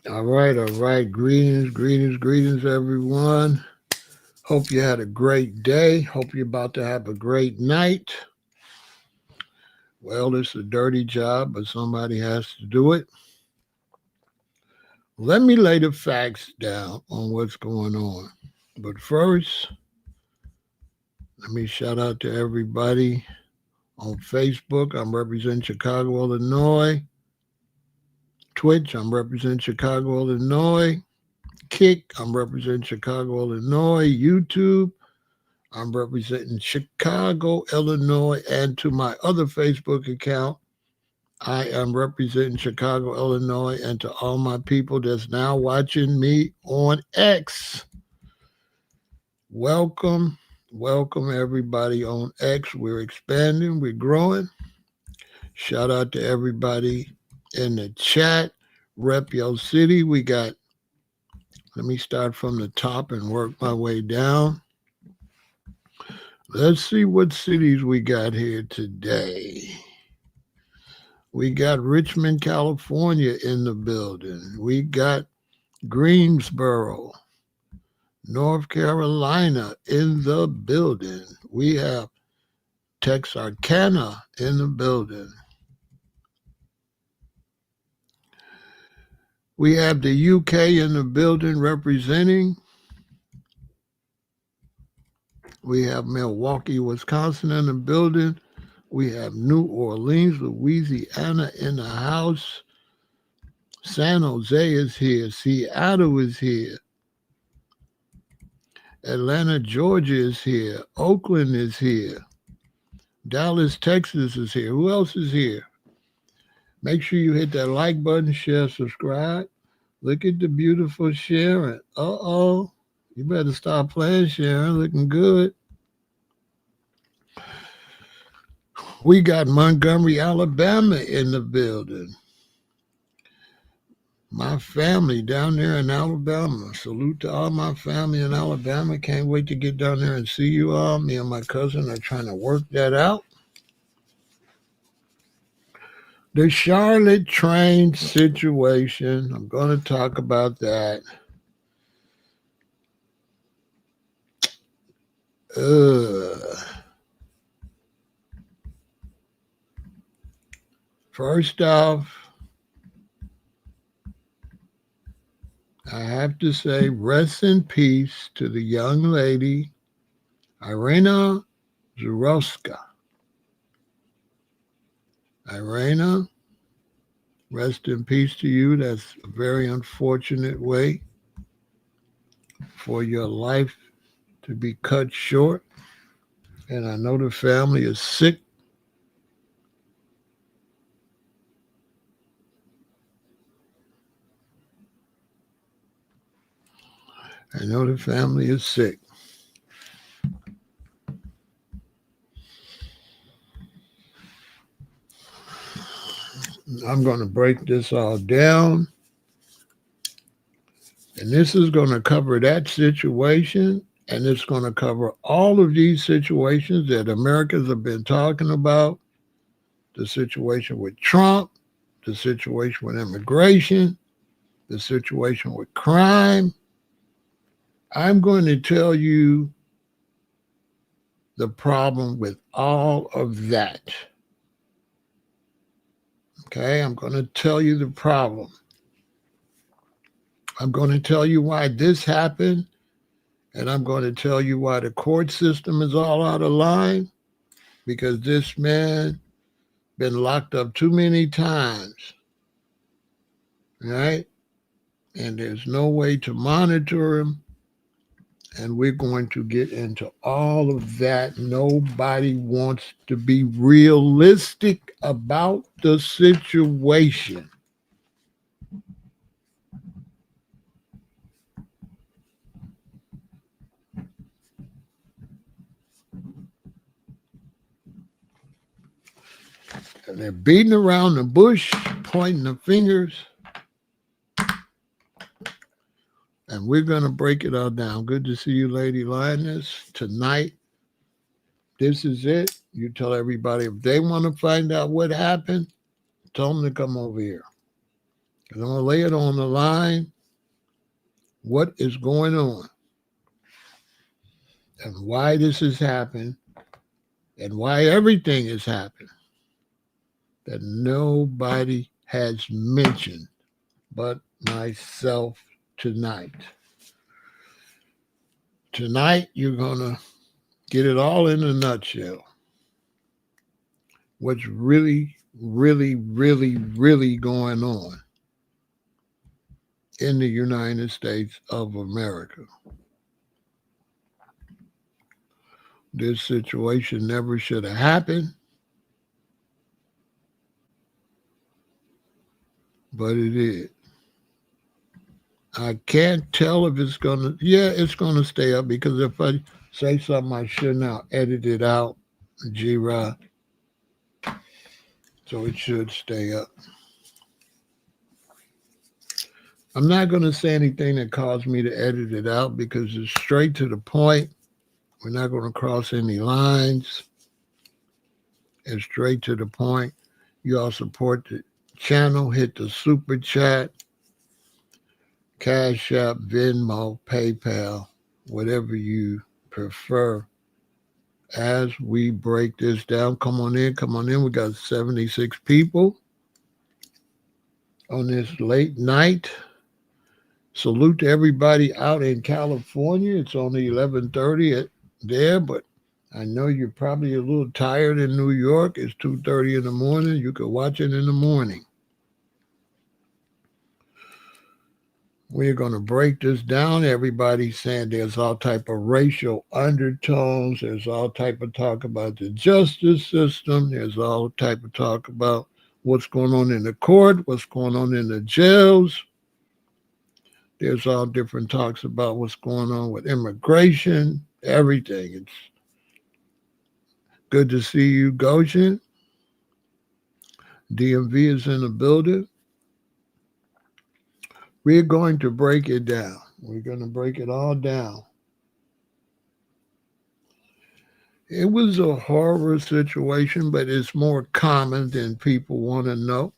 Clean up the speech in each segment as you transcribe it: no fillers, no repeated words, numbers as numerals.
All right, all right. Greetings, everyone. Hope you had a great day. Hope you're about to have a great night. Well, it's a dirty job, but somebody has to do it. Let me lay the facts down on what's going on. But first, let me shout out to everybody on Facebook. I'm representing Chicago, Illinois. Twitch, I'm representing Chicago, Illinois. Kick, I'm representing Chicago, Illinois. YouTube, I'm representing Chicago, Illinois. And to my other Facebook account, I am representing Chicago, Illinois. And to all my people that's now watching me on X, welcome. Welcome, everybody on X. We're expanding, we're growing. Shout out to everybody in the chat. Rep your city. Let me start from the top and work my way down. Let's see what cities we got here today. We got Richmond, California in the building. We got Greensboro, North Carolina in the building. We have Texarkana in the building. We have the UK in the building representing. We have Milwaukee, Wisconsin in the building. We have New Orleans, Louisiana in the house. San Jose is here. Seattle is here. Atlanta, Georgia is here. Oakland is here. Dallas, Texas is here. Who else is here? Make sure you hit that like button, share, subscribe. Look at the beautiful Sharon. Uh-oh. You better stop playing, Sharon. Looking good. We got Montgomery, Alabama in the building. My family down there in Alabama. Salute to all my family in Alabama. Can't wait to get down there and see you all. Me and my cousin are trying to work that out. The Charlotte train situation. I'm going to talk about that. First off, I have to say rest in peace to the young lady, Irina Zurowska. Irina, rest in peace to you. That's a very unfortunate way for your life to be cut short. And I know the family is sick. I know the family is sick. I'm going to break this all down. And this is going to cover that situation. And it's going to cover all of these situations that Americans have been talking about. The situation with Trump, the situation with immigration, the situation with crime. I'm going to tell you the problem with all of that. Okay, I'm going to tell you the problem. I'm going to tell you why this happened, and I'm going to tell you why the court system is all out of line, because this man been locked up too many times, right? And there's no way to monitor him. And we're going to get into all of that. Nobody wants to be realistic about the situation. And they're beating around the bush, pointing the fingers. And we're going to break it all down. Good to see you, Lady Lioness. Tonight, this is it. You tell everybody if they want to find out what happened, tell them to come over here. I'm going to lay it on the line. What is going on and why this has happened and why everything has happened that nobody has mentioned but myself tonight. Tonight, you're going to get it all in a nutshell. What's really, really, really, really going on in the United States of America. This situation never should have happened, but it is. I can't tell if it's going to, it's going to stay up because if I say something I shouldn't, I'll edit it out, G-Rod. So it should stay up. I'm not going to say anything that caused me to edit it out because it's straight to the point. We're not going to cross any lines. It's straight to the point. You all support the channel. Hit the super chat, Cash App, Venmo, PayPal, whatever you prefer. As we break this down, come on in. We got 76 people on this late night. Salute to everybody out in California. It's only 11:30 there, but I know you're probably a little tired in New York. It's 2:30 in the morning. You could watch it in the morning. We're going to break this down. Everybody's saying there's all type of racial undertones. There's all type of talk about the justice system. There's all type of talk about what's going on in the court, what's going on in the jails. There's all different talks about what's going on with immigration, everything. It's good to see you, Goshen. DMV is in the building. We're going to break it down. We're going to break it all down. It was a horror situation, but it's more common than people want to know.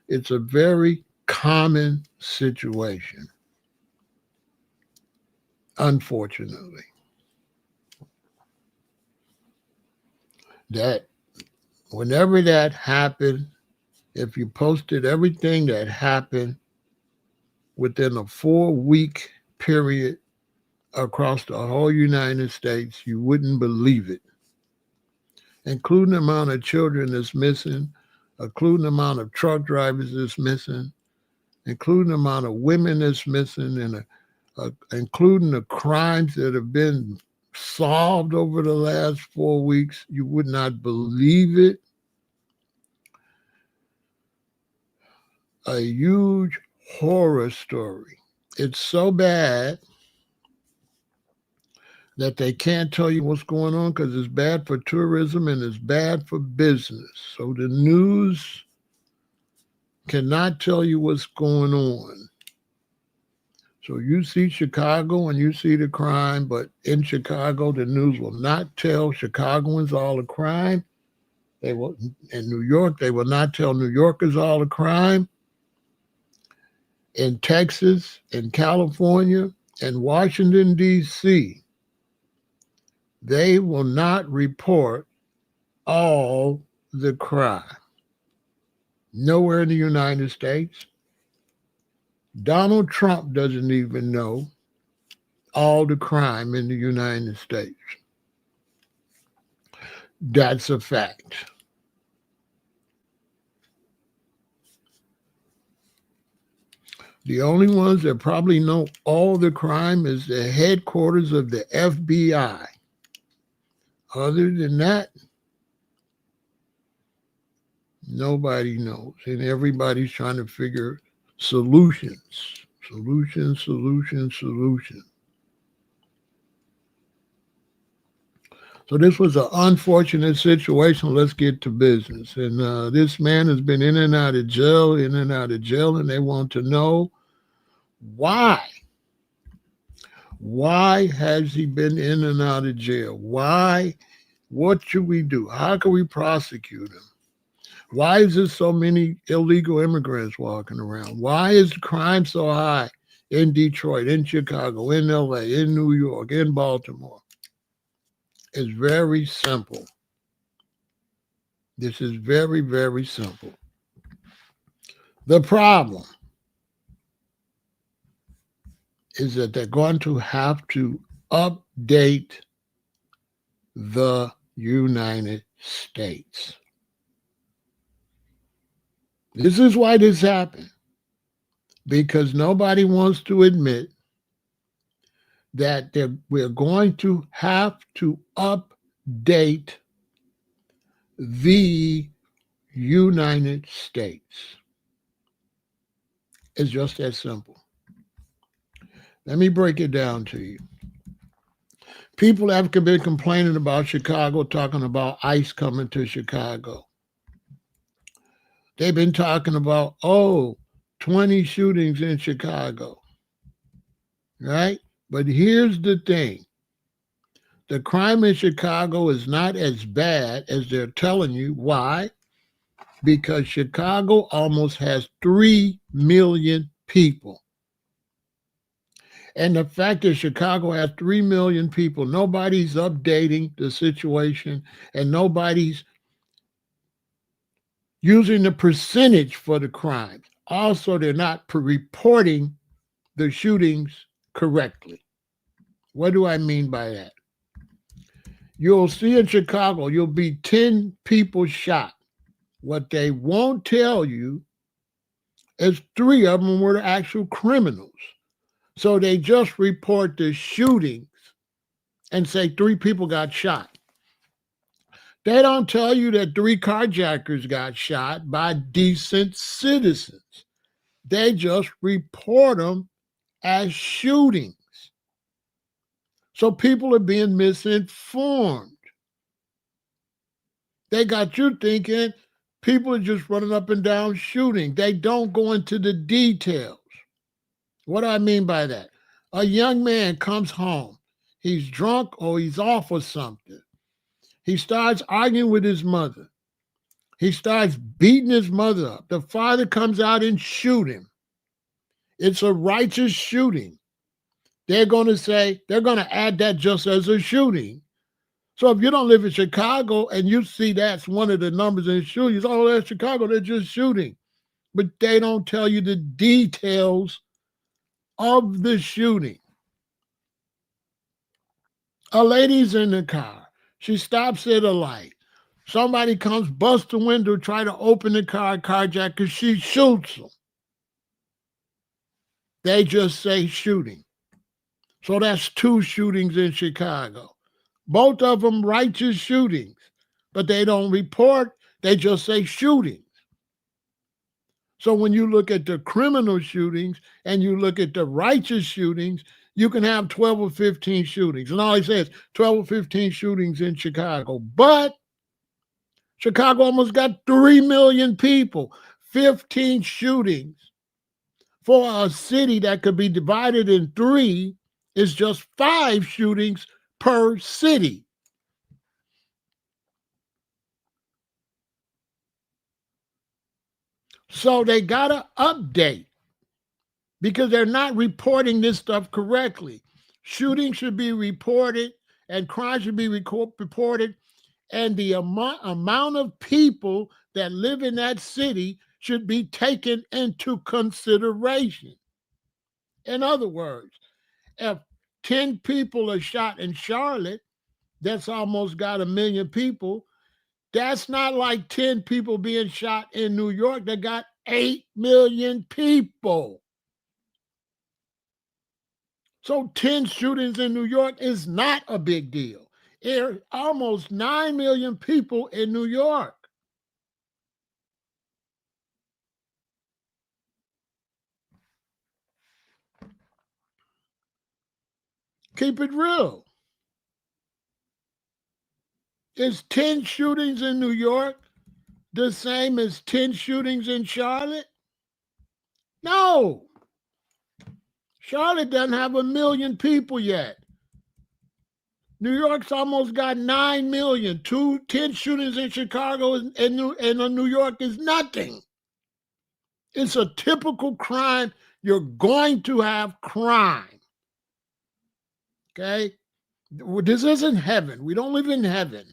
It's a very common situation, unfortunately. That whenever that happened, if you posted everything that happened within a 4-week period across the whole United States, you wouldn't believe it, including the amount of children that's missing, including the amount of truck drivers that's missing, including the amount of women that's missing, and including the crimes that have been solved over the last 4 weeks. You would not believe it. A huge horror story. It's so bad that they can't tell you what's going on because it's bad for tourism and it's bad for business. So the news cannot tell you what's going on. So you see Chicago and you see the crime, but in Chicago, the news will not tell Chicagoans all the crime. They will, in New York, they will not tell New Yorkers all the crime. In Texas, in California, in Washington, D.C., they will not report all the crime. Nowhere in the United States. Donald Trump doesn't even know all the crime in the United States. That's a fact. The only ones that probably know all the crime is the headquarters of the FBI. Other than that, nobody knows. And everybody's trying to figure solutions. So this was an unfortunate situation. Let's get to business. And this man has been in and out of jail, and they want to know why. Why has he been in and out of jail? Why? What should we do? How can we prosecute him? Why is there so many illegal immigrants walking around? Why is crime so high in Detroit, in Chicago, in LA, in New York, in Baltimore? It's very simple. This is very, very simple. The problem is that they're going to have to update the United States. This is why this happened. Because nobody wants to admit that we're going to have to update the United States. It's just that simple. Let me break it down to you. People have been complaining about Chicago, talking about ICE coming to Chicago. They've been talking about, 20 shootings in Chicago, right? But here's the thing. The crime in Chicago is not as bad as they're telling you. Why? Because Chicago almost has 3 million people. And the fact that Chicago has 3 million people, nobody's updating the situation and nobody's using the percentage for the crimes. Also, they're not reporting the shootings correctly. What do I mean by that? You'll see in Chicago, you'll be 10 people shot. What they won't tell you is 3 of them were the actual criminals. So they just report the shootings and say 3 people got shot. They don't tell you that 3 carjackers got shot by decent citizens. They just report them as shootings. So people are being misinformed. They got you thinking people are just running up and down shooting. They don't go into the details. What do I mean by that? A young man comes home. He's drunk or he's off or something. He starts arguing with his mother. He starts beating his mother up. The father comes out and shoot him. It's a righteous shooting. They're going to add that just as a shooting. So if you don't live in Chicago and you see that's one of the numbers in shootings, that's Chicago, they're just shooting. But they don't tell you the details of the shooting. A lady's in the car. She stops at a light. Somebody comes, busts the window, try to open the car, carjacker, she shoots them. They just say shooting. So that's 2 shootings in Chicago. Both of them righteous shootings, but they don't report, they just say shootings. So when you look at the criminal shootings and you look at the righteous shootings, you can have 12 or 15 shootings. And all he says, 12 or 15 shootings in Chicago. But Chicago almost got 3 million people, 15 shootings for a city that could be divided in 3 is just 5 shootings per city. So they got to update because they're not reporting this stuff correctly. Shooting should be reported and crime should be reported, and the amount of people that live in that city should be taken into consideration. In other words, if 10 people are shot in Charlotte, that's almost got 1 million people. That's not like 10 people being shot in New York that got 8 million people. So 10 shootings in New York is not a big deal. There are almost 9 million people in New York. Keep it real. Is 10 shootings in New York the same as 10 shootings in Charlotte? No. Charlotte doesn't have 1 million people yet. New York's almost got 9 million. 10 shootings in Chicago and New York is nothing. It's a typical crime. You're going to have crime. Okay? This isn't heaven. We don't live in heaven.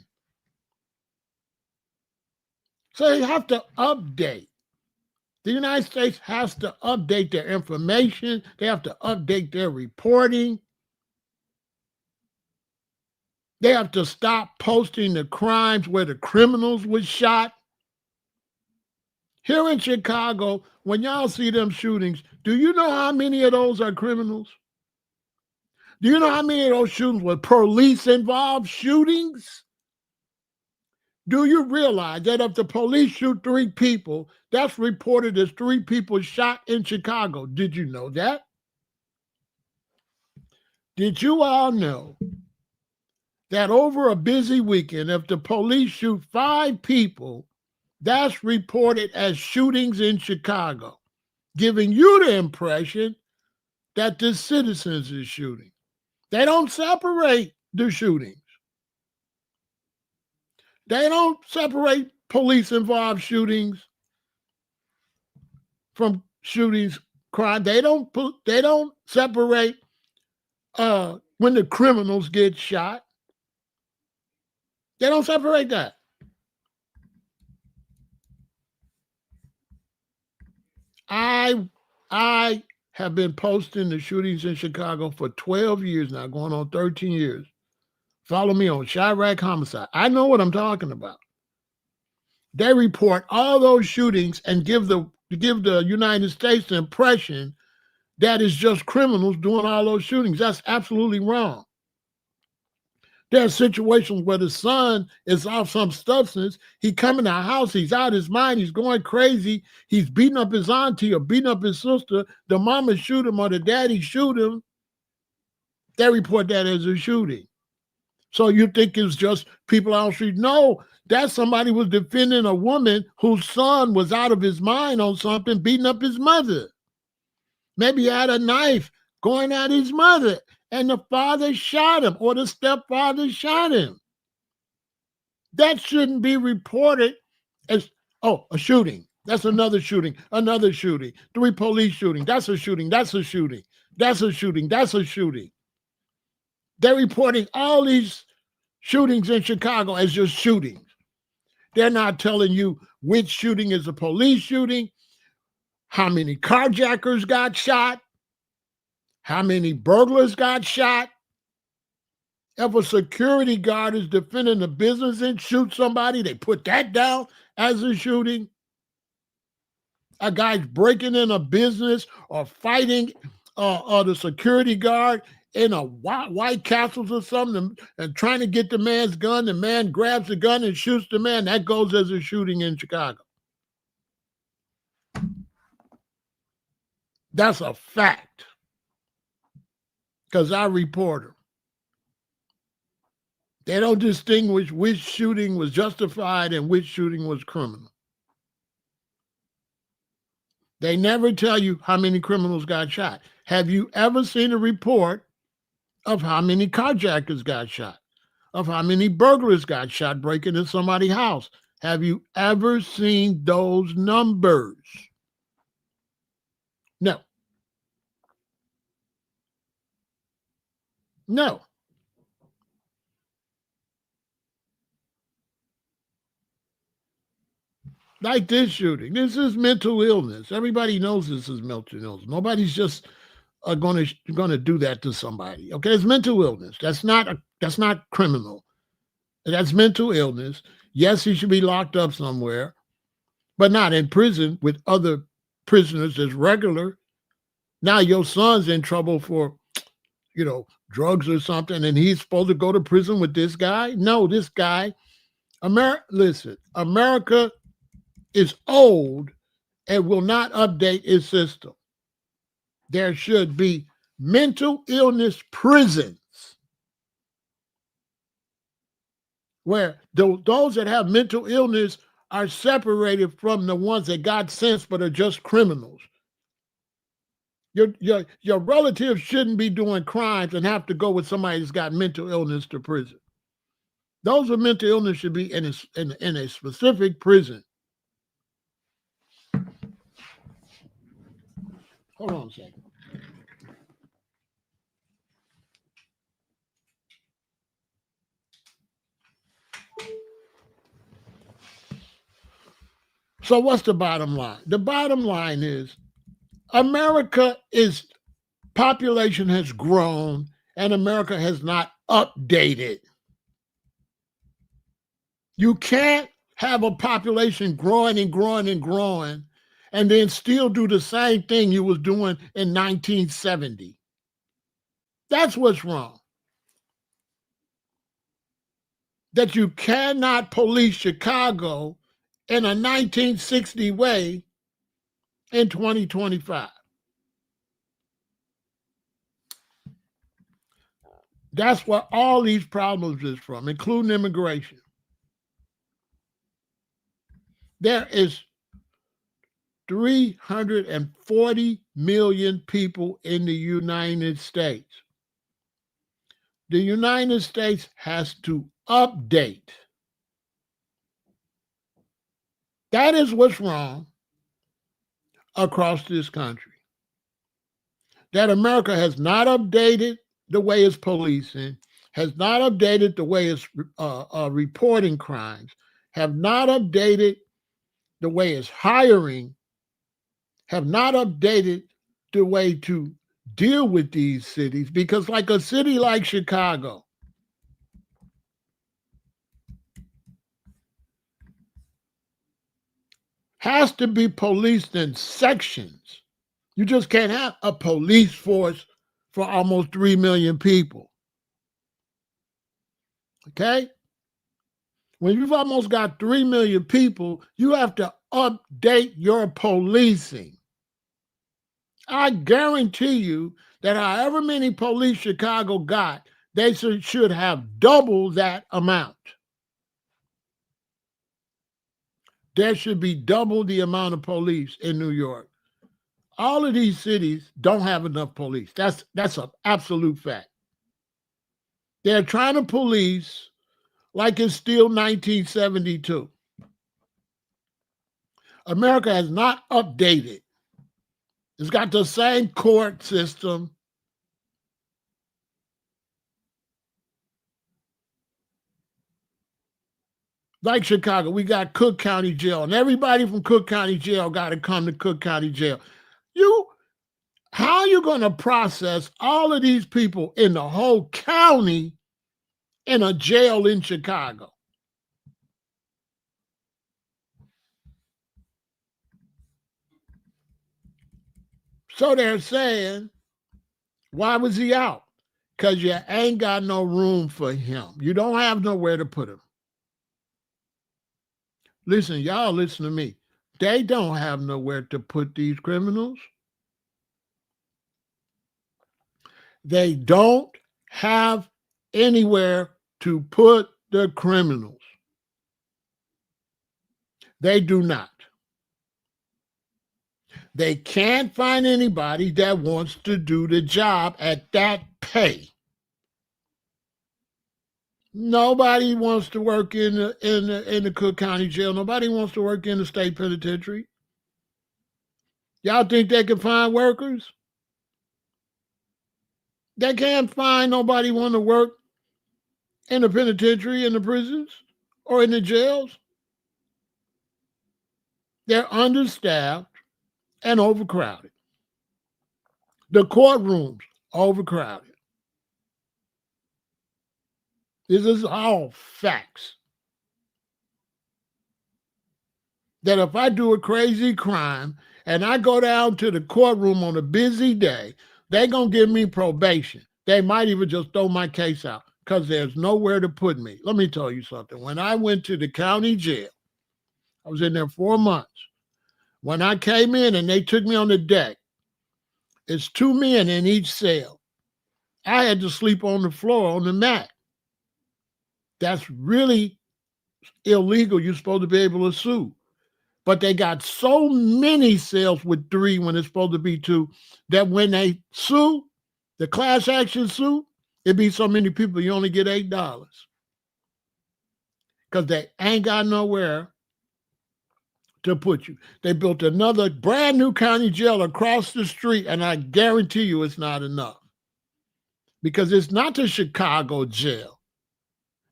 So they have to update. The United States has to update their information. They have to update their reporting. They have to stop posting the crimes where the criminals was shot. Here in Chicago, when y'all see them shootings, do you know how many of those are criminals? Do you know how many of those shootings were police-involved shootings? Do you realize that if the police shoot 3 people, that's reported as 3 people shot in Chicago? Did you know that? Did you all know that over a busy weekend, if the police shoot 5 people, that's reported as shootings in Chicago, giving you the impression that the citizens is shooting. They don't separate the shootings. They don't separate police-involved shootings from shootings, crime. They don't separate when the criminals get shot. They don't separate that. I have been posting the shootings in Chicago for 12 years now, going on 13 years. Follow me on Chirac Homicide. I know what I'm talking about. They report all those shootings and give the United States the impression that it's just criminals doing all those shootings. That's absolutely wrong. There are situations where the son is off some substance. He come in the house, he's out his mind, he's going crazy. He's beating up his auntie or beating up his sister. The mama shoot him or the daddy shoot him. They report that as a shooting. So you think it's just people on the street? No, that somebody was defending a woman whose son was out of his mind on something, beating up his mother. Maybe he had a knife going at his mother, and the father shot him or the stepfather shot him. That shouldn't be reported as, oh, a shooting. That's another shooting, 3 police shooting. That's a shooting, that's a shooting, that's a shooting, that's a shooting. They're reporting all these shootings in Chicago as just shootings. They're not telling you which shooting is a police shooting, how many carjackers got shot, how many burglars got shot. If a security guard is defending a business and shoots somebody, they put that down as a shooting. A guy's breaking in a business or fighting the security guard in a White Castles or something and trying to get the man's gun. The man grabs the gun and shoots the man. That goes as a shooting in Chicago. That's a fact. Because I report them. They don't distinguish which shooting was justified and which shooting was criminal. They never tell you how many criminals got shot. Have you ever seen a report of how many carjackers got shot, of how many burglars got shot breaking into somebody's house? Have you ever seen those numbers? No. No. Like this shooting. This is mental illness. Everybody knows this is mental illness. Nobody's just going to do that to somebody. Okay, it's mental illness. That's not criminal. That's mental illness. Yes, he should be locked up somewhere, but not in prison with other prisoners as regular. Now your son's in trouble for, drugs or something, and he's supposed to go to prison with this guy? No, this guy, America is old and will not update its system. There should be mental illness prisons where those that have mental illness are separated from the ones that got sense but are just criminals. Your relatives shouldn't be doing crimes and have to go with somebody that's got mental illness to prison. Those with mental illness should be in a specific prison. Hold on a second. So what's the bottom line? The bottom line is population has grown and America has not updated. You can't have a population growing and growing and growing and then still do the same thing you was doing in 1970. That's what's wrong. That you cannot police Chicago in a 1960 way in 2025. That's where all these problems is from, including immigration. There is 340 million people in the United States. The United States has to update. That is what's wrong across this country. That America has not updated the way it's policing, has not updated the way it's reporting crimes, have not updated the way it's hiring, have not updated the way to deal with these cities, because like a city like Chicago has to be policed in sections. You just can't have a police force for almost 3 million people. Okay? When you've almost got 3 million people, you have to update your policing. I guarantee you that however many police Chicago got, they should have double that amount. There should be double the amount of police in New York. All of these cities don't have enough police. That's an absolute fact. They're trying to police like it's still 1972. America has not updated. It's got the same court system. Like Chicago, we got Cook County Jail, and everybody from Cook County Jail got to come to Cook County Jail. How are you going to process all of these people in the whole county in a jail in Chicago? So they're saying, why was he out? Because you ain't got no room for him. You don't have nowhere to put him. Listen, y'all listen to me. They don't have nowhere to put these criminals. They don't have anywhere to put the criminals. They do not. They can't find anybody that wants to do the job at that pay. Nobody wants to work in the Cook County Jail. Nobody wants to work in the state penitentiary. Y'all think they can find workers? They can't find nobody want to work in the penitentiary, in the prisons, or in the jails. They're understaffed and overcrowded. The courtrooms overcrowded. This is all facts. That if I do a crazy crime and I go down to the courtroom on a busy day, they're going to give me probation. They might even just throw my case out because there's nowhere to put me. Let me tell you something. When I went to the county jail, I was in there 4 months. When I came in and they took me on the deck, it's 2 men in each cell. I had to sleep on the floor on the mat. That's really illegal. You're supposed to be able to sue. But they got so many cells with 3 when it's supposed to be 2 that when they sue, the class action suit, it be so many people you only get $8 because they ain't got nowhere to put you. They built another brand new county jail across the street, and I guarantee you it's not enough because it's not the Chicago jail.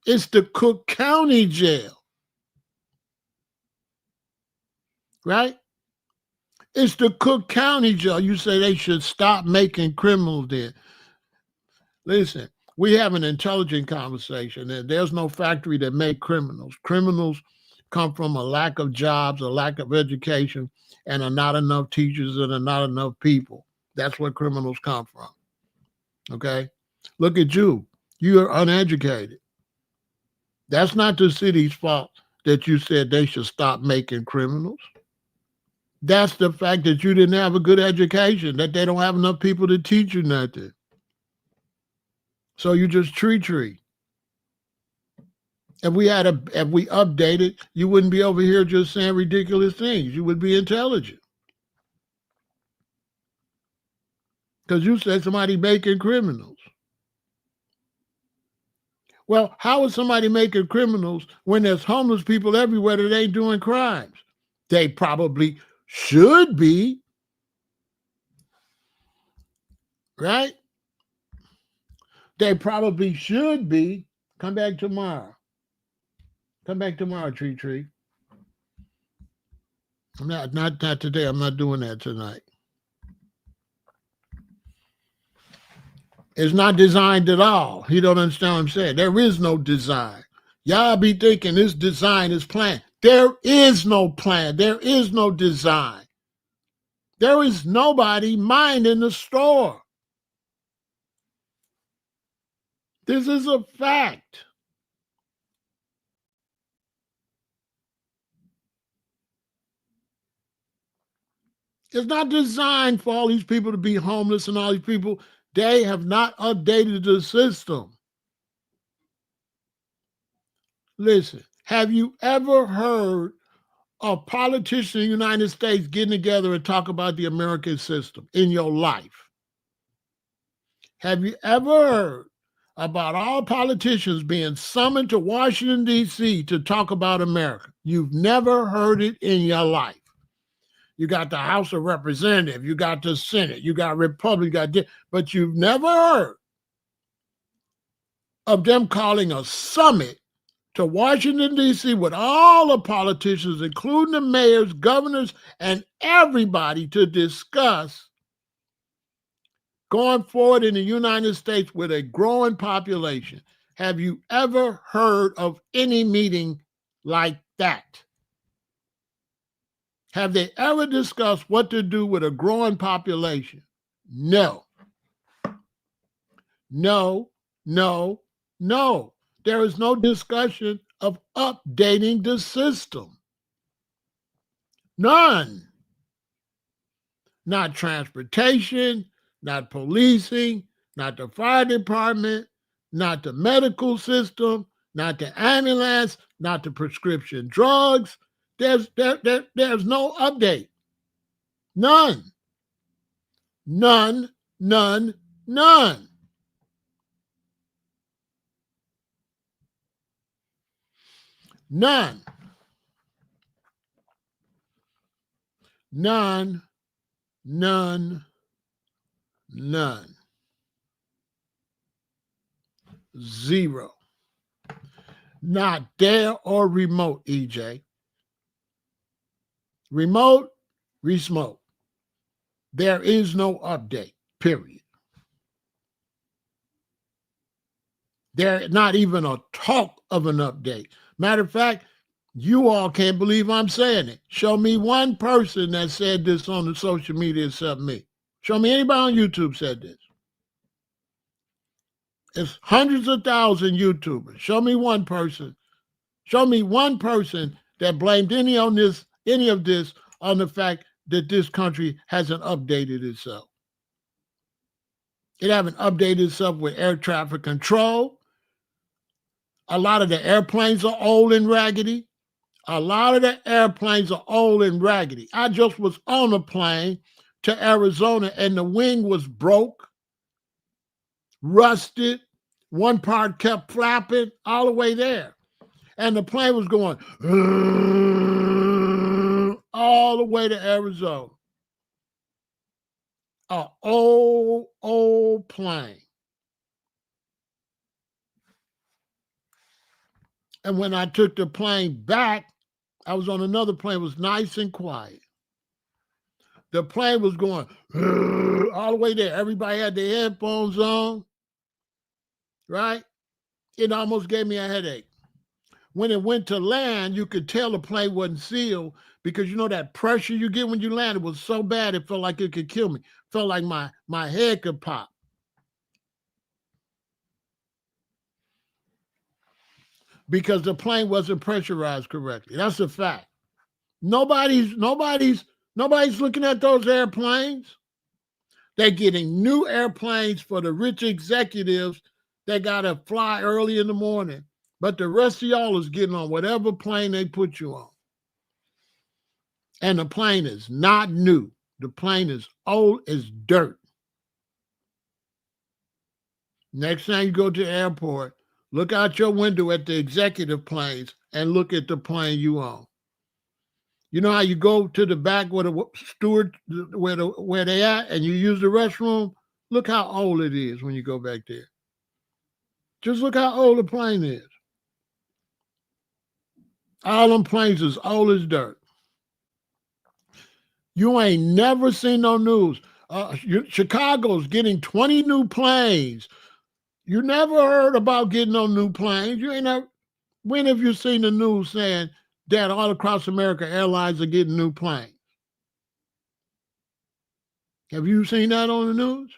It's the Cook County jail. Right? It's the Cook County jail. You say they should stop making criminals there. Listen, we have an intelligent conversation, and there's no factory that make criminals. Criminals come from a lack of jobs, a lack of education, and are not enough teachers and are not enough people. That's where criminals come from. Okay? Look at you. You're uneducated. That's not the city's fault that you said they should stop making criminals. That's the fact that you didn't have a good education, that they don't have enough people to teach you nothing. So you just tree. If we updated, you wouldn't be over here just saying ridiculous things. You would be intelligent. Because you said somebody making criminals. Well, how is somebody making criminals when there's homeless people everywhere that ain't doing crimes? They probably should be. Right? They probably should be. Come back tomorrow. Come back tomorrow, Tree. I'm not today. I'm not doing that tonight. It's not designed at all. He don't understand what I'm saying. There is no design. Y'all be thinking this design is planned. There is no plan. There is no design. There is nobody minding the store. This is a fact. It's not designed for all these people to be homeless and all these people. They have not updated the system. Listen, have you ever heard a politician in the United States getting together and talk about the American system in your life? Have you ever heard about all politicians being summoned to Washington, D.C. to talk about America? You've never heard it in your life. You got the House of Representatives, you got the Senate, you got Republicans, but you've never heard of them calling a summit to Washington, D.C. with all the politicians, including the mayors, governors, and everybody to discuss going forward in the United States with a growing population. Have you ever heard of any meeting like that? Have they ever discussed what to do with a growing population? No. No. There is no discussion of updating the system. None. Not transportation, not policing, not the fire department, not the medical system, not the ambulance, not the prescription drugs. There's no update. None. None. None. None. None. None. None. None. Zero. Not there or remote, EJ. Remote, resmote. There is no update, period. There's not even a talk of an update. Matter of fact, you all can't believe I'm saying it. Show me one person that said this on the social media except me. Show me anybody on YouTube said this. It's hundreds of thousands of YouTubers. Show me one person. Show me one person that blamed any of this on the fact that this country hasn't updated itself. It haven't updated itself with air traffic control. A lot of the airplanes are old and raggedy. A lot of the airplanes are old and raggedy. I just was on a plane to Arizona and the wing was broke, rusted. One part kept flapping all the way there. And the plane was going all the way to Arizona. An old plane. And when I took the plane back, I was on another plane. It was nice and quiet. The plane was going all the way there. Everybody had their headphones on, right? It almost gave me a headache. When it went to land, you could tell the plane wasn't sealed because you know that pressure you get when you land, it was so bad it felt like it could kill me. It felt like my head could pop. Because the plane wasn't pressurized correctly. That's a fact. Nobody's looking at those airplanes. They're getting new airplanes for the rich executives that got to fly early in the morning. But the rest of y'all is getting on whatever plane they put you on. And the plane is not new. The plane is old as dirt. Next time you go to the airport, look out your window at the executive planes and look at the plane you own. You know how you go to the back where the steward, where they at, and you use the restroom? Look how old it is when you go back there. Just look how old the plane is. All them planes is old as dirt. You ain't never seen no news. Chicago's getting 20 new planes. You never heard about getting no new planes. You ain't never. When have you seen the news saying that all across America airlines are getting new planes? Have you seen that on the news?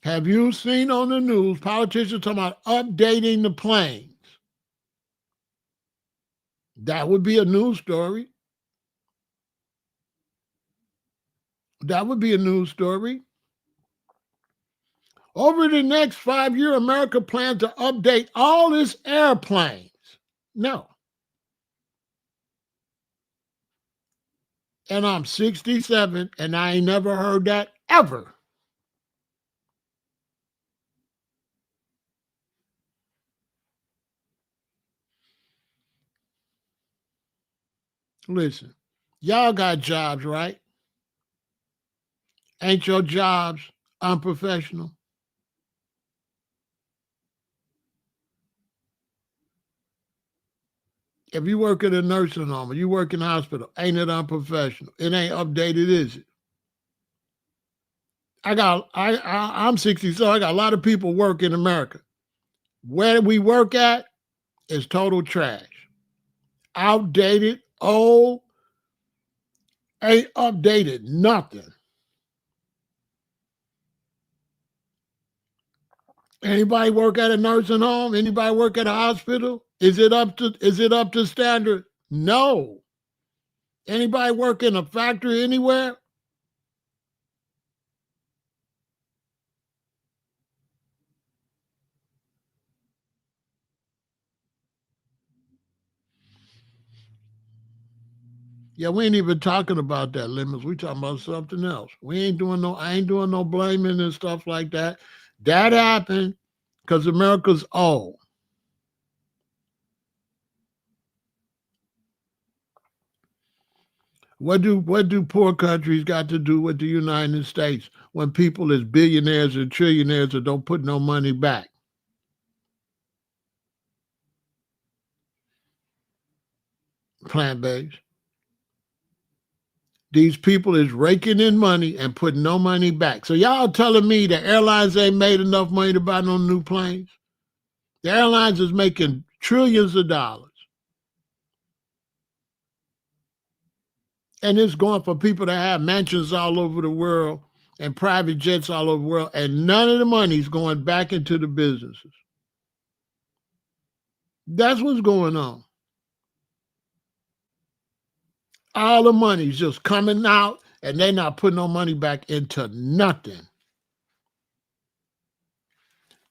Have you seen on the news politicians talking about updating the planes? That would be a news story. That would be a news story. Over the next 5 years, America plans to update all its airplanes. No. And I'm 67 and I ain't never heard that ever. Listen, y'all got jobs, right? Ain't your jobs unprofessional? If you work at a nursing home or you work in a hospital, ain't it unprofessional? It ain't updated, is it? I'm 60, so I got a lot of people work in America. Where we work at is total trash. Outdated, old, ain't updated, nothing. Anybody work at a nursing home? Anybody work at a hospital? Is it up to standard? No. Anybody work in a factory anywhere? Yeah, we ain't even talking about that limits. We talking about something else. I ain't doing no blaming and stuff like that. That happened because America's old. What do poor countries got to do with the United States when people is billionaires and trillionaires that don't put no money back? Plant-based. These people is raking in money and putting no money back. So y'all telling me the airlines ain't made enough money to buy no new planes? The airlines is making trillions of dollars. And it's going for people to have mansions all over the world and private jets all over the world, and none of the money's going back into the businesses. That's what's going on. All the money's just coming out, and they're not putting no money back into nothing.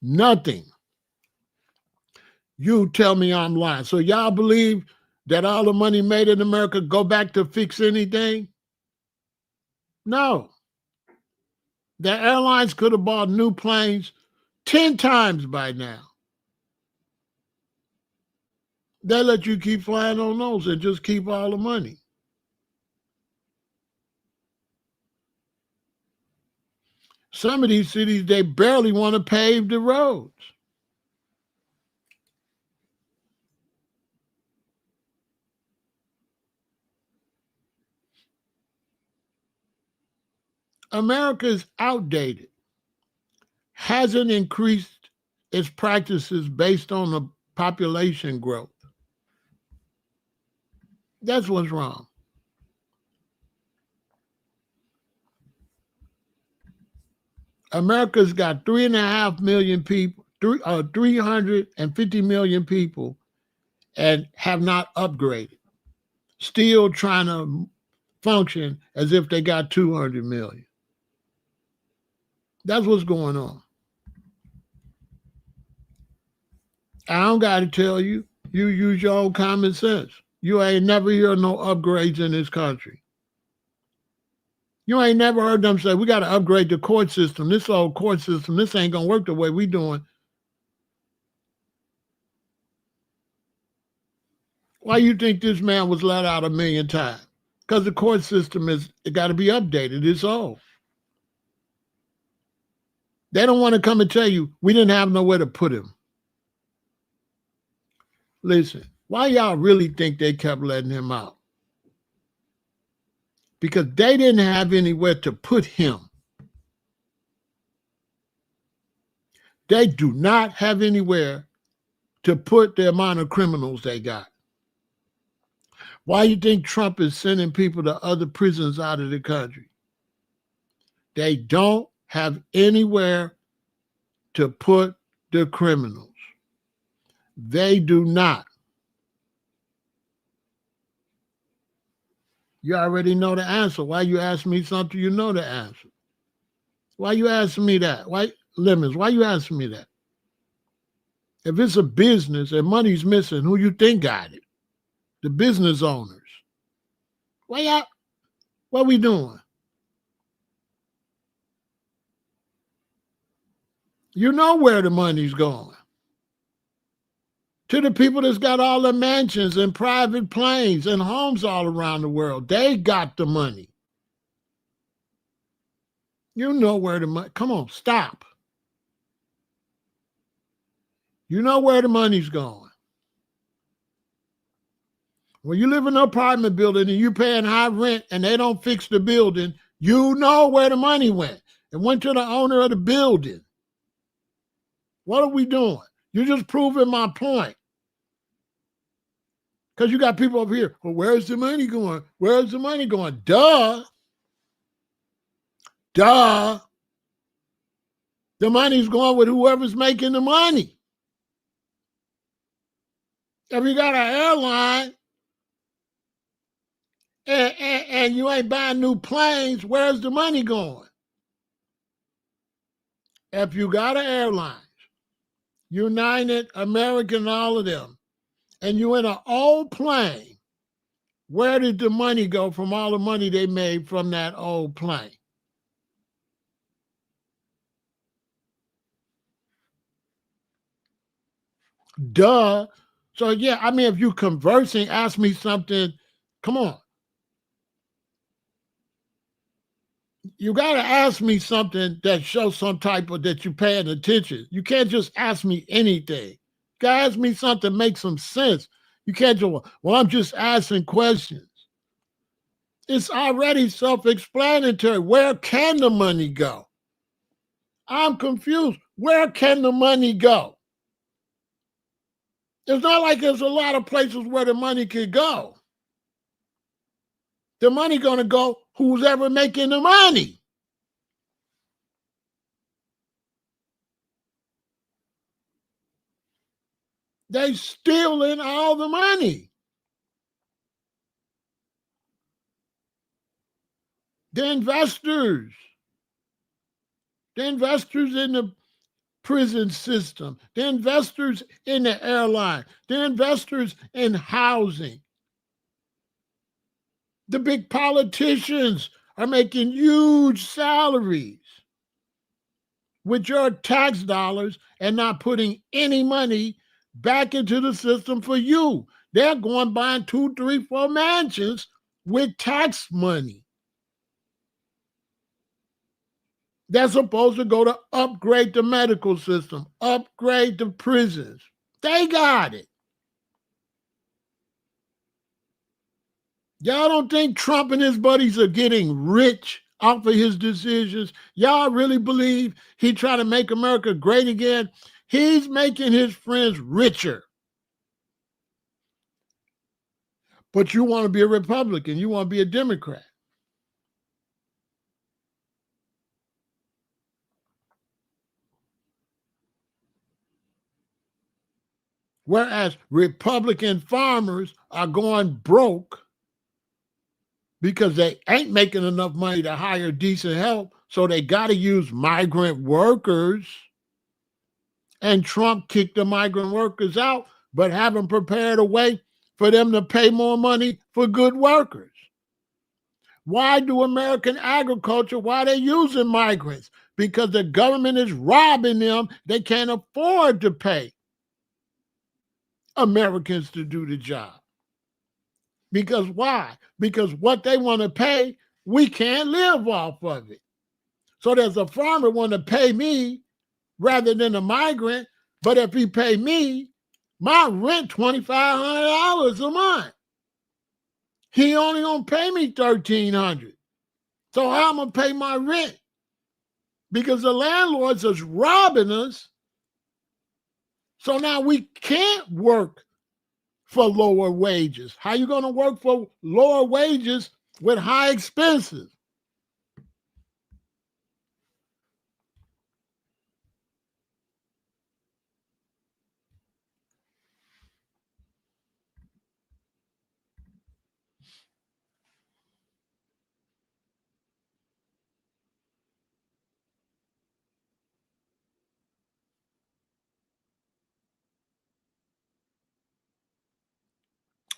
Nothing. You tell me I'm lying. So y'all believe that all the money made in America go back to fix anything? No. The airlines could have bought new planes 10 times by now. They let you keep flying on those and just keep all the money. Some of these cities, they barely want to pave the roads. America is outdated, hasn't increased its practices based on the population growth. That's what's wrong. America's got 3.5 million people, 350 million people, and have not upgraded. Still trying to function as if they got 200 million. That's what's going on. I don't got to tell you. You use your own common sense. You ain't never heard no upgrades in this country. You ain't never heard them say, we got to upgrade the court system. This old court system, this ain't going to work the way we doing. Why you think this man was let out 1 million times? Because the court system it got to be updated. It's old. They don't want to come and tell you we didn't have nowhere to put him. Listen, why y'all really think they kept letting him out? Because they didn't have anywhere to put him. They do not have anywhere to put the amount of criminals they got. Why you think Trump is sending people to other prisons out of the country? They don't have anywhere to put the criminals. They do not. You already know the answer. Why you ask me something you know the answer? Why you asking me that? Why, Lemons, why you asking me that? If it's a business and money's missing, who you think got it? The business owners. What we doing? You know where the money's going. To the people that's got all the mansions and private planes and homes all around the world. They got the money. You know where the money, come on, stop. You know where the money's going. When you live in an apartment building and you're paying high rent and they don't fix the building, you know where the money went. It went to the owner of the building. What are we doing? You're just proving my point. Because you got people over here, well, where's the money going? Where's the money going? Duh. The money's going with whoever's making the money. If you got an airline and you ain't buying new planes, where's the money going? If you got an airline, United, American, all of them, and you in an old plane, where did the money go from all the money they made from that old plane? Duh. So, yeah, I mean, if you conversing, ask me something, come on. You got to ask me something that shows some type of that you're paying attention. You can't just ask me anything. You got to ask me something that makes some sense. You can't just, well, I'm just asking questions. It's already self-explanatory. Where can the money go? I'm confused. Where can the money go? It's not like there's a lot of places where the money could go. The money going to go who's ever making the money. They stealing all the money. The investors in the prison system. They're investors in the airline. They're investors in housing. The big politicians are making huge salaries with your tax dollars and not putting any money back into the system for you. They're going buying 2, 3, 4 mansions with tax money. They're supposed to go to upgrade the medical system, upgrade the prisons. They got it. Y'all don't think Trump and his buddies are getting rich off of his decisions? Y'all really believe he trying to make America great again? He's making his friends richer. But you want to be a Republican. You want to be a Democrat. Whereas Republican farmers are going broke because they ain't making enough money to hire decent help, so they got to use migrant workers. And Trump kicked the migrant workers out, but haven't prepared a way for them to pay more money for good workers. Why do American agriculture, why are they using migrants? Because the government is robbing them. They can't afford to pay Americans to do the job. Because why? Because what they want to pay, we can't live off of it. So there's a farmer want to pay me rather than a migrant, but if he pay me, my rent $2,500 a month. He only gonna pay me $1,300. So how am I gonna pay my rent? Because the landlords is robbing us. So now we can't work for lower wages. How you gonna work for lower wages with high expenses?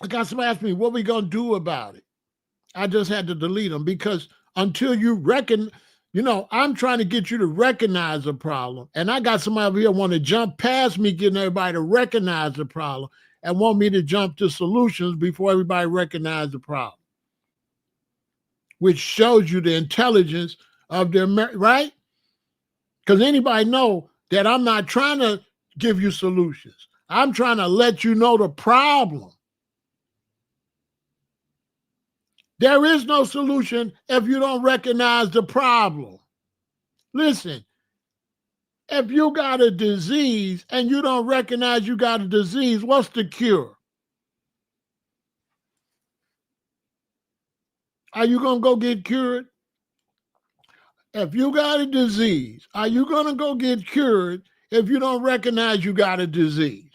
I got somebody ask me, what we gonna do about it? I just had to delete them because until you reckon, I'm trying to get you to recognize the problem. And I got somebody over here want to jump past me, getting everybody to recognize the problem and want me to jump to solutions before everybody recognize the problem, which shows you the intelligence of their, right? Because anybody know that I'm not trying to give you solutions. I'm trying to let you know the problem. There is no solution if you don't recognize the problem. Listen, if you got a disease and you don't recognize you got a disease, what's the cure? Are you going to go get cured? If you got a disease, are you going to go get cured if you don't recognize you got a disease?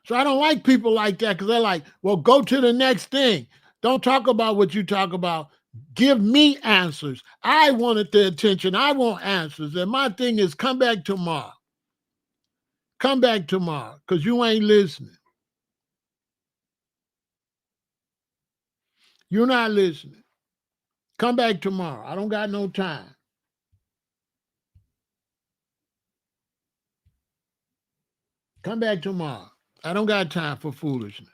So I don't like people like that because they're like, well, go to the next thing. Don't talk about what you talk about. Give me answers. I wanted the attention. I want answers. And my thing is come back tomorrow. Come back tomorrow because you ain't listening. You're not listening. Come back tomorrow. I don't got no time. Come back tomorrow. I don't got time for foolishness.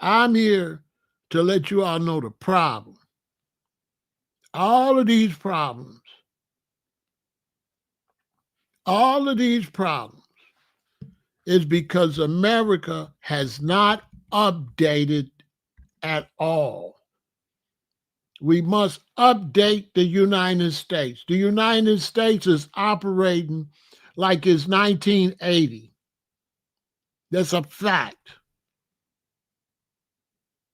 I'm here to let you all know the problem. All of these problems is because America has not updated at all. We must update the United States. The United States is operating like it's 1980. That's a fact.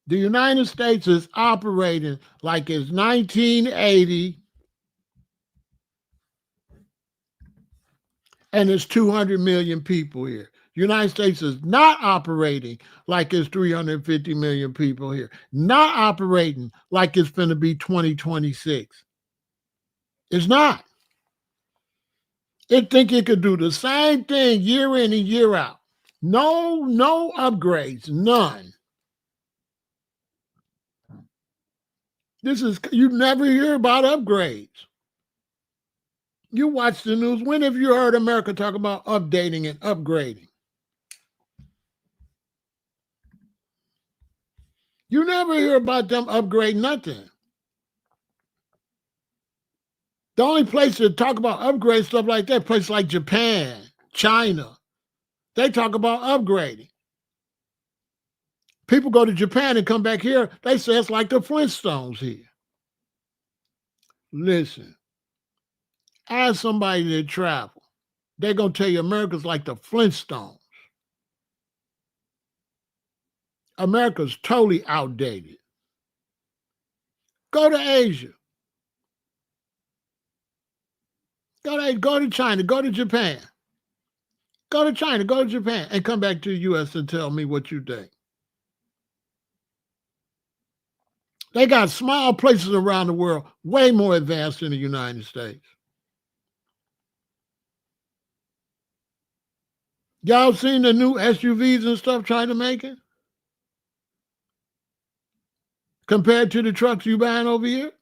The United States is operating like it's 1980 and there's 200 million people here. The United States is not operating like it's 350 million people here. Not operating like it's going to be 2026. It's not. It think it could do the same thing year in and year out. No upgrades, none. You never hear about upgrades. You watch the news. When have you heard America talk about updating and upgrading? You never hear about them upgrading nothing. The only place to talk about upgrade stuff like that, places like Japan, China, they talk about upgrading. People go to Japan and come back here, they say it's like the Flintstones here. Listen, ask somebody that travel. They're going to tell you America's like the Flintstones. America's totally outdated. Go to Asia. Go to China. Go to Japan. Go to China. Go to Japan. And come back to the U.S. and tell me what you think. They got small places around the world way more advanced than the United States. Y'all seen the new SUVs and stuff trying to make it? Compared to the trucks you buying over here?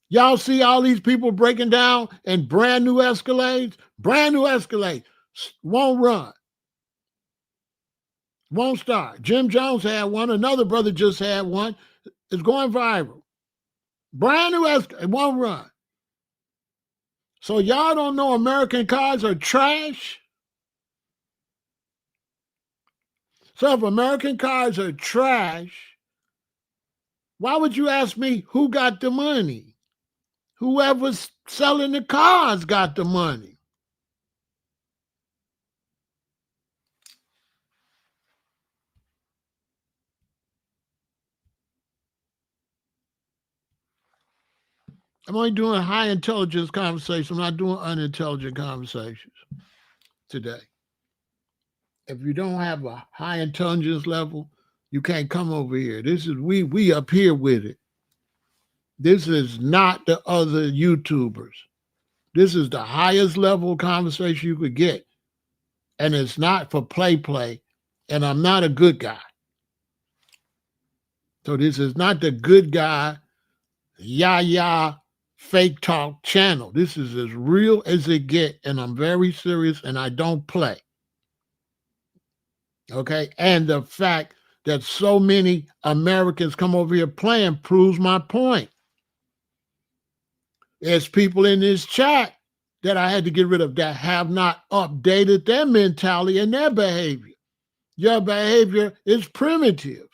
Y'all see all these people breaking down in brand new Escalades? Brand new Escalades. Won't run. Won't start. Jim Jones had one. Another brother just had one. It's going viral. Brand new Escalade. It won't run. So y'all don't know American cars are trash? So if American cars are trash, why would you ask me who got the money? Whoever's selling the cars got the money. I'm only doing high intelligence conversations. I'm not doing unintelligent conversations today. If you don't have a high intelligence level, you can't come over here. This is we up here with it. This is not the other YouTubers. This is the highest level conversation you could get. And it's not for play. And I'm not a good guy. So this is not the good guy, fake talk channel. This is as real as it get, and I'm very serious, and I don't play. Okay? And the fact that so many Americans come over here playing proves my point. There's people in this chat that I had to get rid of that have not updated their mentality and their behavior. Your behavior is primitive.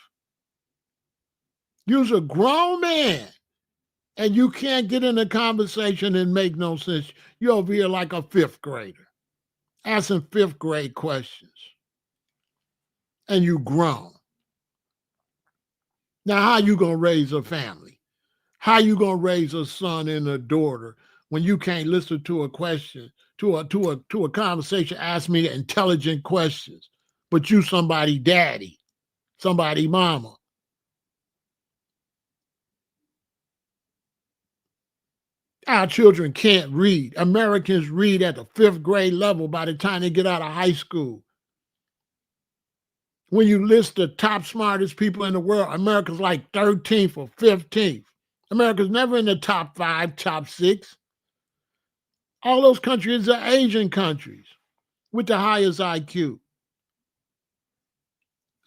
You're a grown man, and you can't get in a conversation and make no sense. You're over here like a fifth grader, asking fifth grade questions, and you grown. Now, how you gonna raise a family? How you gonna raise a son and a daughter when you can't listen to a question, to a conversation? Ask me intelligent questions, but you somebody daddy, somebody mama. Our children can't read. Americans read at the fifth grade level by the time they get out of high school. When you list the top smartest people in the world, America's like 13th or 15th. America's never in the top 5, top 6. All those countries are Asian countries with the highest IQ.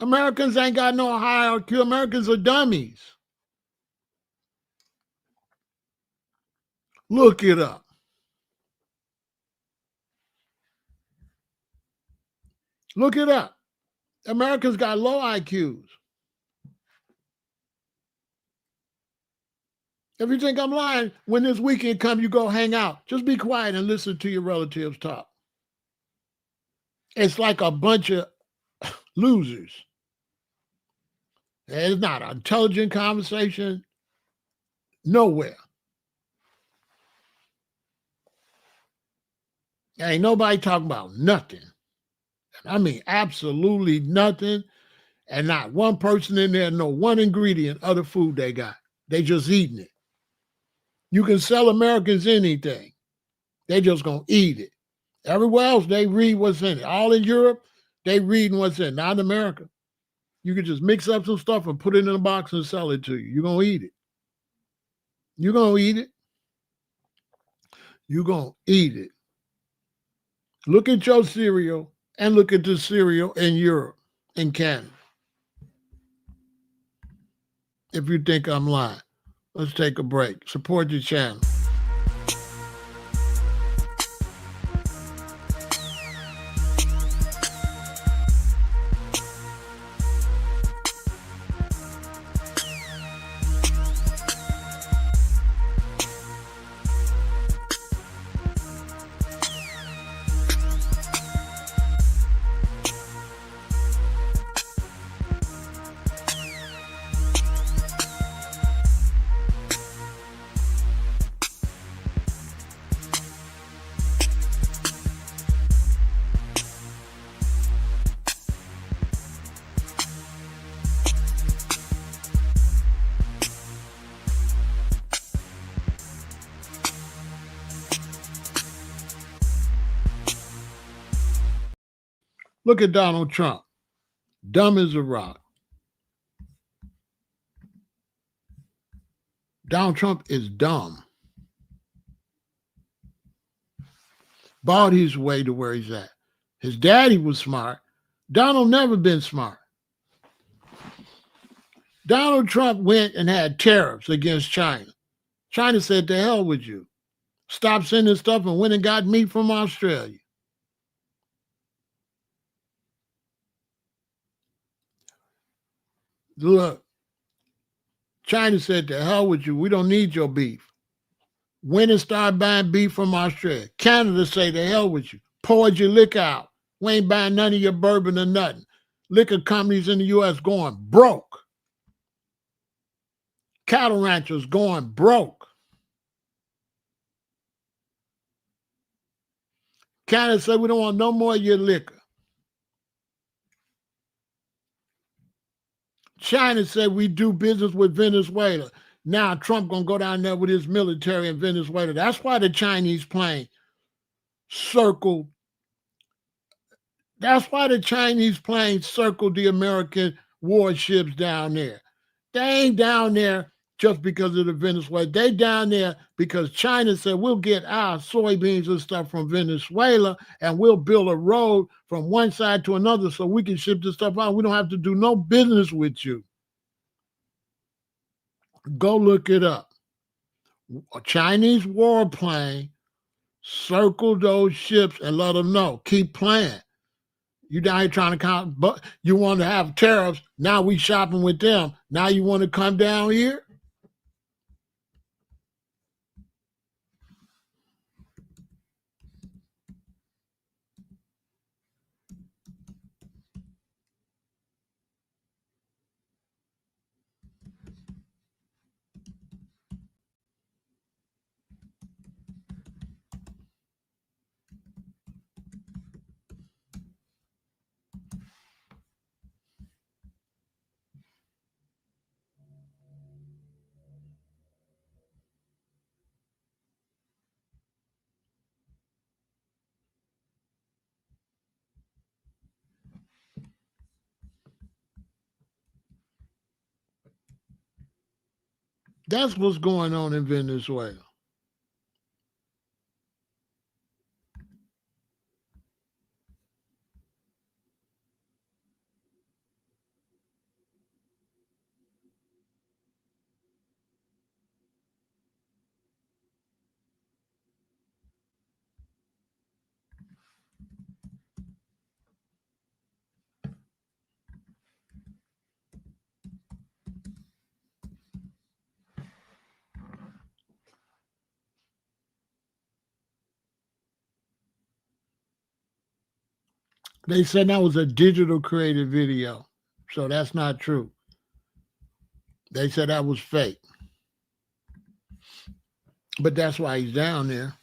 Americans ain't got no high IQ. Americans are dummies. Look it up. Look it up. Americans got low IQs. If you think I'm lying, when this weekend comes, you go hang out. Just be quiet and listen to your relatives talk. It's like a bunch of losers. It's not an intelligent conversation nowhere. Ain't nobody talking about nothing. I mean, absolutely nothing. And not one person in there know one ingredient of the food they got. They just eating it. You can sell Americans anything. They just gonna eat it. Everywhere else, they read what's in it. All in Europe, they reading what's in it. Not in America. You can just mix up some stuff and put it in a box and sell it to you. You're going to eat it. You're going to eat it. You're going to eat it. Look at your cereal and look at the cereal in Europe and Canada. If you think I'm lying, let's take a break. Support the channel. Look at Donald Trump. Dumb as a rock. Donald Trump is dumb. Bought his way to where he's at. His daddy was smart. Donald never been smart. Donald Trump went and had tariffs against China. China said, to hell with you. Stop sending stuff and went and got meat from Australia. Look, China said, to hell with you. We don't need your beef. Went and started buying beef from Australia. Canada say, to hell with you. Poured your liquor out. We ain't buying none of your bourbon or nothing. Liquor companies in the U.S. going broke. Cattle ranchers going broke. Canada said, we don't want no more of your liquor. China said, we do business with Venezuela. Now Trump going to go down there with his military in Venezuela. That's why the Chinese plane circled. That's why the Chinese plane circled the American warships down there. They ain't down there just because of the Venezuela. They down there because China said, we'll get our soybeans and stuff from Venezuela and we'll build a road from one side to another so we can ship this stuff out. We don't have to do no business with you. Go look it up. A Chinese warplane circled those ships and let them know, keep playing. You down here trying to count, but you want to have tariffs. Now we shopping with them. Now you want to come down here? That's what's going on in Venezuela. They said that was a digital created video. So that's not true. They said that was fake. But that's why he's down there.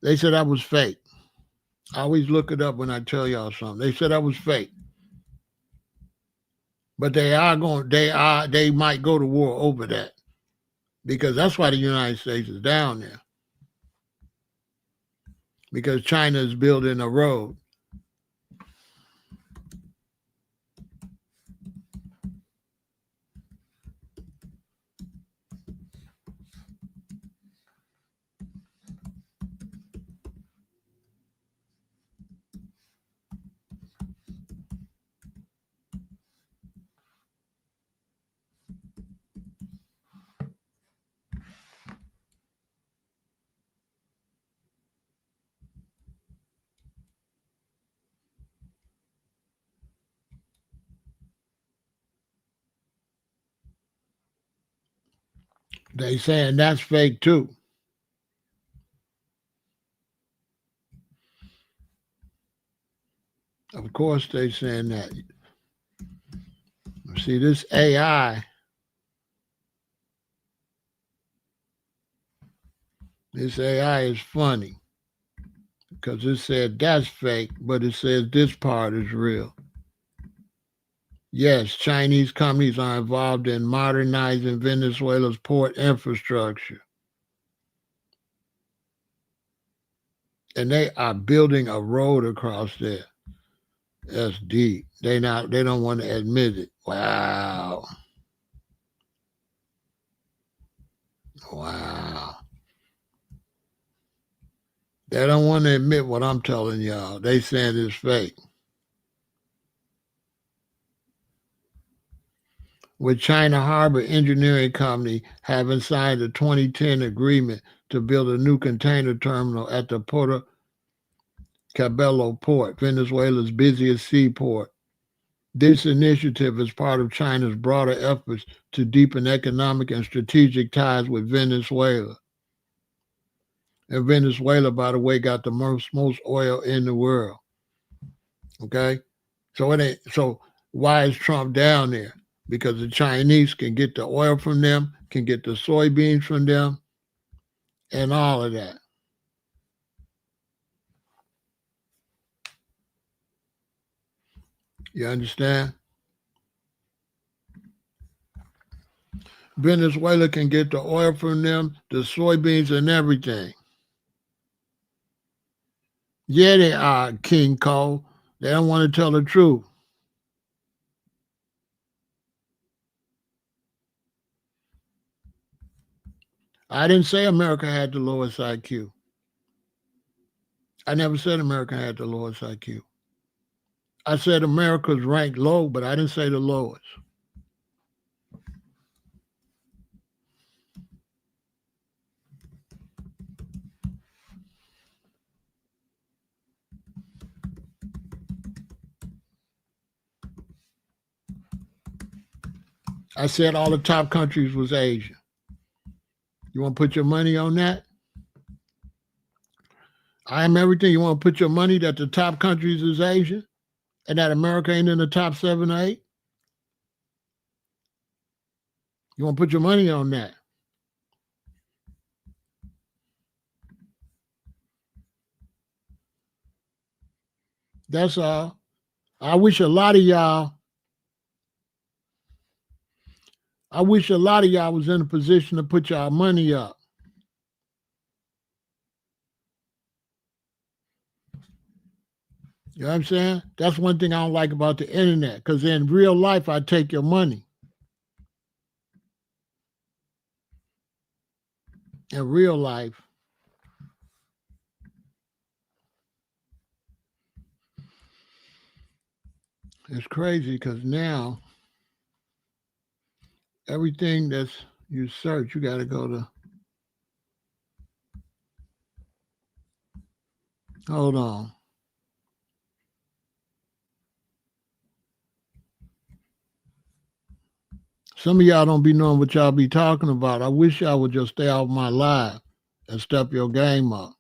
They said that was fake. I always look it up when I tell y'all something. They said that was fake. But they might go to war over that. Because that's why the United States is down there. because China is building a road. They saying that's fake too. Of course they saying that. See, this AI is funny because it said that's fake, but it says this part is real. Yes, Chinese companies are involved in modernizing Venezuela's port infrastructure. And they are building a road across there. That's deep. They don't want to admit it. Wow. Wow. They don't want to admit what I'm telling y'all. They saying it's fake. With China Harbor Engineering Company having signed a 2010 agreement to build a new container terminal at the Puerto Cabello port, Venezuela's busiest seaport. This initiative is part of China's broader efforts to deepen economic and strategic ties with Venezuela. And Venezuela, by the way, got the most oil in the world. Okay? So why is Trump down there? Because the Chinese can get the oil from them, can get the soybeans from them, and all of that. You understand? Venezuela can get the oil from them, the soybeans, and everything. Yeah, they are, King Cole. They don't want to tell the truth. I didn't say America had the lowest IQ. I never said America had the lowest IQ. I said America's ranked low, but I didn't say the lowest. I said all the top countries was Asia. You want to put your money on that? I am everything. You want to put your money that the top countries is Asia and that America ain't in the top 7 or 8? You want to put your money on that? That's all. I wish a lot of y'all was in a position to put y'all money up. You know what I'm saying? That's one thing I don't like about the internet, because in real life, I take your money. In real life, it's crazy because now everything that's you search, you got to go to. Hold on. Some of y'all don't be knowing what y'all be talking about. I wish y'all would just stay off my live and step your game up.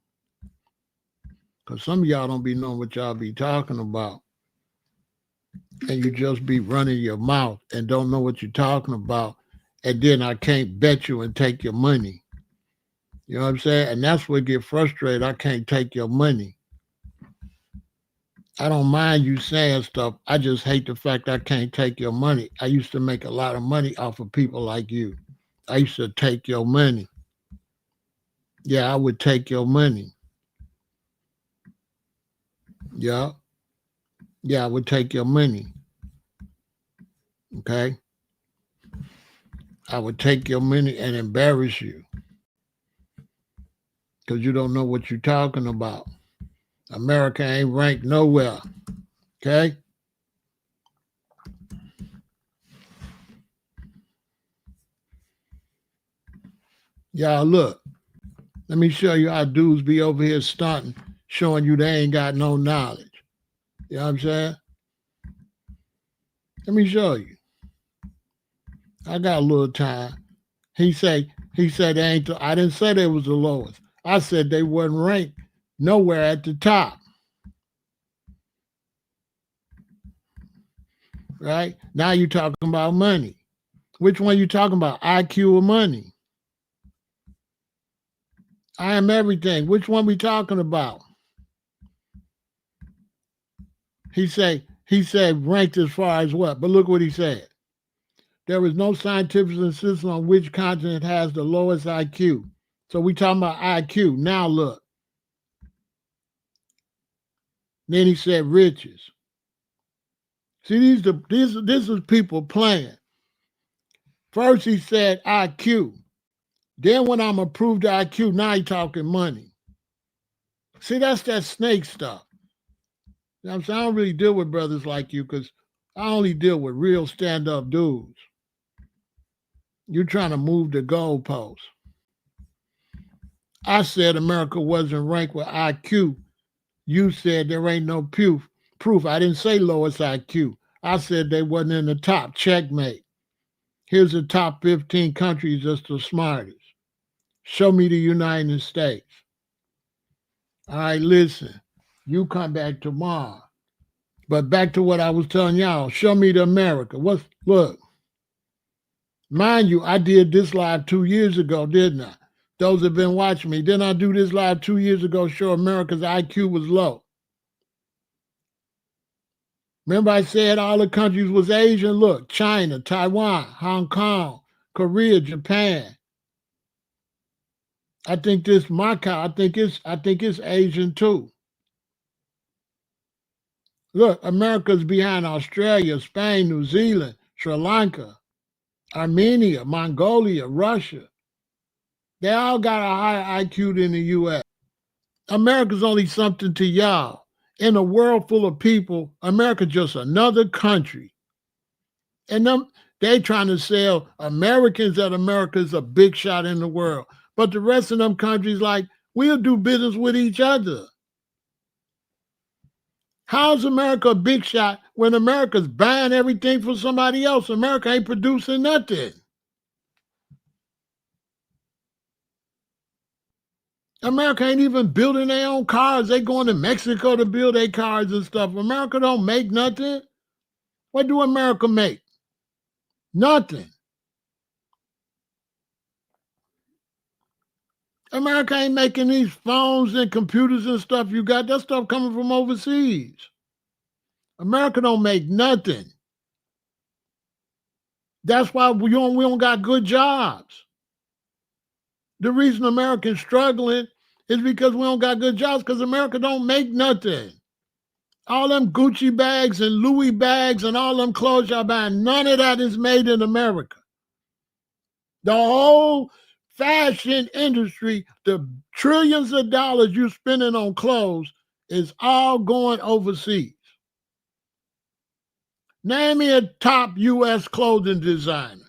Because some of y'all don't be knowing what y'all be talking about. And you just be running your mouth and don't know what you're talking about. And then I can't bet you and take your money. You know what I'm saying? And that's what get frustrated. I can't take your money. I don't mind you saying stuff. I just hate the fact I can't take your money. I used to make a lot of money off of people like you. I used to take your money. Yeah, I would take your money. Yeah. Yeah, I would take your money. Okay. I would take your money and embarrass you because you don't know what you're talking about. America ain't ranked nowhere. Okay. Y'all look. Let me show you how dudes be over here stunting, showing you they ain't got no knowledge. You know what I'm saying? Let me show you. I got a little time. He said they ain't. I didn't say they was the lowest. I said they wasn't ranked nowhere at the top. Right now you talking about money. Which one you talking about? IQ or money? I am everything. Which one we talking about? He said ranked as far as what? But look what he said. There is no scientific consensus on which continent has the lowest IQ. So we talking about IQ. Now look. Then he said riches. See, this is people playing. First he said IQ. Then when I'm approved IQ, now he talking money. See, that's that snake stuff. You know what I'm saying? I don't really deal with brothers like you because I only deal with real stand-up dudes. You're trying to move the goalposts. I said America wasn't ranked with IQ. You said there ain't no proof. I didn't say lowest IQ. I said they wasn't in the top. Checkmate. Here's the top 15 countries that's the smartest. Show me the United States. All right, listen. You come back tomorrow. But back to what I was telling y'all. Show me the America. Look. Mind you, I did this live 2 years ago, didn't I? Those have been watching me. Didn't I do this live 2 years ago? Show America's IQ was low. Remember I said all the countries was Asian? Look, China, Taiwan, Hong Kong, Korea, Japan. I think this Macau, I think it's Asian too. Look, America's behind Australia, Spain, New Zealand, Sri Lanka, Armenia, Mongolia, Russia. They all got a higher IQ than the US. America's only something to y'all. In a world full of people, America just another country. And they trying to sell Americans that America's a big shot in the world. But the rest of them countries, like, we'll do business with each other. How's America a big shot when America's buying everything from somebody else? America ain't producing nothing. America ain't even building their own cars. They going to Mexico to build their cars and stuff. America don't make nothing. What do America make? Nothing. America ain't making these phones and computers and stuff you got. That stuff coming from overseas. America don't make nothing. That's why we don't got good jobs. The reason Americans struggling is because we don't got good jobs because America don't make nothing. All them Gucci bags and Louis bags and all them clothes y'all buying, none of that is made in America. The whole fashion industry, the trillions of dollars you're spending on clothes is all going overseas. Name me a top U.S. clothing designer.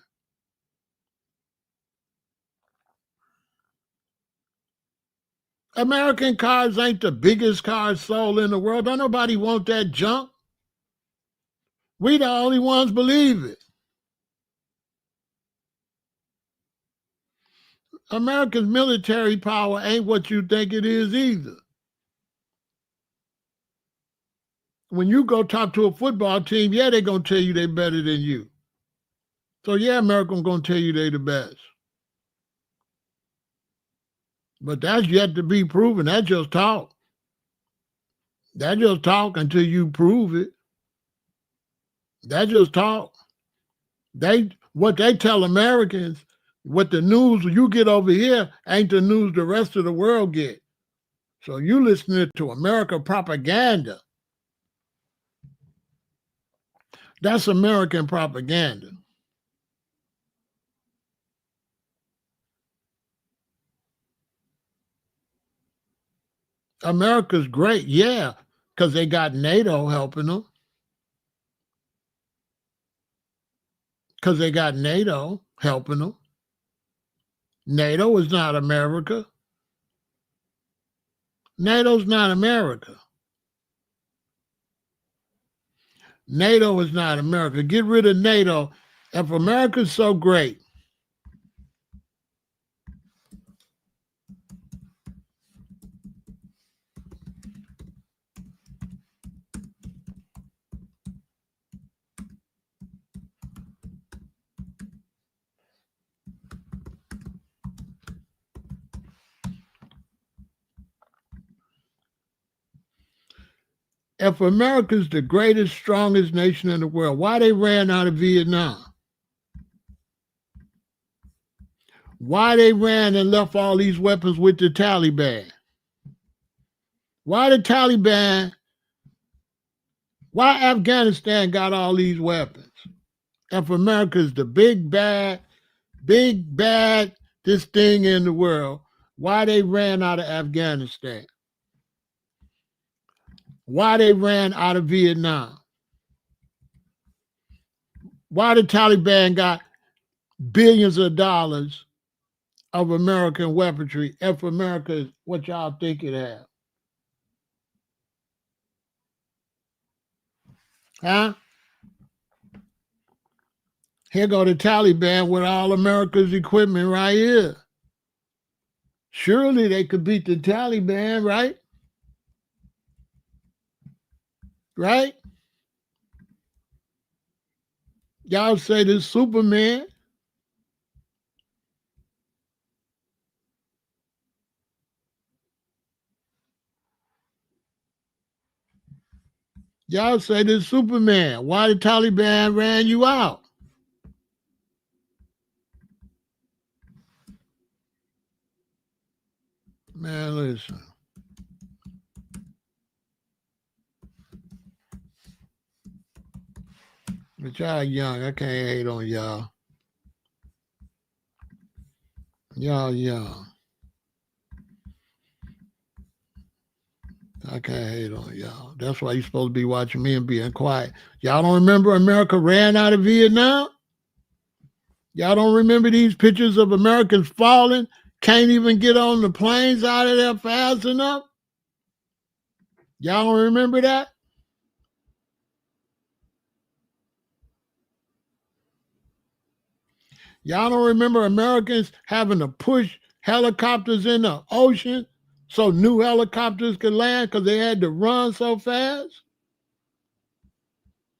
American cars ain't the biggest cars sold in the world. Don't nobody want that junk. We the only ones believe it. America's military power ain't what you think it is either. When you go talk to a football team, yeah, they're going to tell you they're better than you. So, yeah, America's going to tell you they're the best. But that's yet to be proven. That's just talk. That's just talk until you prove it. That's just talk. What they tell Americans, what the news you get over here ain't the news the rest of the world get. So you listening to America propaganda. That's American propaganda. America's great, yeah, because they got NATO helping them. Because they got NATO helping them. NATO is not America. NATO's not America. NATO is not America. Get rid of NATO. If America's so great, if America's the greatest, strongest nation in the world, why they ran out of Vietnam? Why they ran and left all these weapons with the Taliban? Why the Taliban, why Afghanistan got all these weapons? If America's the big bad, this thing in the world, why they ran out of Afghanistan? Why they ran out of Vietnam? Why the Taliban got billions of dollars of American weaponry if America is what y'all think it has? Huh? Here go the Taliban with all America's equipment right here. Surely they could beat the Taliban, right? Right? Y'all say this Superman. Y'all say this Superman. Why the Taliban ran you out? Man, listen. But y'all young. I can't hate on y'all. Y'all young. I can't hate on y'all. That's why you're supposed to be watching me and being quiet. Y'all don't remember America ran out of Vietnam? Y'all don't remember these pictures of Americans falling? Can't even get on the planes out of there fast enough? Y'all don't remember that? Y'all don't remember Americans having to push helicopters in the ocean so new helicopters could land because they had to run so fast?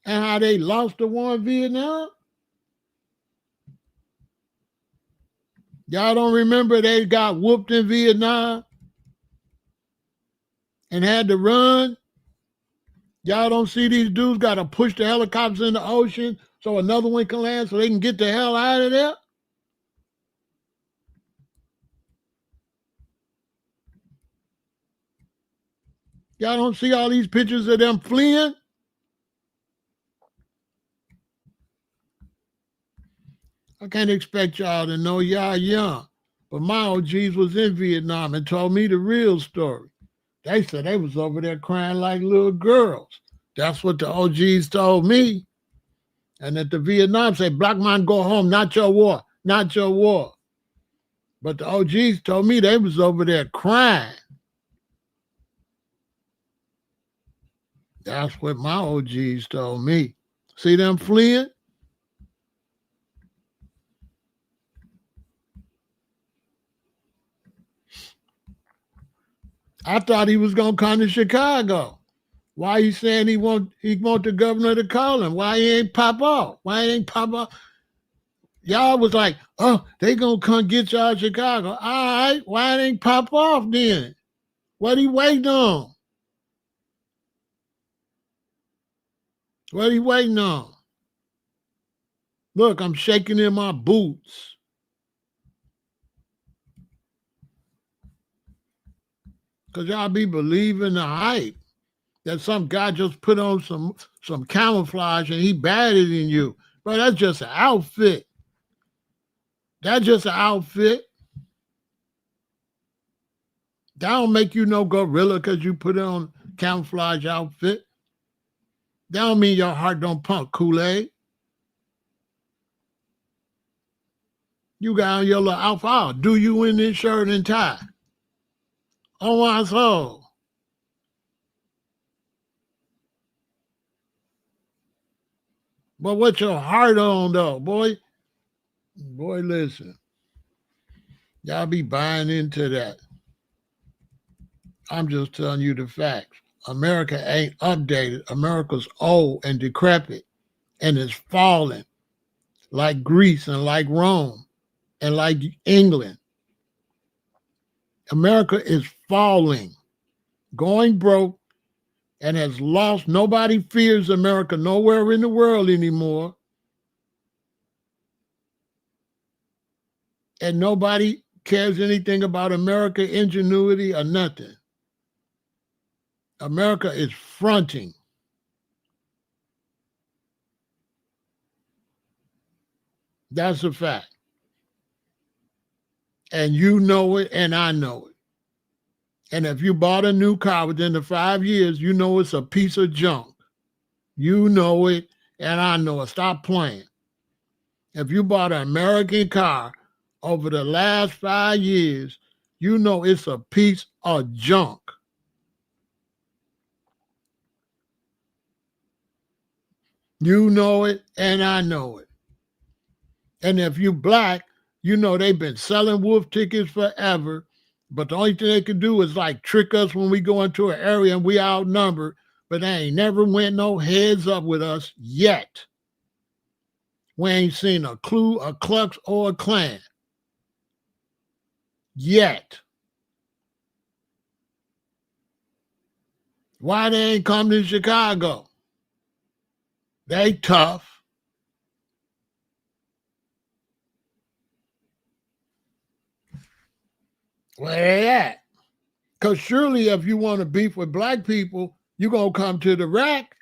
And how they lost the war in Vietnam? Y'all don't remember they got whooped in Vietnam and had to run? Y'all don't see these dudes got to push the helicopters in the ocean so another one can land so they can get the hell out of there? Y'all don't see all these pictures of them fleeing? I can't expect y'all to know y'all young. But my OGs was in Vietnam and told me the real story. They said they was over there crying like little girls. That's what the OGs told me. And that the Vietnam said, black man, go home, not your war, not your war. But the OGs told me they was over there crying. That's what my OGs told me. See them fleeing? I thought he was gonna come to Chicago. Why he saying he want the governor to call him? Why he ain't pop off? Why he ain't pop off? Y'all was like, oh, they gonna come get y'all Chicago. All right, why it ain't pop off then? What he waiting on? What he waiting on? Look, I'm shaking in my boots. Cause y'all be believing the hype. that some guy just put on some camouflage and he badder than you. Bro, that's just an outfit. That's just an outfit. That don't make you no gorilla because you put on camouflage outfit. That don't mean your heart don't pump Kool-Aid. You got on your little outfit. I'll do you in this shirt and tie. On my soul. But what's your heart on though, boy? Boy, listen. Y'all be buying into that. I'm just telling you the facts. America ain't updated. America's old and decrepit and it's falling like Greece and like Rome and like England. America is falling, going broke, and has lost. Nobody fears America nowhere in the world anymore. And nobody cares anything about America ingenuity or nothing. America is fronting. That's a fact. And you know it, and I know it. And if you bought a new car within the 5 years, you know it's a piece of junk. You know it, and I know it. Stop playing. If you bought an American car over the last 5 years, you know it's a piece of junk. You know it, and I know it. And if you black, you know they've been selling wolf tickets forever. But the only thing they can do is like trick us when we go into an area and we outnumbered. But they ain't never went no heads up with us yet. We ain't seen a clue, a Klux, or a Klan yet. Why they ain't come to Chicago? They tough. Where they at? Because surely if you want to beef with black people, you're going to come to the rack.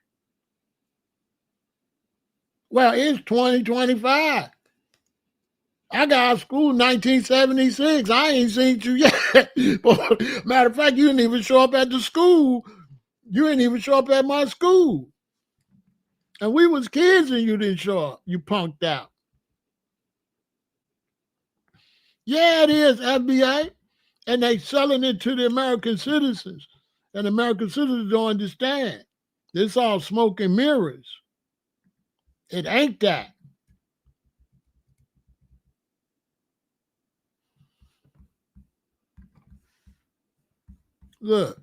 Well, it's 2025. I got out of school in 1976. I ain't seen you yet. Matter of fact, you didn't even show up at the school. You didn't even show up at my school. And we was kids and you didn't show up. You punked out. Yeah, it is, FBI. And they selling it to the American citizens. And American citizens don't understand. It's all smoke and mirrors. It ain't that. Look.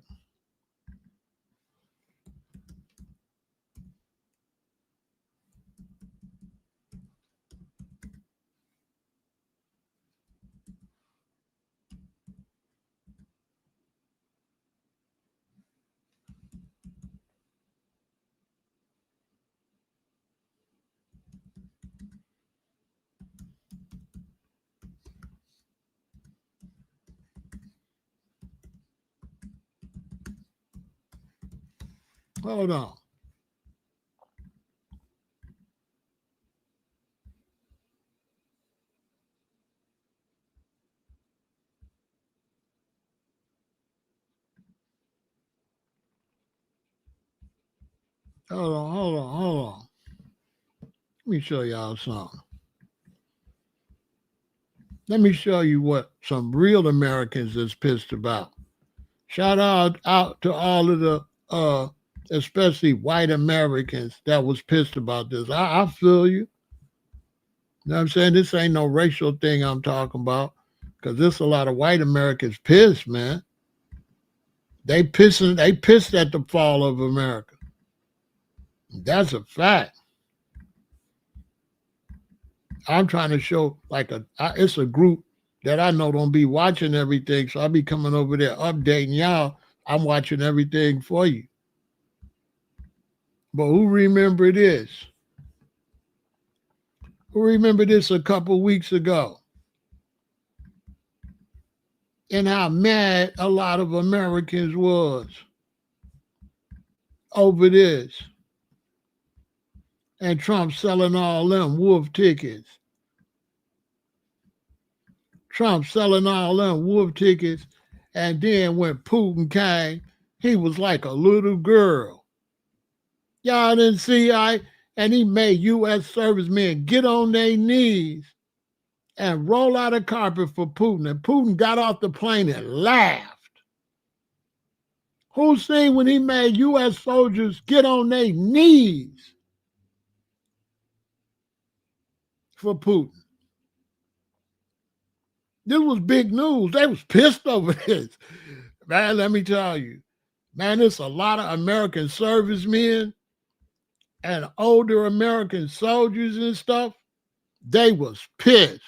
Hold on. Hold on. Let me show y'all something. Let me show you what some real Americans is pissed about. Shout out to all of the especially white Americans that was pissed about this. I feel you. You know what I'm saying? This ain't no racial thing I'm talking about. Because there's a lot of white Americans pissed, man. They pissed at the fall of America. That's a fact. I'm trying to show it's a group that I know don't be watching everything, so I'll be coming over there updating y'all. I'm watching everything for you. But who remember this? Who remember this a couple weeks ago? And how mad a lot of Americans was. over this. And Trump selling all them wolf tickets. Trump selling all them wolf tickets. And then when Putin came, he was like a little girl. Y'all didn't see, and he made U.S. servicemen get on their knees and roll out a carpet for Putin. And Putin got off the plane and laughed. Who seen when he made U.S. soldiers get on their knees for Putin? This was big news. They was pissed over this. Man, let me tell you, man, there's a lot of American servicemen and older American soldiers and stuff. They was pissed.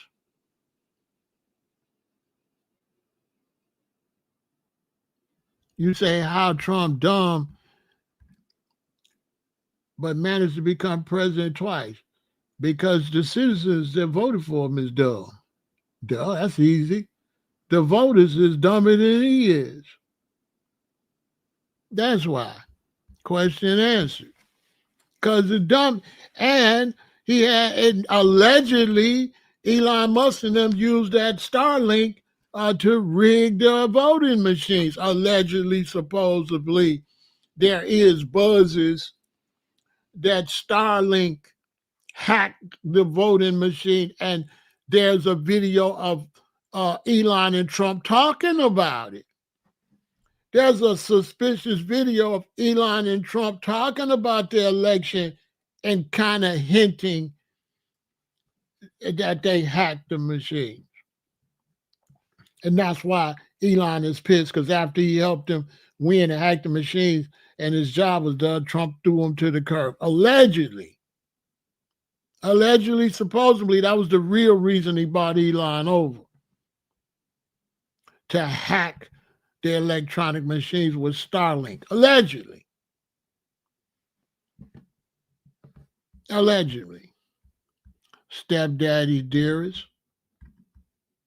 You say how Trump dumb, but managed to become president twice because the citizens that voted for him is dumb. Duh, that's easy. The voters is dumber than he is. That's why. Question answered. Because the dumb, and he had, and allegedly, Elon Musk and them used that Starlink to rig the voting machines. Allegedly, supposedly, there is buzzes that Starlink hacked the voting machine, and there's a video of Elon and Trump talking about it. There's a suspicious video of Elon and Trump talking about the election and kind of hinting that they hacked the machine. And that's why Elon is pissed, because after he helped him win and hack the machines and his job was done, Trump threw him to the curb. Allegedly, supposedly, that was the real reason he bought Elon over, to hack the electronic machines with Starlink. Allegedly. Stepdaddy dearest.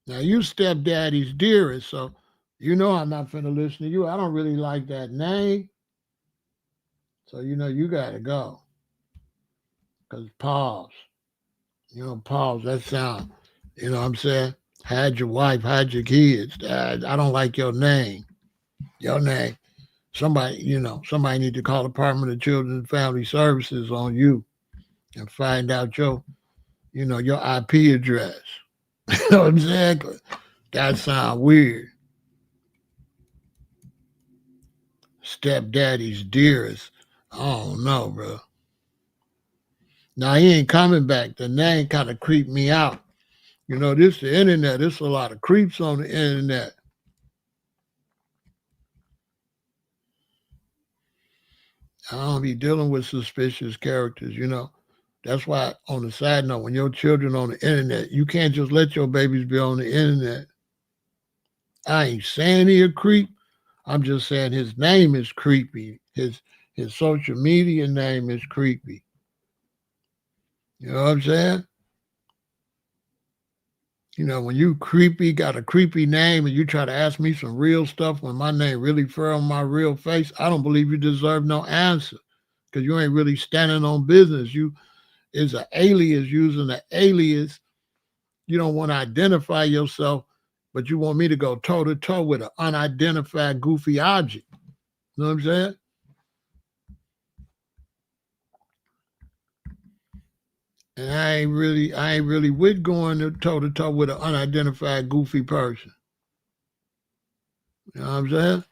Now, you stepdaddy's dearest, so you know I'm not finna listen to you. I don't really like that name. So, you got to go. Because pause. Pause, that sound, what I'm saying? Had your wife, had your kids. I don't like your name. Your name. Somebody need to call Department of Children and Family Services on you and find out your IP address. Exactly. That sound weird. Stepdaddy's dearest. I don't know, bro. Now, he ain't coming back. The name kind of creeped me out. This the internet. There's a lot of creeps on the internet. I don't be dealing with suspicious characters, That's why, on the side note, when your children on the internet, you can't just let your babies be on the internet. I ain't saying he a creep. I'm just saying his name is creepy. His social media name is creepy. You know what I'm saying? When you creepy, got a creepy name, and you try to ask me some real stuff when my name really fur on my real face, I don't believe you deserve no answer, because you ain't really standing on business. You is an alias, using an alias. You don't want to identify yourself, but you want me to go toe-to-toe with an unidentified goofy object. You know what I'm saying? And I ain't really with going toe-to-toe with an unidentified goofy person. You know what I'm saying?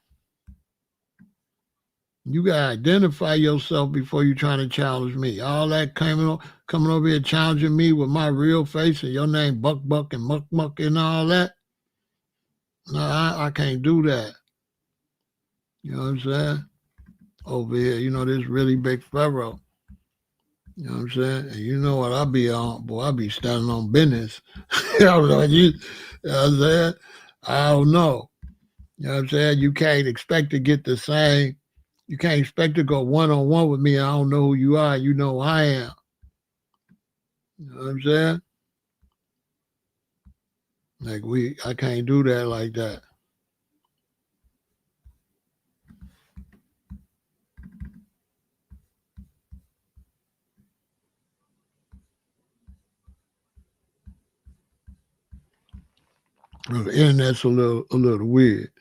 You gotta identify yourself before you trying to challenge me. All that coming over here challenging me with my real face and your name Buck and Muck and all that. No, I can't do that. You know what I'm saying? Over here, this really big Pharaoh. You know what I'm saying? And you know what I be on? Boy, I be standing on business. You know what I'm saying? I don't know. You know what I'm saying? You can't expect to get the same. You can't expect to go one-on-one with me. I don't know who you are. You know who I am. You know what I'm saying? Like I can't do that like that. Well, the internet's a little weird.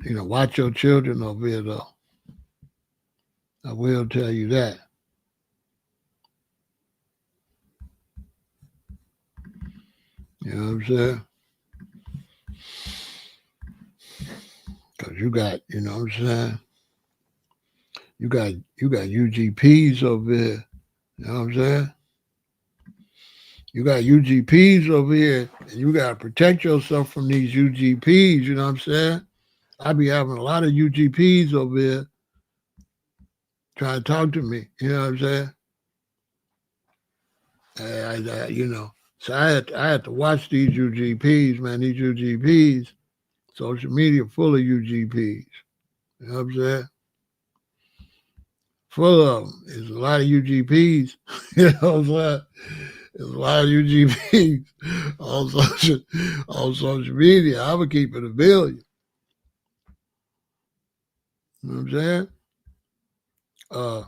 Watch your children over here though. I will tell you that. You know what I'm saying? Cause you got, you know what I'm saying? You got UGPs over here. You know what I'm saying? You got UGPs over here, and you gotta protect yourself from these UGPs. You know what I'm saying? I be having a lot of UGPs over here trying to talk to me. You know what I'm saying? So I had to watch these UGPs, man. These UGPs, social media full of UGPs. You know what I'm saying? Full of them. There's a lot of UGPs. You know what I'm saying? There's a lot of UGPs on social media. I would keep it a billion. You know what I'm saying? Uh,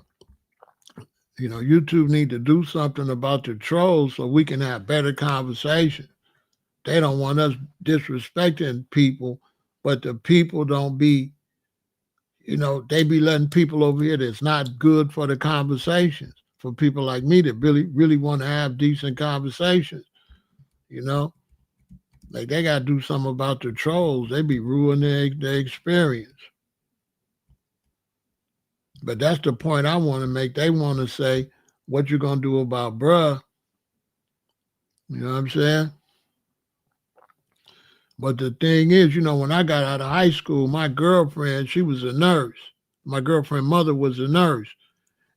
YouTube need to do something about the trolls so we can have better conversation. They don't want us disrespecting people, but the people don't be, they be letting people over here that's not good for the conversations. For people like me that really, really want to have decent conversations, you know, like they got to do something about the trolls. They be ruining their experience. But that's the point I want to make. They want to say, what you going to do about bruh? You know what I'm saying? But the thing is, when I got out of high school, my girlfriend, she was a nurse. My girlfriend's mother was a nurse,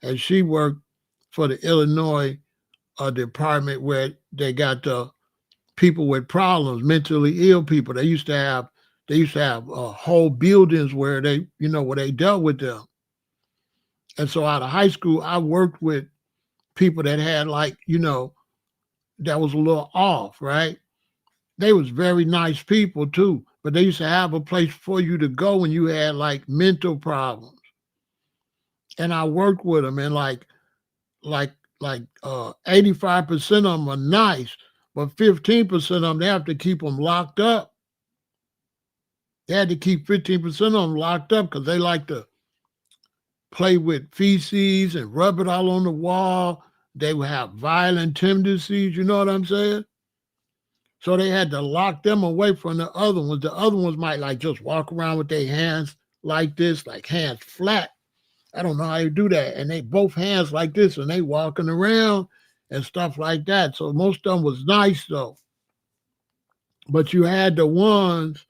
and she worked for the Illinois department where they got the people with problems, mentally ill people. They used to have whole buildings where they dealt with them. And so out of high school, I worked with people that had that was a little off, right? They was very nice people too, but they used to have a place for you to go when you had like mental problems. And I worked with them, and like 85% of them are nice, but 15% of them they have to keep them locked up. They had to keep 15% of them locked up because they like to play with feces and rub it all on the wall. They would have violent tendencies. You know what I'm saying? So they had to lock them away from the other ones. The other ones might like just walk around with their hands like this, like hands flat. I don't know how you do that. And they both hands like this and they walking around and stuff like that. So most of them was nice though. But you had the ones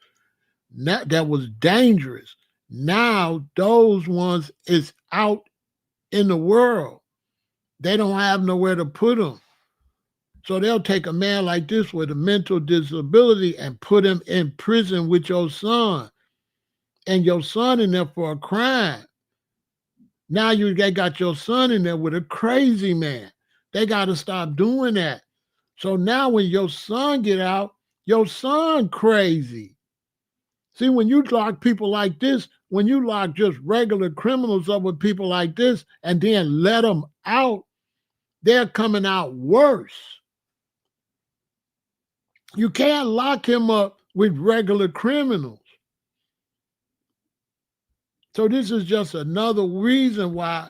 that was dangerous. Now those ones is out in the world. They don't have nowhere to put them. So they'll take a man like this with a mental disability and put him in prison with your son. And your son in there for a crime. Now they got your son in there with a crazy man. They got to stop doing that. So now when your son get out, your son crazy. See, when you lock people like this, when you lock just regular criminals up with people like this and then let them out, they're coming out worse. You can't lock him up with regular criminals. So this is just another reason why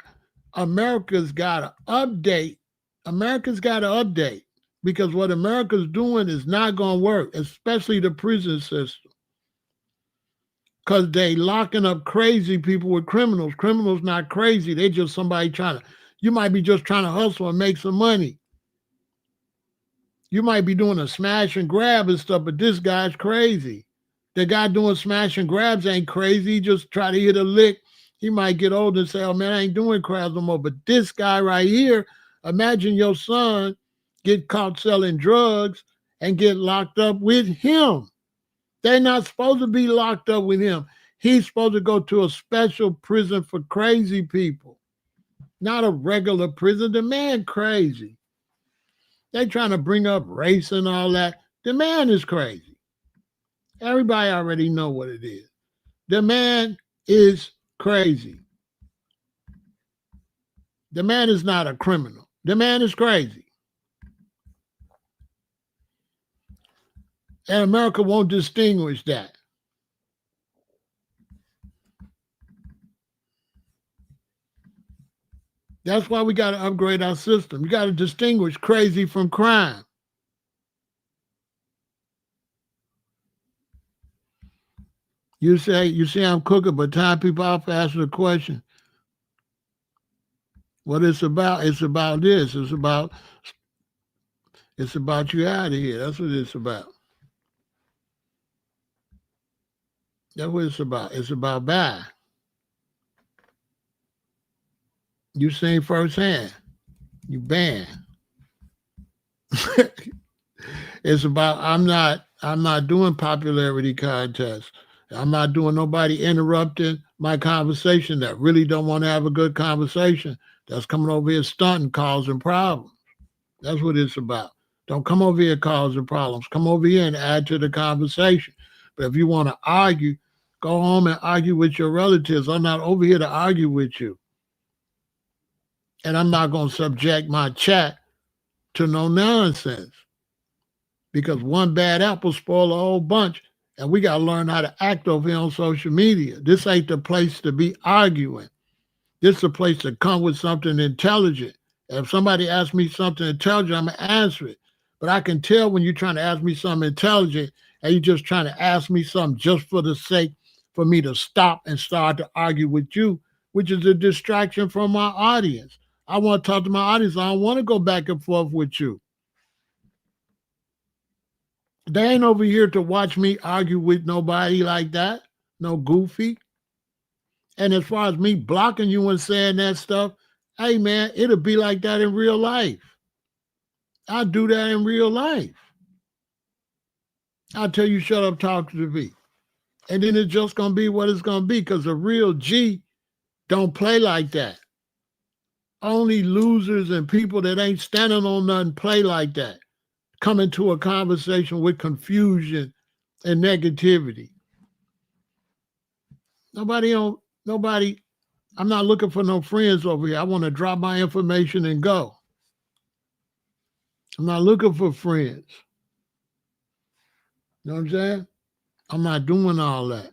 America's got to update. America's got to update because what America's doing is not going to work, especially the prison system. Because they locking up crazy people with criminals. Criminals not crazy. They just somebody you might be just trying to hustle and make some money. You might be doing a smash and grab and stuff, but this guy's crazy. The guy doing smash and grabs ain't crazy. He just try to hit a lick. He might get older and say, oh man, I ain't doing crabs no more. But this guy right here, imagine your son get caught selling drugs and get locked up with him. They're not supposed to be locked up with him. He's supposed to go to a special prison for crazy people, not a regular prison. The man crazy. They trying to bring up race and all that. The man is crazy. Everybody already know what it is. The man is crazy. The man is not a criminal. The man is crazy. And America won't distinguish that. That's why we got to upgrade our system. You got to distinguish crazy from crime. You say I'm cooking, but time people off asking the question. What it's about this. It's about you out of here. That's what it's about. That's what it's about. It's about buy. You seen firsthand. You banned. It's about I'm not doing popularity contests. I'm not doing nobody interrupting my conversation that really don't want to have a good conversation. That's coming over here stunting, causing problems. That's what it's about. Don't come over here causing problems. Come over here and add to the conversation. But if you want to argue, go home and argue with your relatives. I'm not over here to argue with you. And I'm not going to subject my chat to no nonsense. Because one bad apple spoil a whole bunch. And we got to learn how to act over here on social media. This ain't the place to be arguing. This is a place to come with something intelligent. If somebody asks me something intelligent, I'm going to answer it. But I can tell when you're trying to ask me something intelligent and you're just trying to ask me something just for the sake for me to stop and start to argue with you, which is a distraction from my audience. I want to talk to my audience. I don't want to go back and forth with you. They ain't over here to watch me argue with nobody like that. No goofy. And as far as me blocking you and saying that stuff, hey, man, it'll be like that in real life. I do that in real life. I'll tell you, shut up, talk to me. And then it's just going to be what it's going to be because a real G don't play like that. Only losers and people that ain't standing on nothing play like that. Come into a conversation with confusion and negativity. Nobody, I'm not looking for no friends over here. I want to drop my information and go. I'm not looking for friends. You know what I'm saying? I'm not doing all that.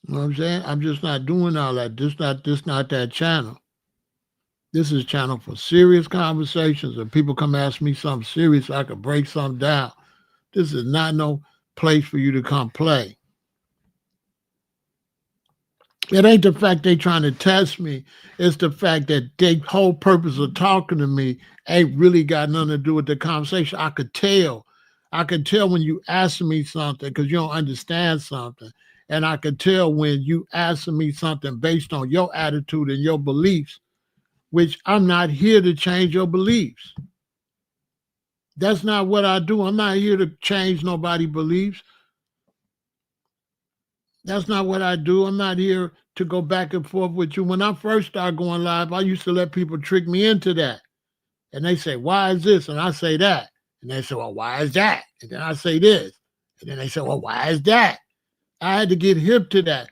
You know what I'm saying? I'm just not doing all that. This not that channel. This is a channel for serious conversations. If people come ask me something serious, I could break something down. This is not no place for you to come play. It ain't the fact they trying to test me. It's the fact that their whole purpose of talking to me ain't really got nothing to do with the conversation. I could tell. I could tell when you asking me something because you don't understand something. And I could tell when you asking me something based on your attitude and your beliefs, which I'm not here to change your beliefs. That's not what I do. I'm not here to change nobody's beliefs. That's not what I do. I'm not here to go back and forth with you. When I first started going live, I used to let people trick me into that. And they say, why is this? And I say that. And they say, well, why is that? And then I say this. And then they say, well, why is that? I had to get hip to that.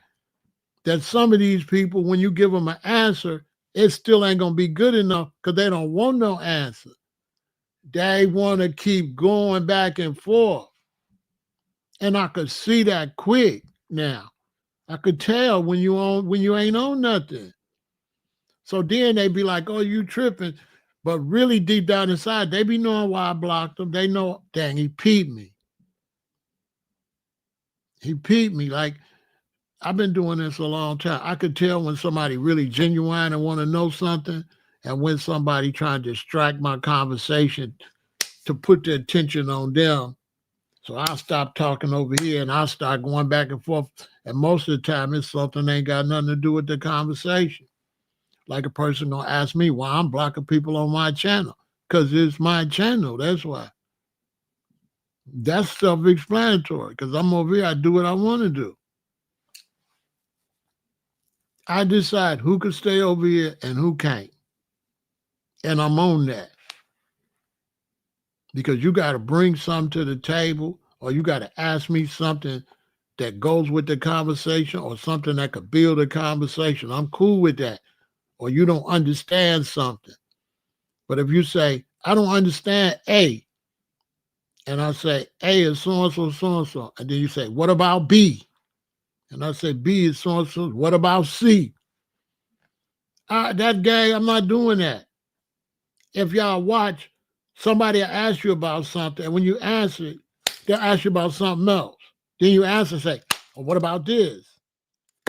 That some of these people, when you give them an answer, it still ain't going to be good enough because they don't want no answer. They want to keep going back and forth. And I could see that quick now. I could tell when you ain't on nothing. So then they be like, oh, you tripping. But really deep down inside, they be knowing why I blocked them. They know, dang, he peeped me. He peeped me. Like, I've been doing this a long time. I could tell when somebody really genuine and want to know something and when somebody trying to distract my conversation to put the attention on them. So I stop talking over here and I start going back and forth. And most of the time, it's something that ain't got nothing to do with the conversation. Like a person gonna ask me why I'm blocking people on my channel. Because it's my channel, that's why. That's self-explanatory because I'm over here, I do what I want to do. I decide who can stay over here and who can't. And I'm on that. Because you got to bring something to the table or you got to ask me something that goes with the conversation or something that could build a conversation. I'm cool with that. Or you don't understand something. But if you say, I don't understand A, and I say A is so-and-so, so-and-so, and then you say, what about B? And I say B is so-and-so, what about C? That gang, I'm not doing that. If y'all watch, somebody will ask you about something, and when you answer it, they'll ask you about something else. Then you answer, say, well, what about this?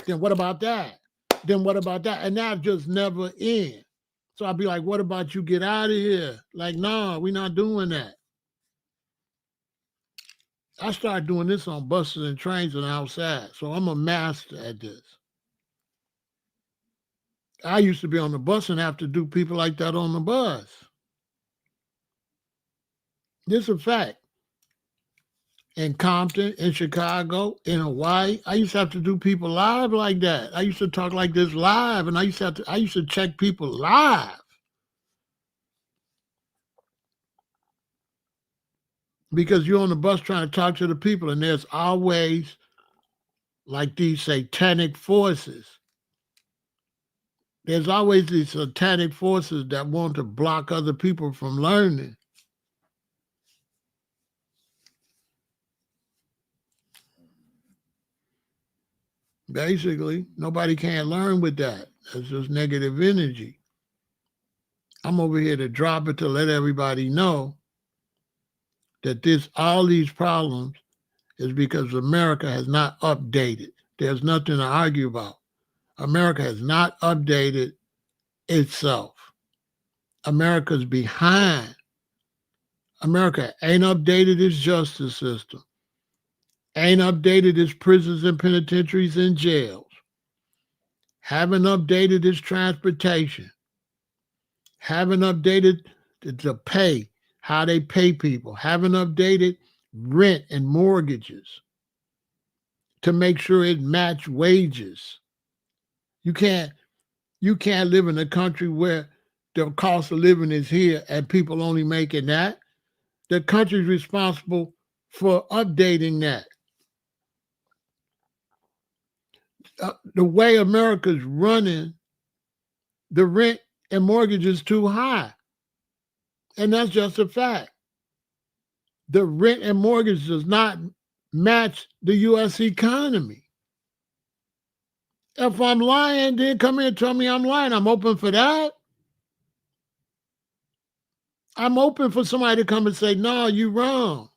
Then what about that? Then what about that? And that just never ends. So I'd be like, what about you get out of here? Like, nah, we're not doing that. I started doing this on buses and trains and outside. So I'm a master at this. I used to be on the bus and have to do people like that on the bus. This is a fact. In Compton, in Chicago, in Hawaii, I used to have to do people live like that. I used to talk like this live, and I used to check people live. Because you're on the bus trying to talk to the people, and there's always like these satanic forces. There's always these satanic forces that want to block other people from learning. Basically, nobody can learn with that. It's just negative energy. I'm over here to drop it to let everybody know that all these problems is because America has not updated. There's nothing to argue about. America has not updated itself. America's behind. America ain't updated its justice system, ain't updated its prisons and penitentiaries and jails, haven't updated its transportation, haven't updated the pay, how they pay people, haven't updated rent and mortgages to make sure it match wages. You can't live in a country where the cost of living is here and people only making that. The country's responsible for updating that. The way America's running, the rent and mortgage is too high. And that's just a fact. The rent and mortgage does not match the U.S. economy. If I'm lying, then come here and tell me I'm lying. I'm open for that. I'm open for somebody to come and say, no, you're wrong.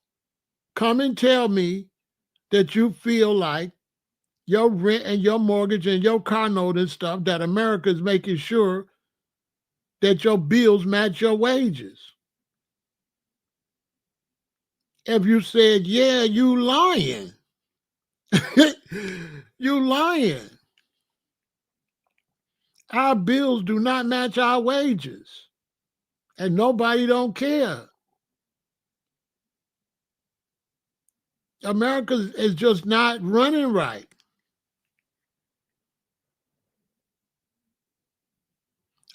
Come and tell me that you feel like your rent and your mortgage and your car note and stuff, that America is making sure that your bills match your wages. If you said, yeah, you lying. You lying. Our bills do not match our wages. And nobody don't care. America is just not running right.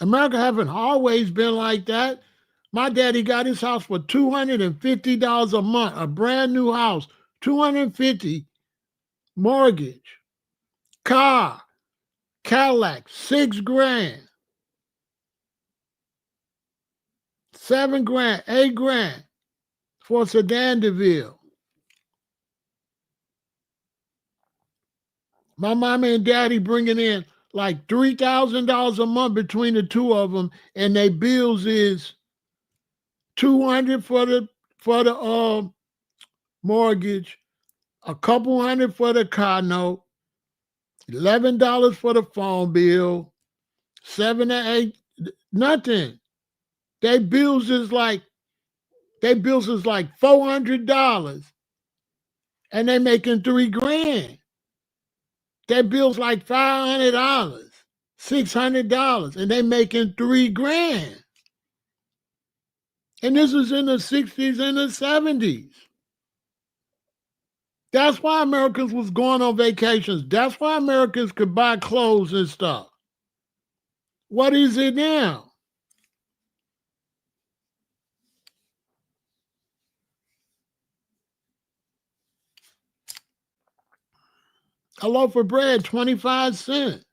America haven't always been like that. My daddy got his house for $250 a month, a brand new house, $250 mortgage, car, Cadillac, $6,000, $7,000, $8,000 for Sedan DeVille. My mama and daddy bringing in like $3,000 a month between the two of them, and their bills is $200 for the mortgage, a couple hundred for the car note, $11 for the phone bill, 7 to 8, nothing. Their bills is like $400, and they making $3,000. Their bills like $500, $600, and they making $3,000. And this was in the 60s and the 70s. That's why Americans was going on vacations. That's why Americans could buy clothes and stuff. What is it now? A loaf of bread, 25 cents.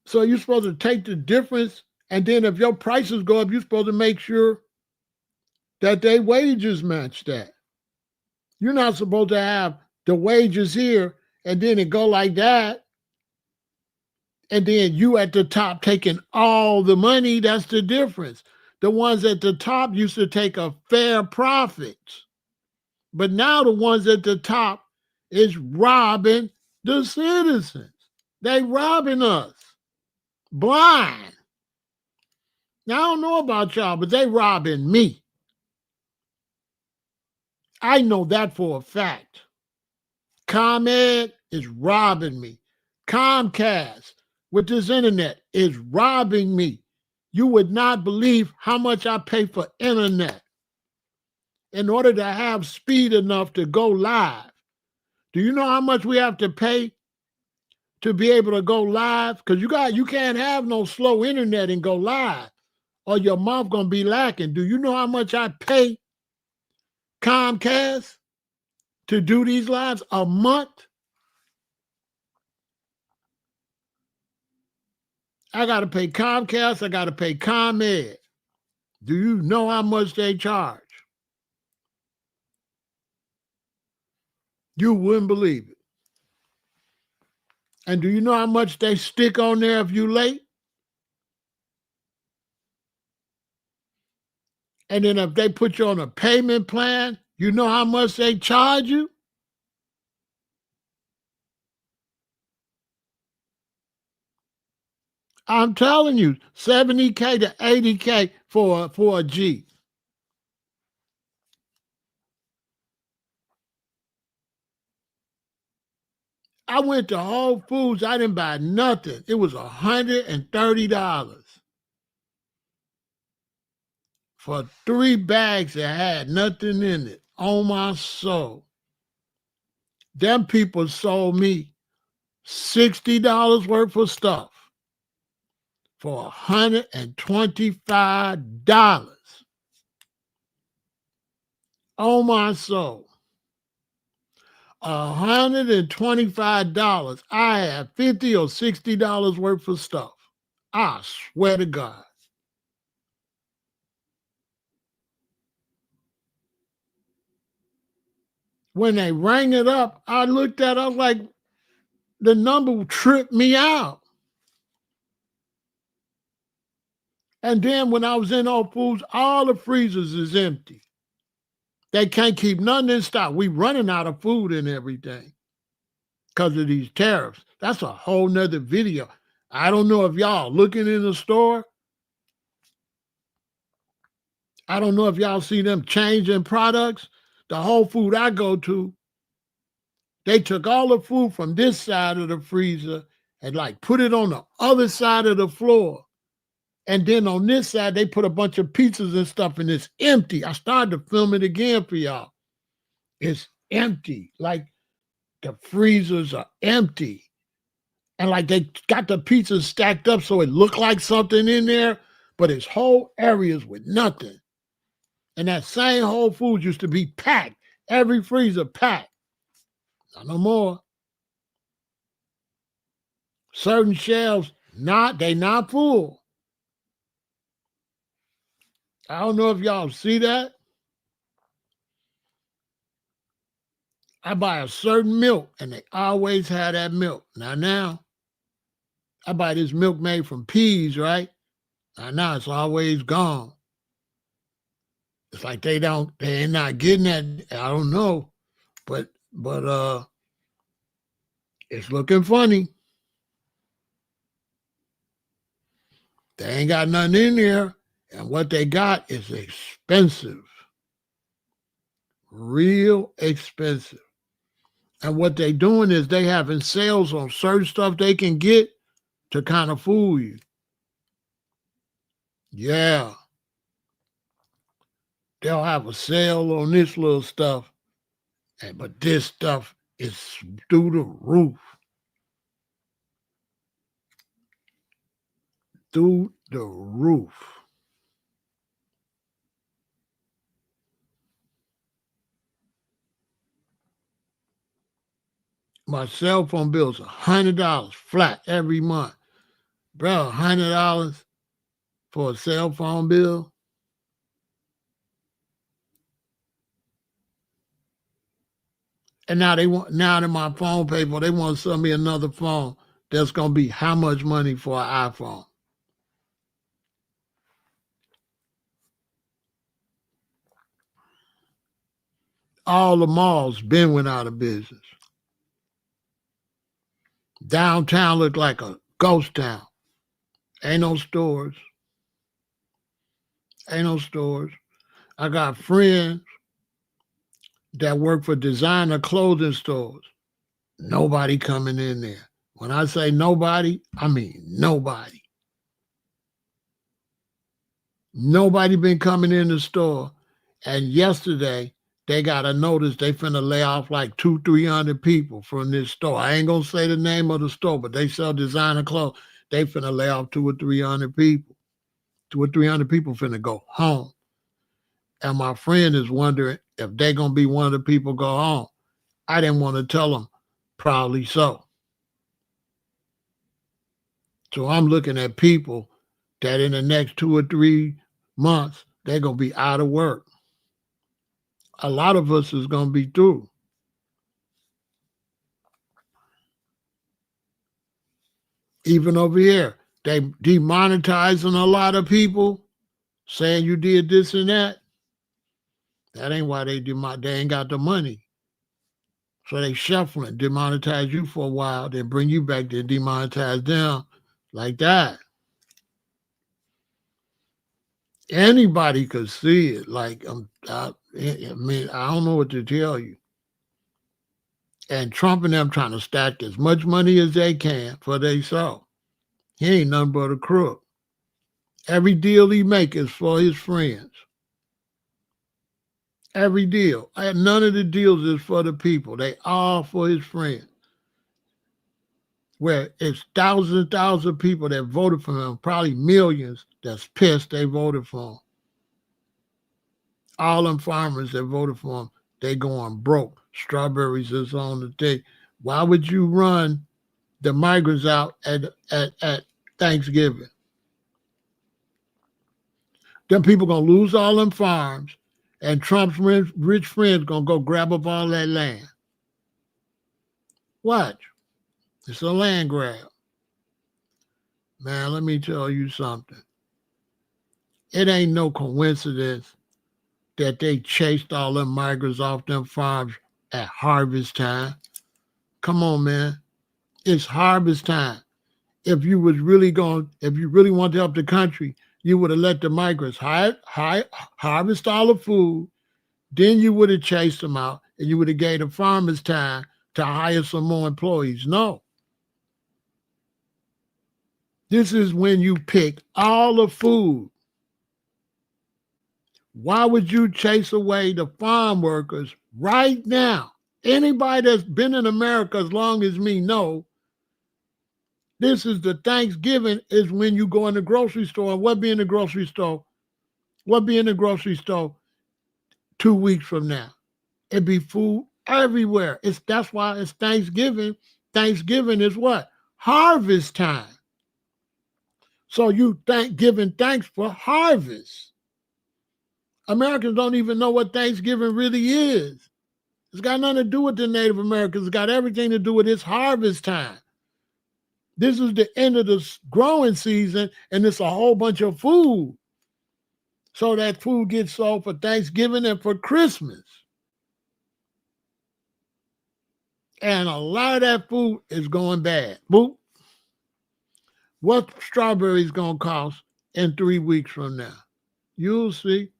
So you're supposed to take the difference, and then if your prices go up, you're supposed to make sure that their wages match that. You're not supposed to have the wages here and then it go like that. And then you at the top taking all the money. That's the difference. The ones at the top used to take a fair profit. But now the ones at the top is robbing the citizens. They robbing us blind. Now, I don't know about y'all, but they robbing me. I know that for a fact. ComEd is robbing me. Comcast with this internet is robbing me. You would not believe how much I pay for internet in order to have speed enough to go live. Do you know how much we have to pay to be able to go live? Because you can't have no slow internet and go live, or your mouth gonna be lacking. Do you know how much I pay Comcast to do these lives a month? I got to pay Comcast. I got to pay ComEd. Do you know how much they charge? You wouldn't believe it. And do you know how much they stick on there if you late? And then if they put you on a payment plan, you know how much they charge you? I'm telling you, 70K to 80K for a G. I went to Whole Foods. I didn't buy nothing. It was $130 for 3 bags that had nothing in it. On my soul. Them people sold me $60 worth of stuff for $125. On my soul. $125. I have $50 or $60 worth of stuff. I swear to God. When they rang it up, I looked at it, I was like, the number tripped me out. And then when I was in Whole Foods, all the freezers is empty. They can't keep nothing in stock. We running out of food and everything because of these tariffs. That's a whole nother video. I don't know if y'all looking in the store. I don't know if y'all see them changing products. The Whole Food I go to, they took all the food from this side of the freezer and like put it on the other side of the floor. And then on this side, they put a bunch of pizzas and stuff and it's empty. I started to film it again for y'all. It's empty. Like the freezers are empty. And like they got the pizzas stacked up so it looked like something in there, but it's whole areas with nothing. And that same Whole Foods used to be packed. Every freezer packed. Not no more. Certain shelves, they not full. I don't know if y'all see that. I buy a certain milk and they always have that milk. Now, I buy this milk made from peas, right? Now it's always gone. It's like they're not getting that. I don't know. But it's looking funny. They ain't got nothing in there. And what they got is expensive. Real expensive. And what they doing is they having sales on certain stuff they can get to kind of fool you. Yeah. They'll have a sale on this little stuff. But this stuff is through the roof. Through the roof. My cell phone bill is $100 flat every month. Bro, $100 for a cell phone bill? And now that my phone paid for, they want to sell me another phone that's gonna be how much money for an iPhone? All the malls been went out of business. Downtown looked like a ghost town. Ain't no stores. Ain't no stores. I got friends that work for designer clothing stores. Nobody coming in there. When I say nobody, I mean nobody. Nobody been coming in the store. And yesterday, they got a notice they finna lay off like 300 people from this store. I ain't gonna say the name of the store, but they sell designer clothes. They finna lay off 200 or 300 people. 200 or 300 people finna go home. And my friend is wondering if they gonna be one of the people go home. I didn't want to tell them, probably so. So I'm looking at people that in the next 2 or 3 months, they're gonna be out of work. A lot of us is gonna be through. Even over here, they demonetizing a lot of people, saying you did this and that. That ain't why they ain't got the money. So they shuffling, demonetize you for a while, then bring you back to demonetize them like that. Anybody could see it. Like I mean, I don't know what to tell you. And Trump and them trying to stack as much money as they can for themselves. He ain't nothing but a crook. Every deal he make is for his friends. Every deal. None of the deals is for the people. They all for his friends. Where it's thousands of people that voted for him, probably millions that's pissed they voted for him. All them farmers that voted for him, they going broke. Strawberries is on the thing. Why would you run the migrants out at Thanksgiving? Them people gonna lose all them farms, and Trump's rich friends gonna go grab up all that land. Watch. It's a land grab. Man, let me tell you something. It ain't no coincidence that they chased all them migrants off them farms at harvest time. Come on, man. It's harvest time. If you really want to help the country, you would have let the migrants harvest all the food. Then you would have chased them out, and you would have gave the farmers time to hire some more employees. No. This is when you pick all the food. Why would you chase away the farm workers right now? Anybody that's been in America as long as me know, this is the Thanksgiving is when you go in the grocery store. And what be in the grocery store? What be in the grocery store 2 weeks from now? It be food everywhere. That's why it's Thanksgiving. Thanksgiving is what? Harvest time. So you giving thanks for harvest. Americans don't even know what Thanksgiving really is. It's got nothing to do with the Native Americans. It's got everything to do with its harvest time. This is the end of the growing season, and it's a whole bunch of food. So that food gets sold for Thanksgiving and for Christmas. And a lot of that food is going bad. Boop. What strawberries going to cost in 3 weeks from now? You'll see.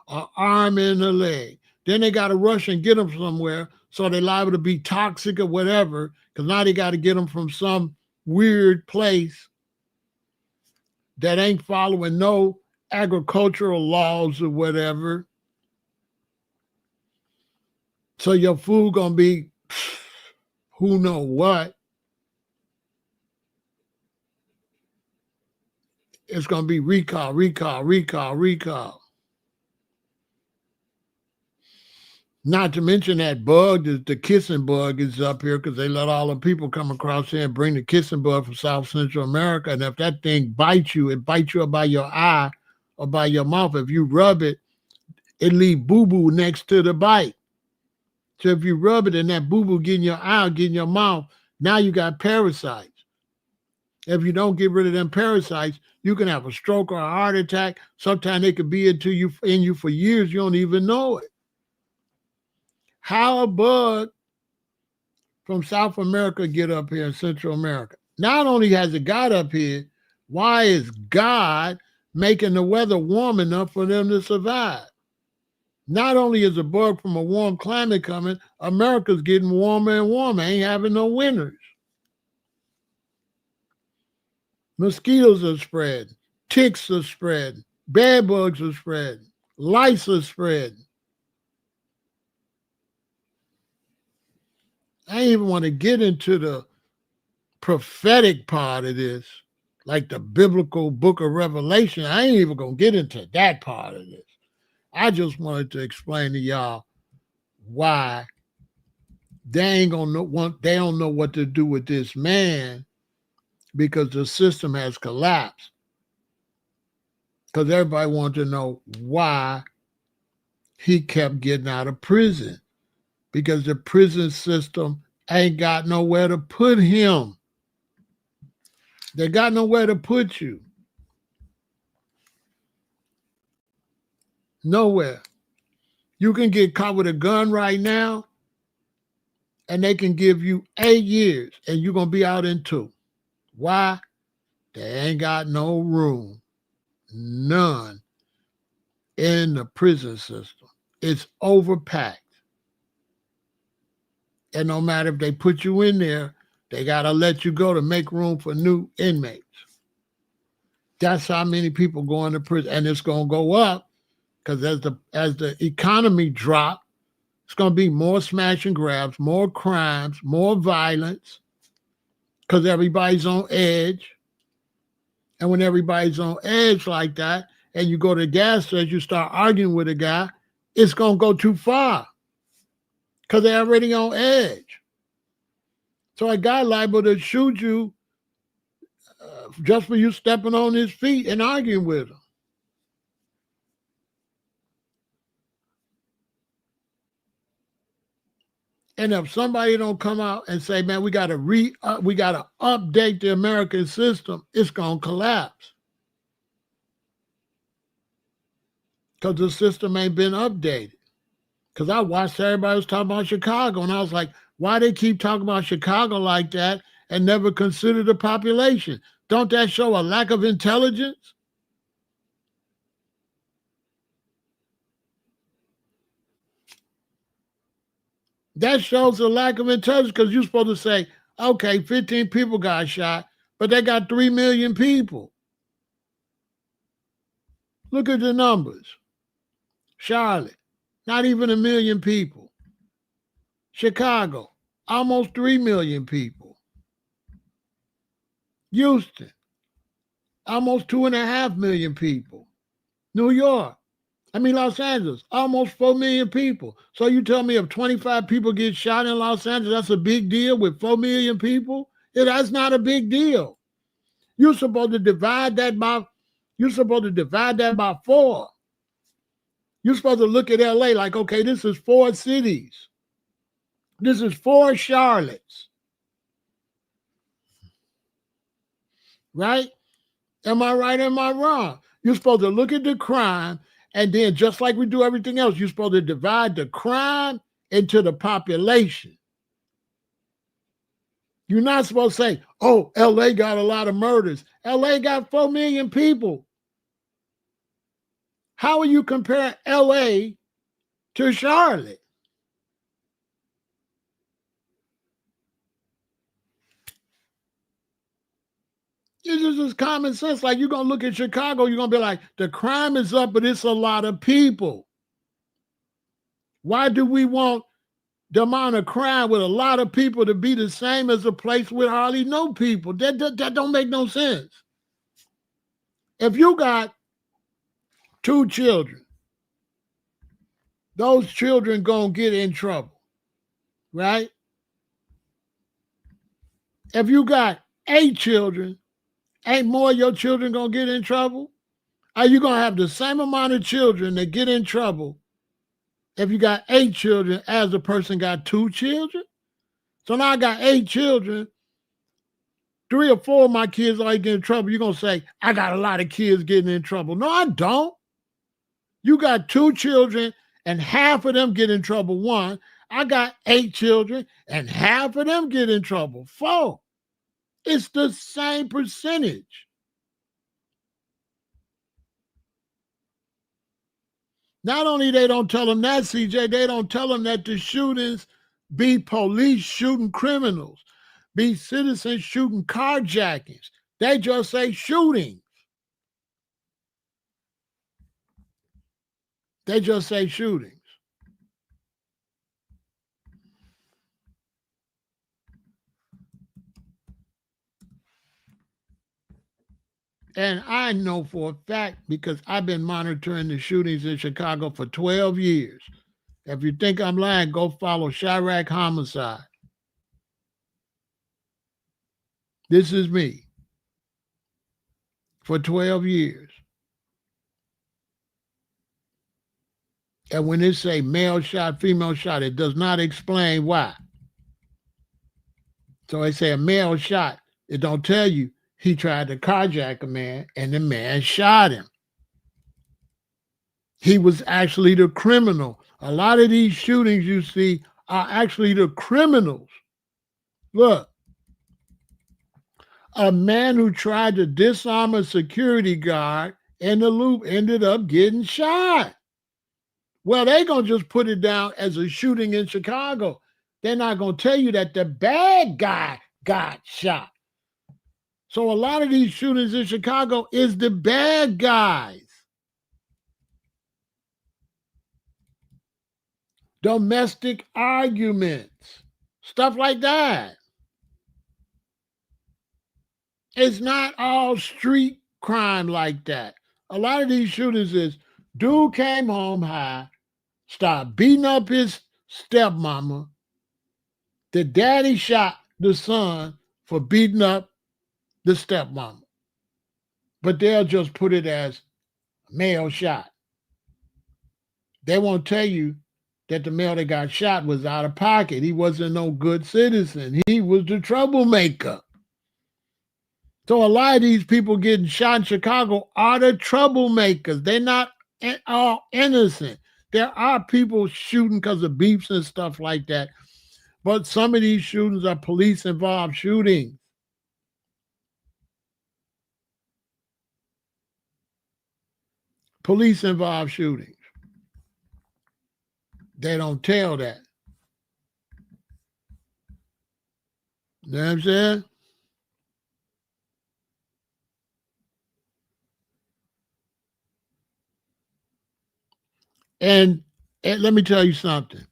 An arm and a leg. Then they got to rush and get them somewhere, so they're liable to be toxic or whatever, because now they got to get them from some weird place that ain't following no agricultural laws or whatever. So your food going to be who know what. It's going to be recall. Not to mention that bug, the kissing bug is up here because they let all the people come across here and bring the kissing bug from South Central America. And if that thing bites you, it bites you up by your eye or by your mouth. If you rub it, it leave boo-boo next to the bite. So if you rub it and that boo-boo get in your eye, get in your mouth, now you got parasites. If you don't get rid of them parasites, you can have a stroke or a heart attack. Sometimes they could be in you for years. You don't even know it. How a bug from South America get up here in Central America? Not only has it got up here, why is God making the weather warm enough for them to survive? Not only is a bug from a warm climate coming, America's getting warmer and warmer. Ain't having no winters. Mosquitoes are spreading. Ticks are spreading. Bed bugs are spreading. Lice are spreading. I ain't even want to get into the prophetic part of this, like the biblical book of Revelation. I ain't even going to get into that part of this. I just wanted to explain to y'all why they ain't gonna know. They don't know what to do with this man because the system has collapsed. Because everybody wanted to know why he kept getting out of prison, because the prison system ain't got nowhere to put him. They got nowhere to put you. Nowhere. You can get caught with a gun right now, and they can give you 8 years, and you're going to be out in 2. Why? They ain't got no room. None in the prison system. It's overpacked. And no matter if they put you in there, they got to let you go to make room for new inmates. That's how many people go into prison. And it's going to go up because as the economy drops, it's going to be more smash and grabs, more crimes, more violence, because everybody's on edge. And when everybody's on edge like that, and you go to the gas station, you start arguing with a guy, it's going to go too far because they're already on edge. So a guy liable to shoot you just for you stepping on his feet and arguing with him. And if somebody don't come out and say, man, we got to update the American system, it's going to collapse. Because the system ain't been updated. Because I watched everybody was talking about Chicago, and I was like, why they keep talking about Chicago like that and never consider the population? Don't that show a lack of intelligence? That shows a lack of intelligence because you're supposed to say, okay, 15 people got shot, but they got 3 million people. Look at the numbers. Charlotte, not even 1 million people. Chicago, almost 3 million people. Houston, almost 2.5 million people. Los Angeles, almost 4 million people. So you tell me if 25 people get shot in Los Angeles, that's a big deal with 4 million people? Yeah, that's not a big deal. You're supposed to divide that by 4. You're supposed to look at LA like, okay, this is 4 cities. This is 4 Charlottes. Right? Am I right? Am I wrong? You're supposed to look at the crime, and then just like we do everything else, you're supposed to divide the crime into the population. You're not supposed to say, oh, LA got a lot of murders. LA got 4 million people. How are you comparing LA to Charlotte? It's just common sense. Like, you're going to look at Chicago, you're going to be like, the crime is up, but it's a lot of people. Why do we want the amount of crime with a lot of people to be the same as a place with hardly no people? That don't make no sense. If you got 2 children, those children gonna get in trouble, right? If you got 8 children, ain't more of your children gonna get in trouble? Are you gonna have the same amount of children that get in trouble if you got 8 children as the person got 2 children? So now I got 8 children. 3 or 4 of my kids are getting in trouble. You're gonna say, I got a lot of kids getting in trouble. No, I don't. You got 2 children and half of them get in trouble. 1. I got 8 children and half of them get in trouble. 4. It's the same percentage. Not only they don't tell them that, CJ, they don't tell them that the shootings be police shooting criminals, be citizens shooting carjackings. They just say shooting. They just say shootings. And I know for a fact, because I've been monitoring the shootings in Chicago for 12 years. If you think I'm lying, go follow Chirac Homicide. This is me for 12 years. And when it say male shot, female shot, it does not explain why. So they say a male shot. It don't tell you he tried to carjack a man and the man shot him. He was actually the criminal. A lot of these shootings you see are actually the criminals. Look, a man who tried to disarm a security guard in the loop ended up getting shot. Well, they're going to just put it down as a shooting in Chicago. They're not going to tell you that the bad guy got shot. So a lot of these shootings in Chicago is the bad guys. Domestic arguments, stuff like that. It's not all street crime like that. A lot of these shootings is dude came home high, started beating up his stepmama. The daddy shot the son for beating up the stepmama. But they'll just put it as male shot. They won't tell you that the male that got shot was out of pocket. He wasn't no good citizen. He was the troublemaker. So a lot of these people getting shot in Chicago are the troublemakers. They're not all innocent. There are people shooting because of beefs and stuff like that. But some of these shootings are police-involved shootings. Police-involved shootings. They don't tell that. You know what I'm saying? And let me tell you something.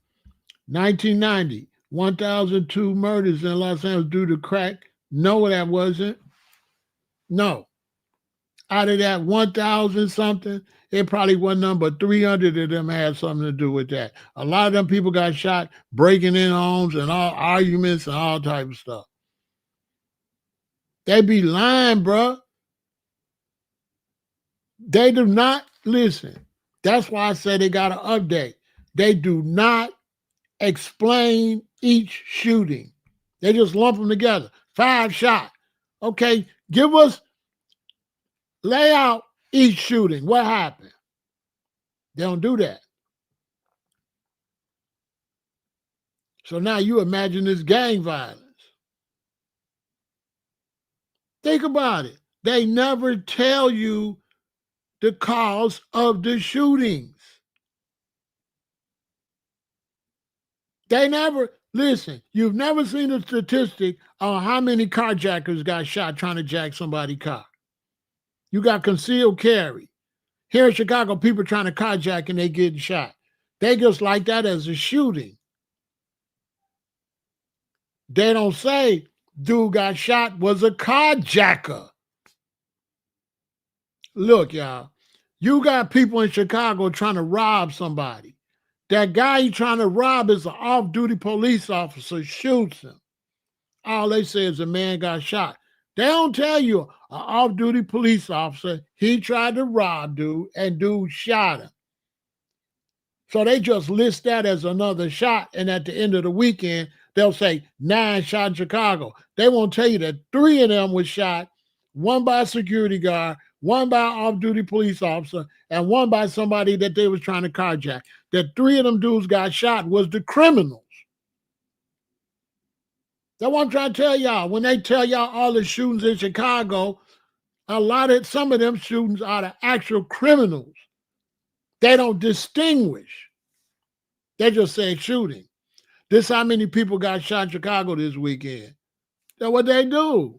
1990, 1,002 murders in Los Angeles due to crack. No, that wasn't. No. Out of that 1,000 something, it probably wasn't number 300 of them had something to do with that. A lot of them people got shot breaking in homes and all arguments and all type of stuff. They be lying, bro. They do not listen. That's why I say they got to update. They do not explain each shooting. They just lump them together. 5 shot. Okay, lay out each shooting. What happened? They don't do that. So now you imagine this gang violence. Think about it. They never tell you the cause of the shootings. They never, listen, you've never seen a statistic on how many carjackers got shot trying to jack somebody's car. You got concealed carry. Here in Chicago, people trying to carjack and they getting shot. They just like that as a shooting. They don't say dude got shot was a carjacker. Look, y'all, you got people in Chicago trying to rob somebody. That guy he trying to rob is an off-duty police officer, shoots him. All they say is a man got shot. They don't tell you an off-duty police officer, he tried to rob dude and dude shot him. So they just list that as another shot, and at the end of the weekend, they'll say 9 shot in Chicago. They won't tell you that 3 of them was shot, one by a security guard, one by an off-duty police officer, and one by somebody that they was trying to carjack. That 3 of them dudes got shot was the criminals. That's what I'm trying to tell y'all. When they tell y'all all the shootings in Chicago, some of them shootings are the actual criminals. They don't distinguish. They just say shooting. This how many people got shot in Chicago this weekend. That's what they do.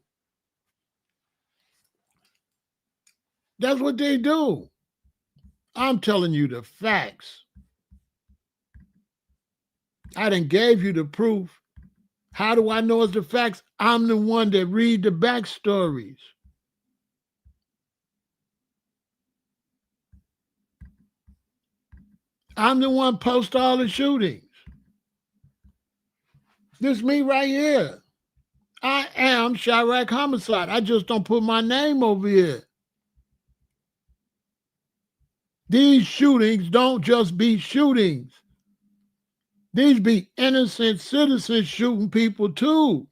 That's what they do. I'm telling you the facts. I done gave you the proof. How do I know it's the facts? I'm the one that read the backstories. I'm the one post all the shootings. This is me right here. I am Chirac Homicide. I just don't put my name over here. These shootings don't just be shootings. These be innocent citizens shooting people too.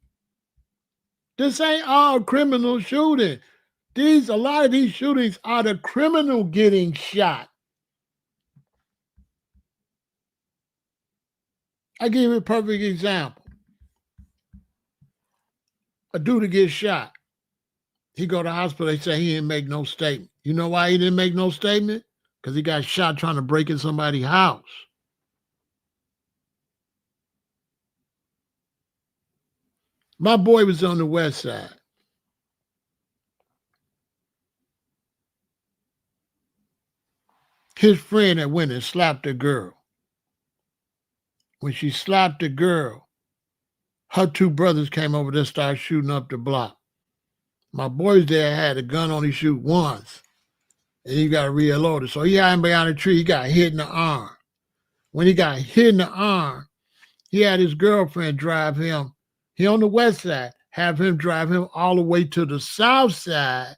This ain't all criminal shooting. A lot of these shootings are the criminal getting shot. I give you a perfect example. A dude that gets shot. He go to the hospital, they say he didn't make no statement. You know why he didn't make no statement? Because he got shot trying to break in somebody's house. My boy was on the west side. His friend had went and slapped a girl. When she slapped the girl, her 2 brothers came over there and started shooting up the block. My boy's there had a gun only shoot once, and he got reloaded. So he had him behind a tree. He got hit in the arm. When he got hit in the arm, he had his girlfriend drive him. He on the west side, have him drive him all the way to the south side.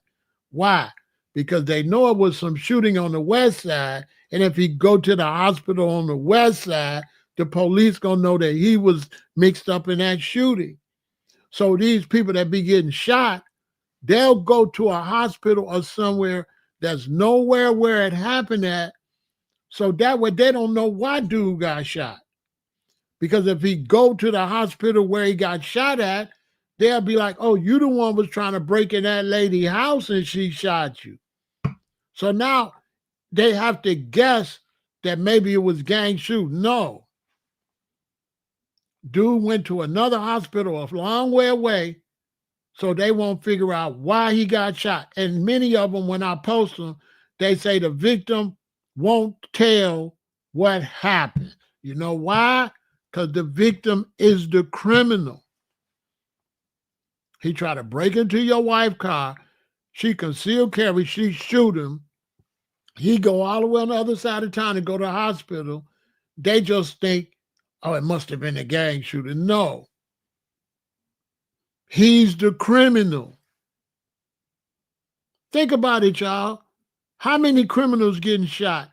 Why? Because they know it was some shooting on the west side, and if he go to the hospital on the west side, the police gonna know that he was mixed up in that shooting. So these people that be getting shot, they'll go to a hospital or somewhere that's nowhere where it happened at, so that way they don't know why dude got shot. Because if he go to the hospital where he got shot at, they'll be like, oh, you the one was trying to break in that lady's house and she shot you. So now they have to guess that maybe it was gang shooting. No. Dude went to another hospital a long way away, so they won't figure out why he got shot. And many of them, when I post them, they say the victim won't tell what happened. You know why? Because the victim is the criminal. He tried to break into your wife's car. She concealed carry. She shoot him. He go all the way on the other side of town and go to the hospital. They just think, oh, it must have been a gang shooting. No. He's the criminal. Think about it, y'all. How many criminals getting shot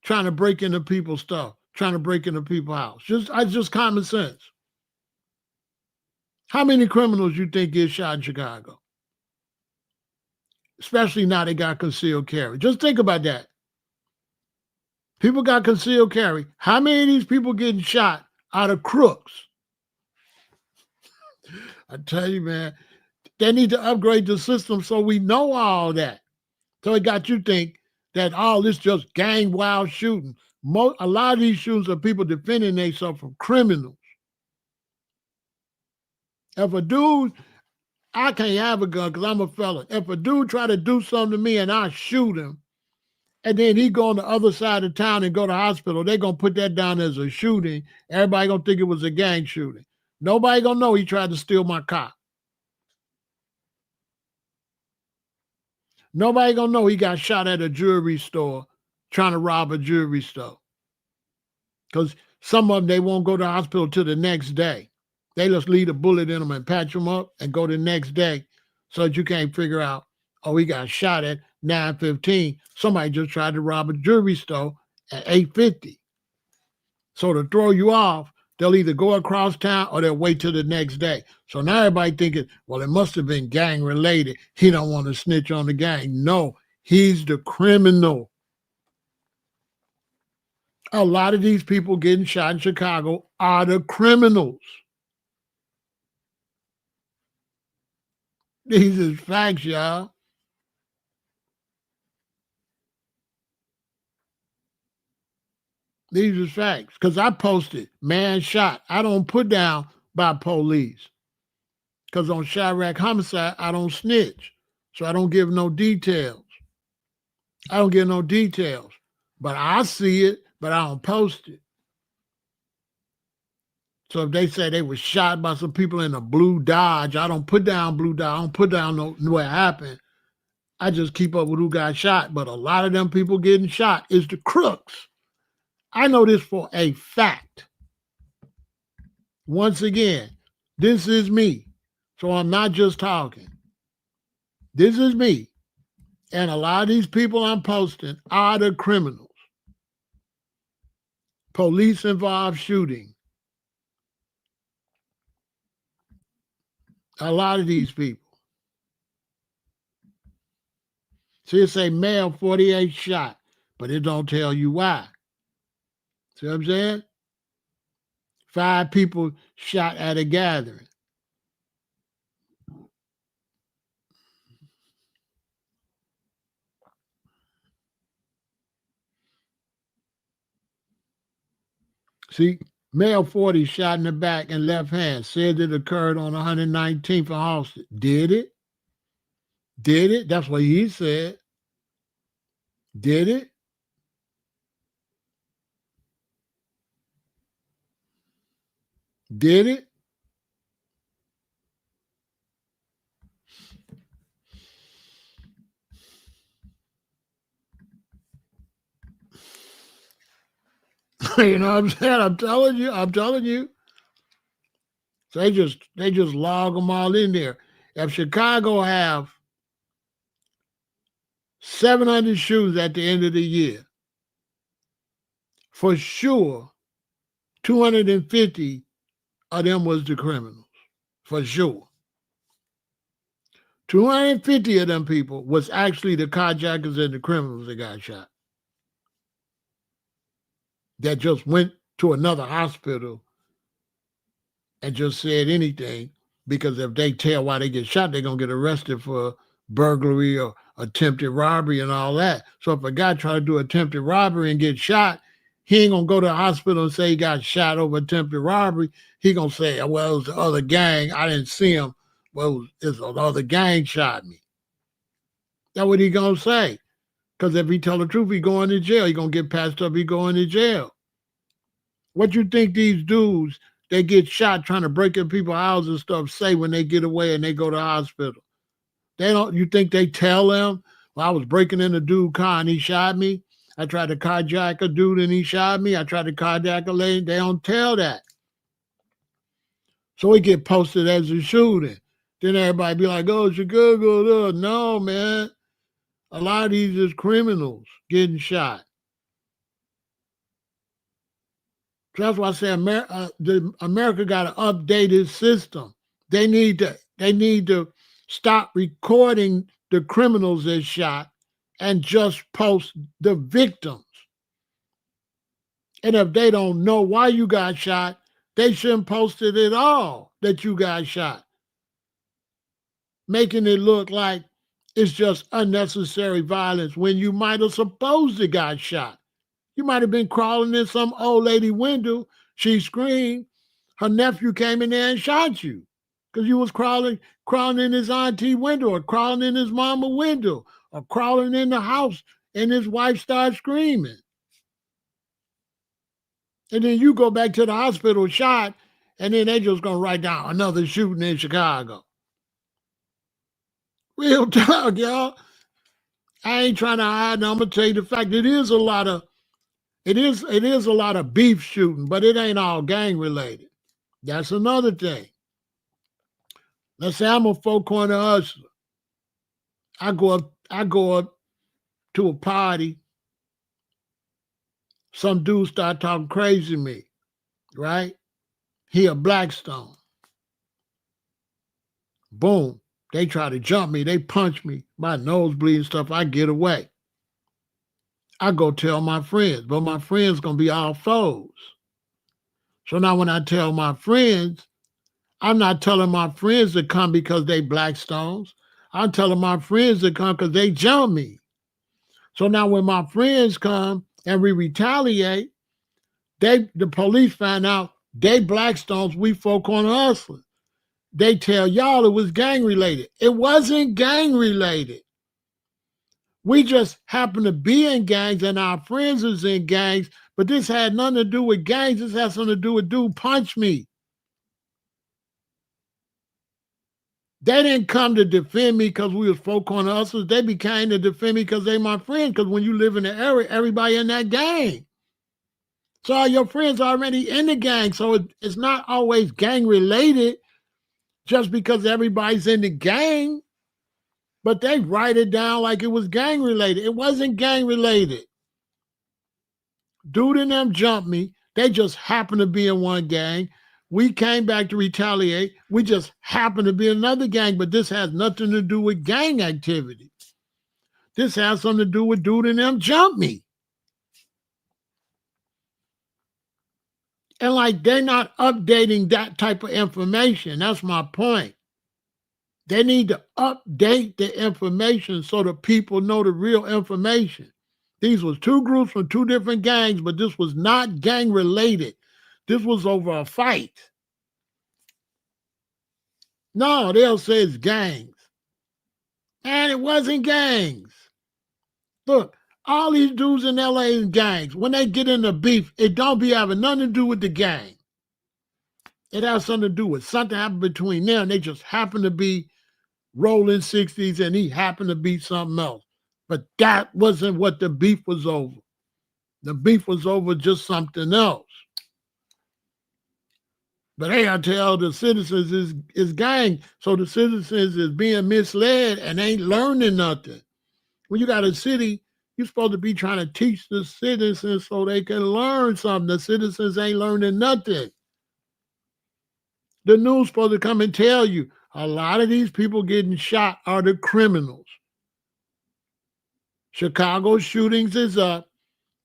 trying to break into people's stuff, trying to break into people's house? Just common sense. How many criminals you think get shot in Chicago? Especially now they got concealed carry. Just think about that. People got concealed carry. How many of these people getting shot out of crooks? I tell you, man, they need to upgrade the system so we know all that. So it got you think that all this just gang wild shooting. A lot of these shootings are people defending themselves from criminals. If a dude, I can't have a gun because I'm a fella. If a dude try to do something to me and I shoot him, and then he go on the other side of town and go to the hospital, they're going to put that down as a shooting. Everybody going to think it was a gang shooting. Nobody going to know he tried to steal my car. Nobody going to know he got shot at a jewelry store trying to rob a jewelry store. because some of them, they won't go to the hospital till the next day. They just leave a bullet in them and patch them up and go the next day so that you can't figure out, oh, he got shot at 9:15. Somebody just tried to rob a jewelry store at 8:50. So to throw you off, they'll either go across town or they'll wait till the next day. So now everybody thinking, well, it must have been gang related. He don't want to snitch on the gang. No, he's the criminal. A lot of these people getting shot in Chicago are the criminals. These is facts, y'all. These is facts. Because I posted, man shot. I don't put down by police. Because on Chirac homicide, I don't snitch. So I don't give no details. I don't give no details. But I see it, but I don't post it. So if they say they were shot by some people in a blue Dodge, I don't put down blue Dodge. I don't put down no what happened. I just keep up with who got shot. But a lot of them people getting shot is the crooks. I know this for a fact. Once again, this is me. So I'm not just talking. This is me. And a lot of these people I'm posting are the criminals. Police involved shooting. A lot of these people. See, it say male 48 shot, but it don't tell you why. See what I'm saying? 5 people shot at a gathering. See, male 40 shot in the back and left hand. Said it occurred on 119th and Halsted. Did it? Did it? That's what he said. Did it? Did it? You know what I'm saying? I'm telling you. So they just log them all in there. If Chicago have 700 shooters at the end of the year, for sure 250 of them was the criminals. For sure. 250 of them people was actually the carjackers and the criminals that got shot. That just went to another hospital and just said anything, because if they tell why they get shot, they're going to get arrested for burglary or attempted robbery and all that. So if a guy try to do attempted robbery and get shot, he ain't going to go to the hospital and say he got shot over attempted robbery. He going to say, well, it was the other gang. I didn't see him. Well, it's the other gang shot me. That's what he going to say. Because if he tell the truth, he going to jail. He going to get passed up. He going to jail. What you think these dudes, they get shot trying to break in people's houses and stuff, say when they get away and they go to the hospital? They don't. You think they tell them, well, I was breaking in a dude's car and he shot me? I tried to carjack a dude and he shot me. I tried to carjack a lady. They don't tell that. So it get posted as a shooting. Then everybody be like, oh, Chicago. No, man. A lot of these is criminals getting shot. So that's why I say America got to update its system. They need to stop recording the criminals that shot and just post the victims. And if they don't know why you got shot, they shouldn't post it at all that you got shot. Making it look like it's just unnecessary violence when you might have supposed to got shot. You might have been crawling in some old lady window. She screamed. Her nephew came in there and shot you because you was crawling in his auntie window, or crawling in his mama window, or crawling in the house, and his wife started screaming. And then you go back to the hospital shot, and then they just gonna write down another shooting in Chicago. Real talk, y'all. I ain't trying to hide. I'm gonna tell you the fact. It is a lot of It is a lot of beef shooting, but it ain't all gang related. That's another thing. Let's say I'm a four-corner hustler. I go up to a party, some dude start talking crazy to me, right? He a Blackstone. Boom. They try to jump me. They punch me. My nose bleeding stuff. I get away. I go tell my friends, but my friends gonna be all foes. So now when I tell my friends, I'm not telling my friends to come because they Blackstones. I'm telling my friends to come because they jump me. So now when my friends come and we retaliate, the police find out they Blackstones, we folk on hustlers. They tell y'all it was gang related. It wasn't gang related. We just happen to be in gangs and our friends is in gangs, but this had nothing to do with gangs. This has something to do with dude punch me. They didn't come to defend me because we was folk on hustlers. They became to defend me because they my friends. Because when you live in the area, everybody in that gang. So all your friends are already in the gang. So it's not always gang related just because everybody's in the gang. But they write it down like it was gang related. It wasn't gang related. Dude and them jumped me. They just happened to be in one gang. We came back to retaliate. We just happened to be another gang, but this has nothing to do with gang activity. This has something to do with dude and them jump me. And like they're not updating that type of information. That's my point. They need to update the information so the people know the real information. These was two groups from two different gangs, but this was not gang related. This was over a fight. No, they'll say it's gangs. And it wasn't gangs. Look, all these dudes in LA is gangs. When they get into beef, it don't be having nothing to do with the gang. It has something to do with something happened between them. They just happen to be rolling 60s and he happened to be something else. But that wasn't what the beef was over. The beef was over just something else. But hey, I tell the citizens is gang. So the citizens is being misled and ain't learning nothing. When you got a city, you're supposed to be trying to teach the citizens so they can learn something. The citizens ain't learning nothing. The news supposed to come and tell you a lot of these people getting shot are the criminals. Chicago shootings is up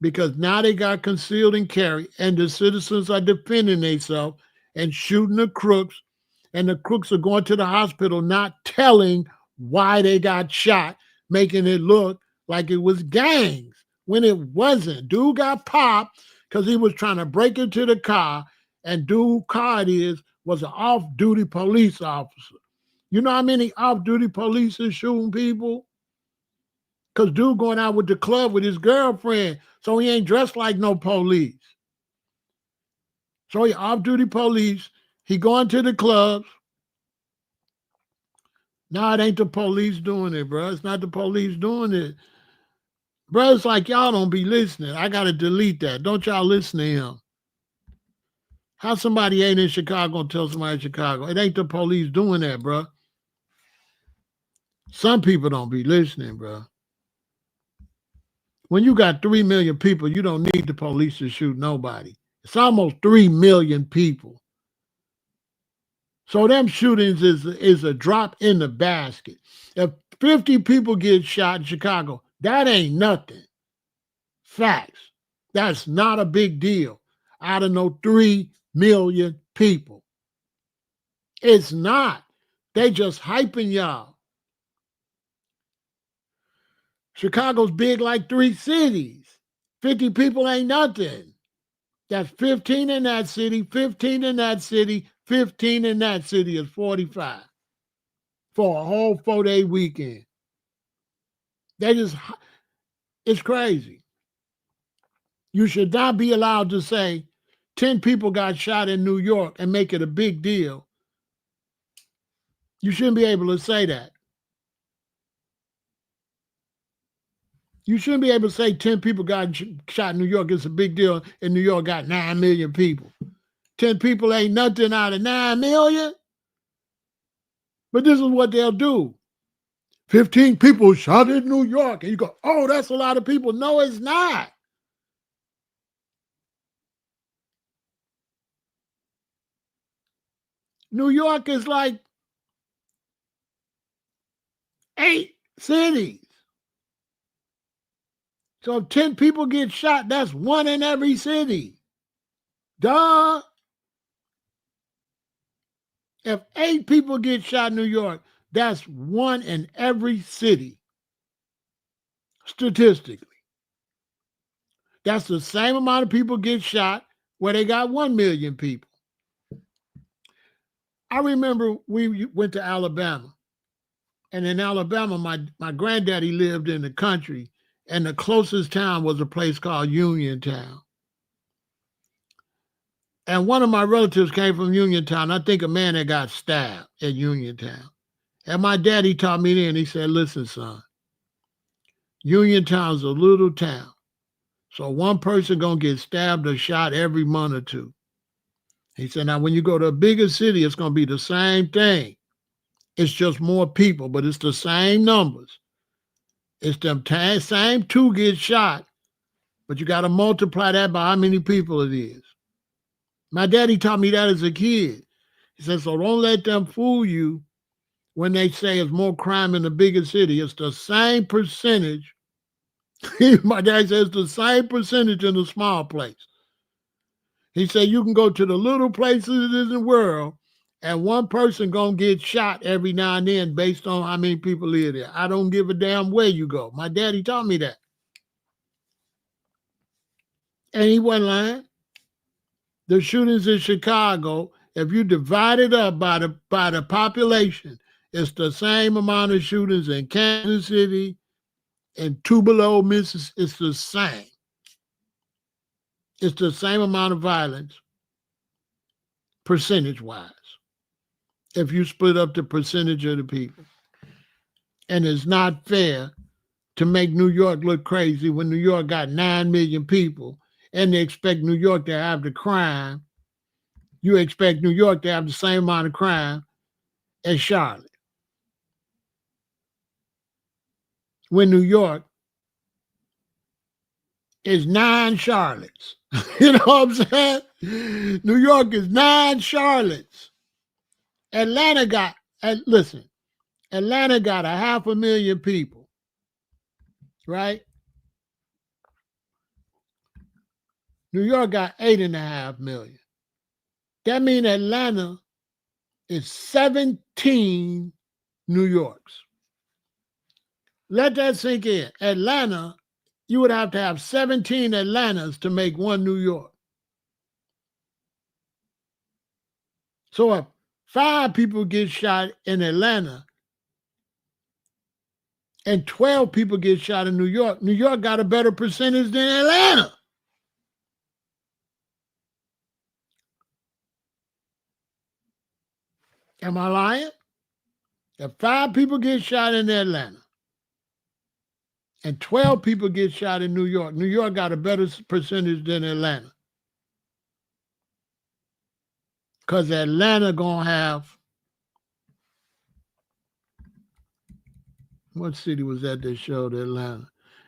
because now they got concealed and carry, and the citizens are defending themselves and shooting the crooks, and the crooks are going to the hospital not telling why they got shot, making it look like it was gangs when it wasn't. Dude got popped because he was trying to break into the car, and dude car it is was an off-duty police officer. You know how many off-duty police is shooting people? Because dude going out with the club with his girlfriend, so he ain't dressed like no police. So he off-duty police. He going to the clubs. No, it ain't the police doing it, bro. It's not the police doing it. Bro, it's like y'all don't be listening. I got to delete that. Don't y'all listen to him. How somebody ain't in Chicago gonna tell somebody in Chicago? It ain't the police doing that, bro. Some people don't be listening, bro. When you got 3 million people, you don't need the police to shoot nobody. It's almost 3 million people. So them shootings is a drop in the basket. If 50 people get shot in Chicago, that ain't nothing. Facts. That's not a big deal out of no 3 million people. It's not. They just hyping y'all. Chicago's big like 3 cities. 50 people ain't nothing. That's 15 in that city, 15 in that city, 15 in that city is 45 for a whole 4-day weekend. It's crazy. You should not be allowed to say 10 people got shot in New York and make it a big deal. You shouldn't be able to say that. You shouldn't be able to say 10 people got shot in New York. It's a big deal. And New York got 9 million people. 10 people ain't nothing out of 9 million. But this is what they'll do. 15 people shot in New York. And you go, oh, that's a lot of people. No, it's not. New York is like 8 cities. So if 10 people get shot, that's 1 in every city. Duh. If 8 people get shot in New York, that's 1 in every city. Statistically. That's the same amount of people get shot where they got 1 million people. I remember we went to Alabama. And in Alabama, my granddaddy lived in the country, and the closest town was a place called Uniontown. And one of my relatives came from Uniontown. I think a man that got stabbed at Uniontown. And my daddy taught me then, he said, listen, son, Uniontown's a little town. So one person going to get stabbed or shot every month or two. He said, now when you go to a bigger city, it's going to be the same thing. It's just more people, but it's the same numbers. It's the same 2 get shot, but you got to multiply that by how many people it is. My daddy taught me that as a kid. He said, so don't let them fool you when they say it's more crime in the bigger city. It's the same percentage. My dad says it's the same percentage in the small place. He said you can go to the little places in the world and one person gonna get shot every now and then based on how many people live there. I don't give a damn where you go. My daddy taught me that. And he wasn't lying. The shootings in Chicago, if you divide it up by the population, it's the same amount of shootings in Kansas City and Tupelo, Mississippi. It's the same. It's the same amount of violence, percentage-wise, if you split up the percentage of the people. And it's not fair to make New York look crazy when New York got 9 million people and they expect New York to have the crime. You expect New York to have the same amount of crime as Charlotte. When New York is 9 Charlottes. You know what I'm saying? New York is 9 Charlottes. Atlanta got 500,000 people, right? New York got 8.5 million. That means Atlanta is 17 New Yorks. Let that sink in. Atlanta, you would have to have 17 Atlantas to make 1 New York. So if 5 people get shot in Atlanta and 12 people get shot in New York got a better percentage than Atlanta. Am I lying? If 5 people get shot in Atlanta and 12 people get shot in New York got a better percentage than Atlanta. Because Atlanta going to have, what city was that they showed Atlanta?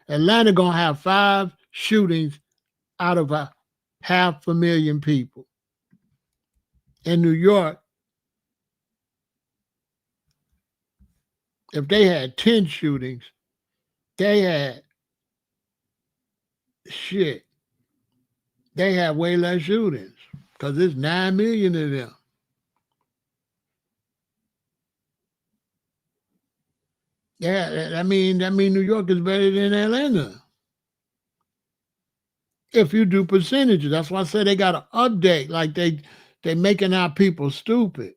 Atlanta going to have 5 shootings out of 500,000 people. In New York, if they had 10 shootings, they had way less shootings because there's 9 million of them. Yeah, I mean New York is better than Atlanta. If you do percentages, that's why I said they got to update. Like they making our people stupid.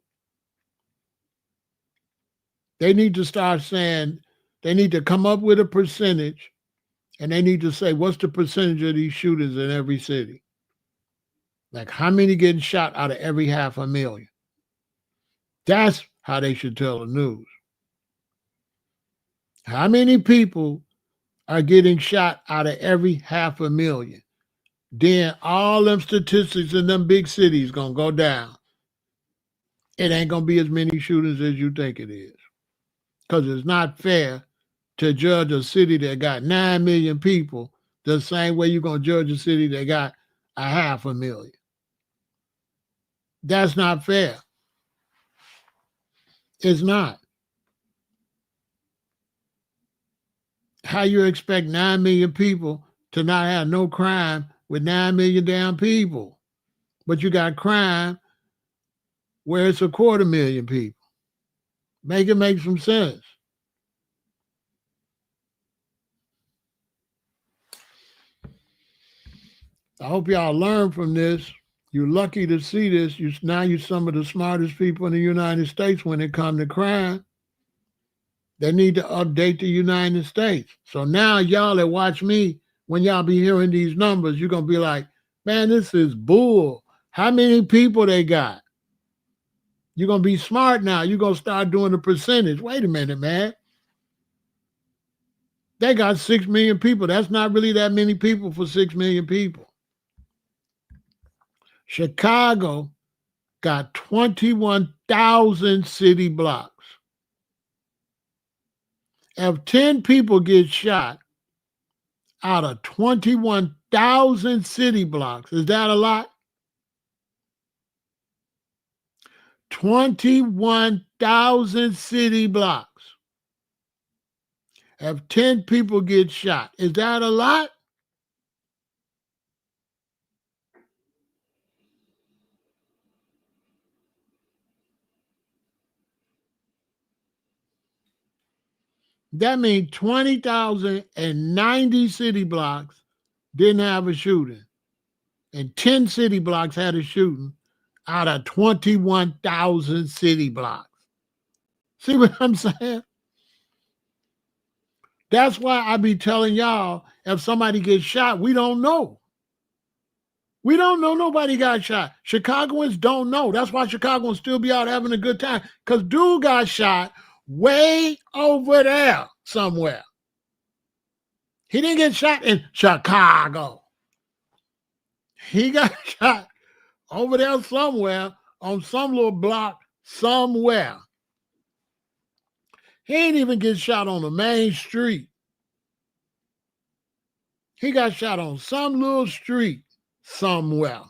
They need to start saying, they need to come up with a percentage and they need to say, what's the percentage of these shooters in every city? Like how many getting shot out of every 500,000? That's how they should tell the news. How many people are getting shot out of every 500,000. Then all them statistics in them big cities gonna go down. It ain't gonna be as many shootings as you think it is. Because it's not fair to judge a city that got 9 million people the same way you're gonna judge a city that got 500,000. That's not fair. It's not. How you expect 9 million people to not have no crime with 9 million damn people? But you got crime where it's 250,000 people. Make it make some sense. I hope y'all learn from this. You're lucky to see this. Now you're some of the smartest people in the United States when it comes to crime. They need to update the United States. So now y'all that watch me, when y'all be hearing these numbers, you're going to be like, man, this is bull. How many people they got? You're going to be smart now. You're going to start doing the percentage. Wait a minute, man. They got 6 million people. That's not really that many people for 6 million people. Chicago got 21,000 city blocks. If 10 people get shot out of 21,000 city blocks, is that a lot? 21,000 city blocks. If 10 people get shot, is that a lot? That means 20,090 city blocks didn't have a shooting, and 10 city blocks had a shooting out of 21,000 city blocks. See what I'm saying? That's why I be telling y'all, if somebody gets shot, we don't know. We don't know nobody got shot. Chicagoans don't know. That's why Chicagoans still be out having a good time. Because dude got shot way over there somewhere. He didn't get shot in Chicago. He got shot over there somewhere on some little block somewhere. He ain't even get shot on the main street. He got shot on some little street somewhere.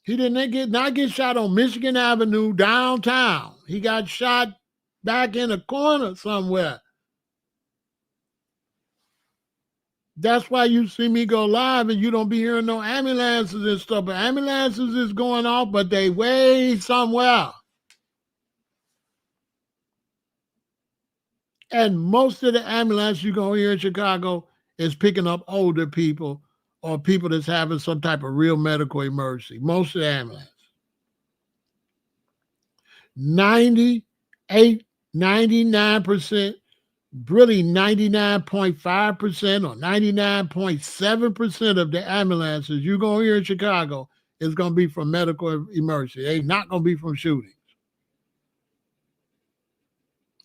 He didn't not get shot on Michigan Avenue downtown. He got shot back in a corner somewhere. That's why you see me go live and you don't be hearing no ambulances and stuff. But ambulances is going off, but they way somewhere. And most of the ambulances you're going to hear in Chicago is picking up older people or people that's having some type of real medical emergency. Most of the ambulances. 98, 99%, really 99.5% or 99.7% of the ambulances you're going to hear in Chicago is going to be from medical emergency. They're not going to be from shootings.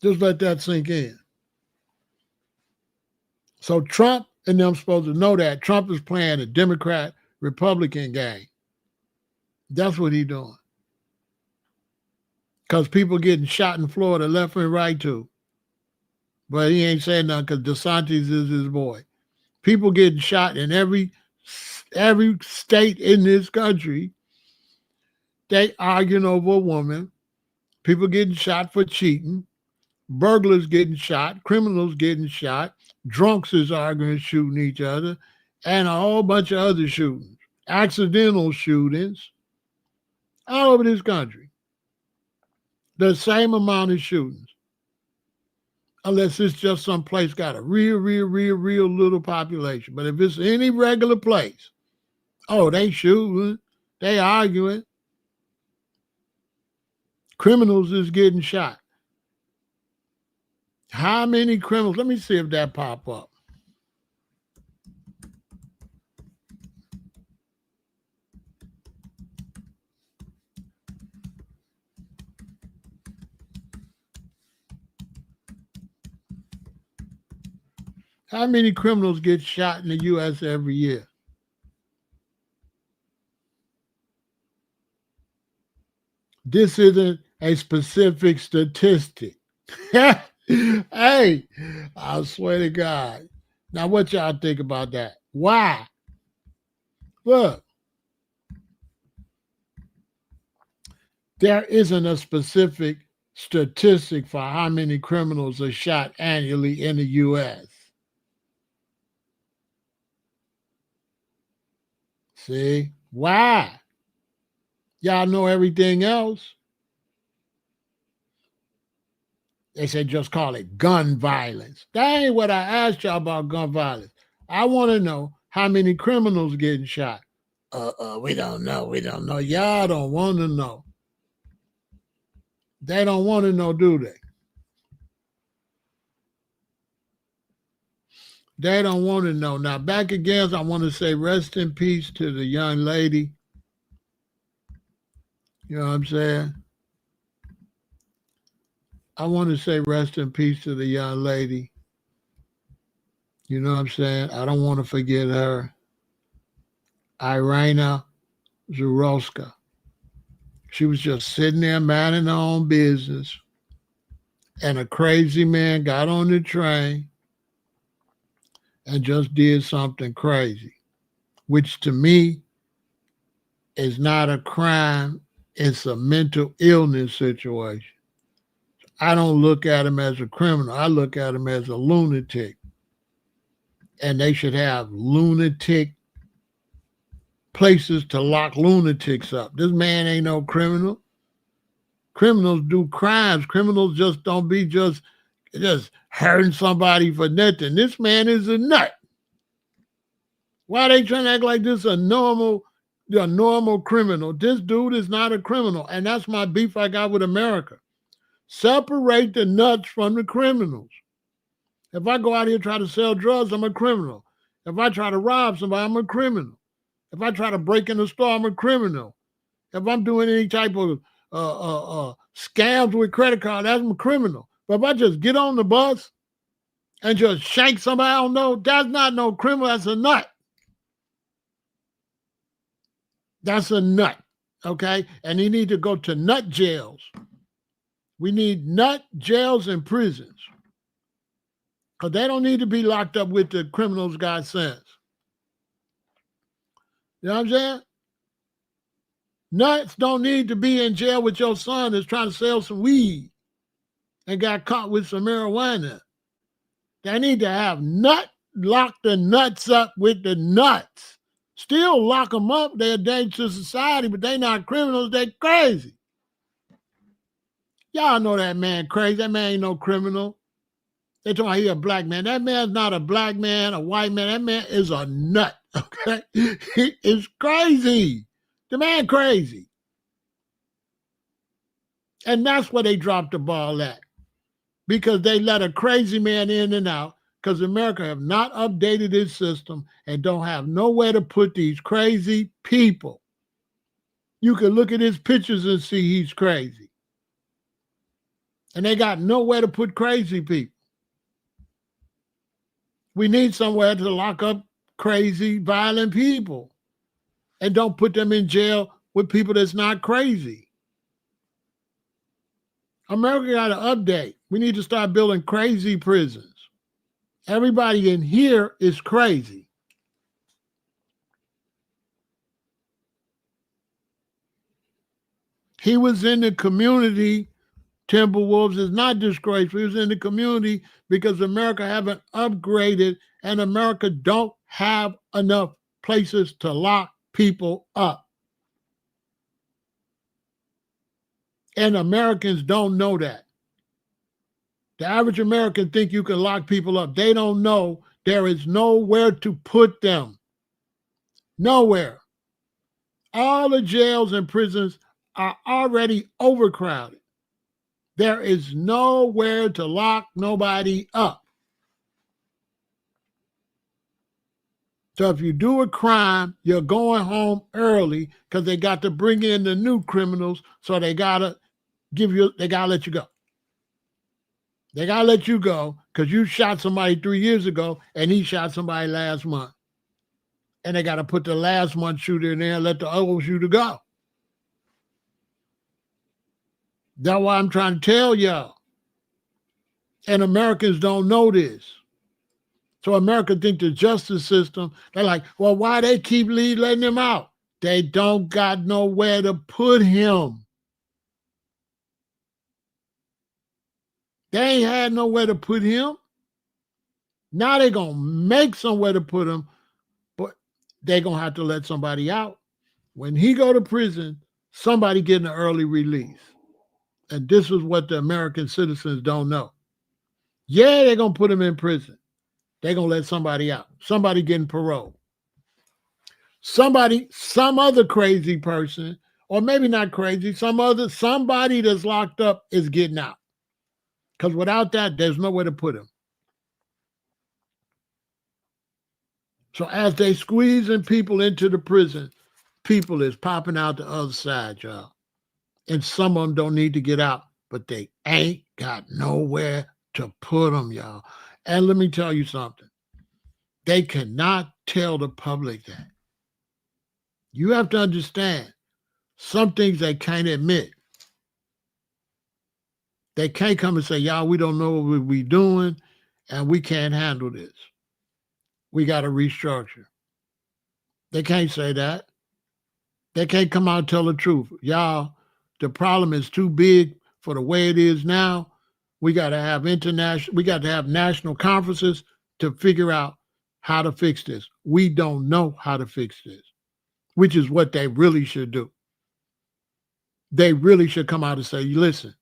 Just let that sink in. So Trump and them supposed to know that. Trump is playing a Democrat-Republican game. That's what he's doing. Because people getting shot in Florida left and right too. But he ain't saying nothing because DeSantis is his boy. People getting shot in every state in this country. They arguing over a woman. People getting shot for cheating. Burglars getting shot. Criminals getting shot. Drunks is arguing, shooting each other. And a whole bunch of other shootings. Accidental shootings. All over this country. The same amount of shootings. Unless it's just some place got a real little population. But if it's any regular place, oh, they shooting, they arguing. Criminals is getting shot. How many criminals? Let me see if that pop up. How many criminals get shot in the U.S. every year? This isn't a specific statistic. Hey, I swear to God. Now, what y'all think about that? Why? Look, there isn't a specific statistic for how many criminals are shot annually in the U.S. See? Why? Y'all know everything else. They say just call it gun violence. That ain't what I asked y'all about gun violence. I want to know how many criminals getting shot. We don't know. We don't know. Y'all don't want to know. They don't want to know, do they? They don't want to know. Now, back again, I want to say rest in peace to the young lady. You know what I'm saying? I want to say rest in peace to the young lady. You know what I'm saying? I don't want to forget her. Irina Zurowska. She was just sitting there minding her own business. And a crazy man got on the train and just did something crazy, which to me is not a crime. It's a mental illness situation. I don't look at him as a criminal. I look at him as a lunatic. And they should have lunatic places to lock lunatics up. This man ain't no criminal. Criminals do crimes. Criminals just don't be just hurting somebody for nothing. This man is a nut. Why are they trying to act like this a normal criminal? This dude is not a criminal. And that's my beef I got with America. Separate the nuts from the criminals. If I go out here and try to sell drugs, I'm a criminal. If I try to rob somebody, I'm a criminal. If I try to break in the store, I'm a criminal. If I'm doing any type of scams with credit card, that's a criminal. But if I just get on the bus and just shank somebody I don't know, that's not no criminal, that's a nut. That's a nut, okay? And you need to go to nut jails. We need nut jails and prisons. Because they don't need to be locked up with the criminals got sense. You know what I'm saying? Nuts don't need to be in jail with your son that's trying to sell some weed and got caught with some marijuana. They need to have lock the nuts up with the nuts. Still lock them up. They're a danger to society, but they're not criminals. They're crazy. Y'all know that man crazy. That man ain't no criminal. They talking about he a black man. That man's not a black man, a white man. That man is a nut, okay? He is crazy. The man crazy. And that's where they dropped the ball at. Because they let a crazy man in and out because America have not updated its system and don't have nowhere to put these crazy people. You can look at his pictures and see he's crazy. And they got nowhere to put crazy people. We need somewhere to lock up crazy, violent people and don't put them in jail with people that's not crazy. America got to update. We need to start building crazy prisons. Everybody in here is crazy. He was in the community. Timberwolves is not disgraceful. He was in the community because America haven't upgraded and America don't have enough places to lock people up. And Americans don't know that. The average American think you can lock people up. They don't know there is nowhere to put them. Nowhere. All the jails and prisons are already overcrowded. There is nowhere to lock nobody up. So if you do a crime, you're going home early because they got to bring in the new criminals, so they gotta let you go. They got to let you go because you shot somebody 3 years ago and he shot somebody last month. And they got to put the last month shooter in there and let the other shooter go. That's why I'm trying to tell y'all. And Americans don't know this. So America think the justice system, they're like, well, why they keep letting him out? They don't got nowhere to put him. They ain't had nowhere to put him. Now they're going to make somewhere to put him, but they're going to have to let somebody out. When he go to prison, somebody getting an early release. And this is what the American citizens don't know. Yeah, they're going to put him in prison. They're going to let somebody out. Somebody getting parole. Somebody, some other crazy person, or maybe not crazy, somebody that's locked up is getting out. Because without that, there's nowhere to put him. So as they squeezing people into the prison, people is popping out the other side, y'all. And some of them don't need to get out, but they ain't got nowhere to put them, y'all. And let me tell you something. They cannot tell the public that. You have to understand, some things they can't admit. They can't come and say, y'all, we don't know what we're doing, and we can't handle this. We got to restructure. They can't say that. They can't come out and tell the truth. Y'all, the problem is too big for the way it is now. We got to have national conferences to figure out how to fix this. We don't know how to fix this, which is what they really should do. They really should come out and say, listen,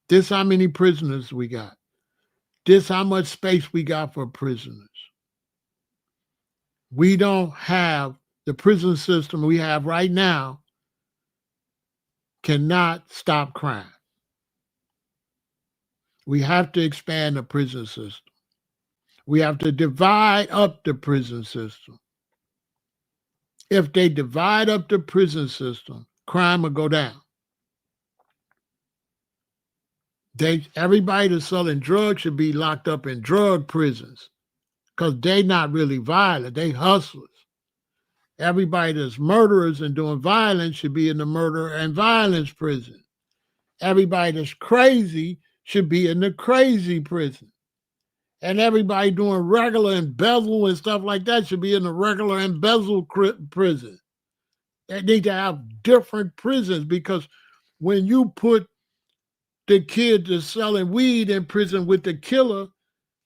this how many prisoners we got. This how much space we got for prisoners. We don't have the prison system we have right now cannot stop crime. We have to expand the prison system. We have to divide up the prison system. If they divide up the prison system, crime will go down. Everybody that's selling drugs should be locked up in drug prisons because they're not really violent. They hustlers. Everybody that's murderers and doing violence should be in the murder and violence prison. Everybody that's crazy should be in the crazy prison. And everybody doing regular embezzle and stuff like that should be in the regular embezzle prison. They need to have different prisons because when you put the kid that's selling weed in prison with the killer,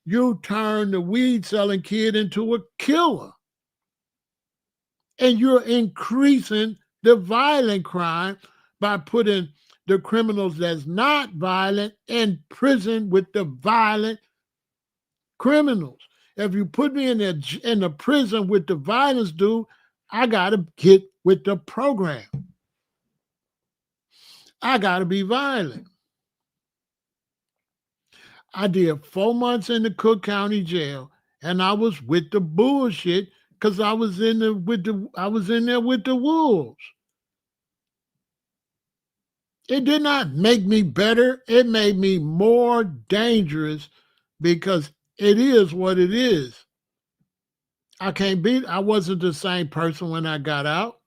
you turn the weed selling kid into a killer. And you're increasing the violent crime by putting the criminals that's not violent in prison with the violent criminals. If you put me in the prison with the violence dude, I got to get with the program. I got to be violent. I did 4 months in the Cook County Jail, and I was with the bullshit because I was in there with the wolves. It did not make me better. It made me more dangerous because it is what it is. I wasn't the same person when I got out.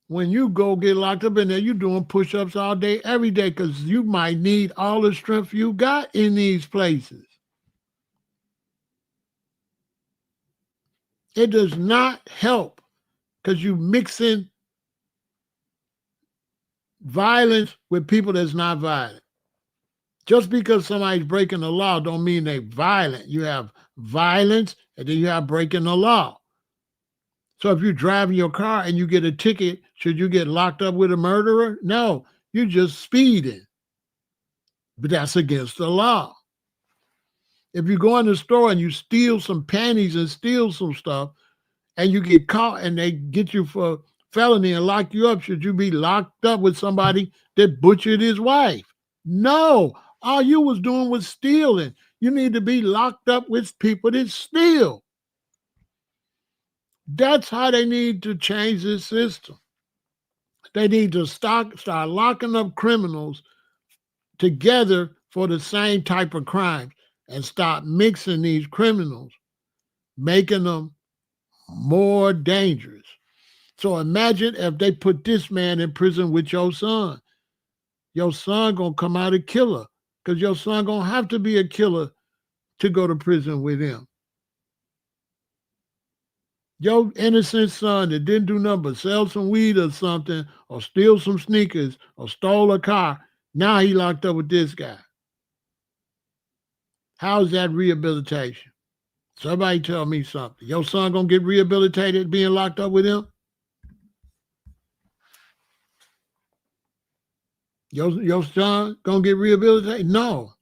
When you go get locked up in there, you're doing push-ups all day, every day, because you might need all the strength you got in these places. It does not help because you mix in violence with people that's not violent. Just because somebody's breaking the law don't mean they're violent. You have violence and then you have breaking the law. So if you're driving your car and you get a ticket, should you get locked up with a murderer? No, you're just speeding. But that's against the law. If you go in the store and you steal some panties and steal some stuff and you get caught and they get you for felony and lock you up, should you be locked up with somebody that butchered his wife? No, all you was doing was stealing. You need to be locked up with people that steal. That's how they need to change this system. They need to start locking up criminals together for the same type of crimes and stop mixing these criminals, making them more dangerous. So imagine if they put this man in prison with your son. Your son gonna come out a killer because your son gonna have to be a killer to go to prison with him. Your innocent son that didn't do nothing but sell some weed or something or steal some sneakers or stole a car, now he locked up with this guy. How's that rehabilitation? Somebody tell me something. Your son gonna get rehabilitated being locked up with him? Your son gonna get rehabilitated? No.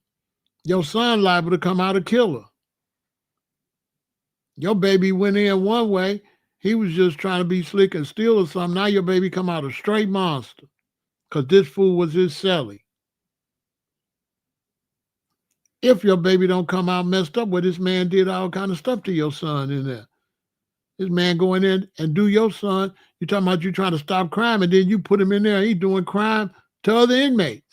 Your son liable to come out a killer. Your baby went in one way. He was just trying to be slick and steal or something. Now your baby come out a straight monster because this fool was his celly. If your baby don't come out messed up, where this man did all kind of stuff to your son in there. This man going in and do your son, you talking about you trying to stop crime, and then you put him in there and he doing crime to other inmates.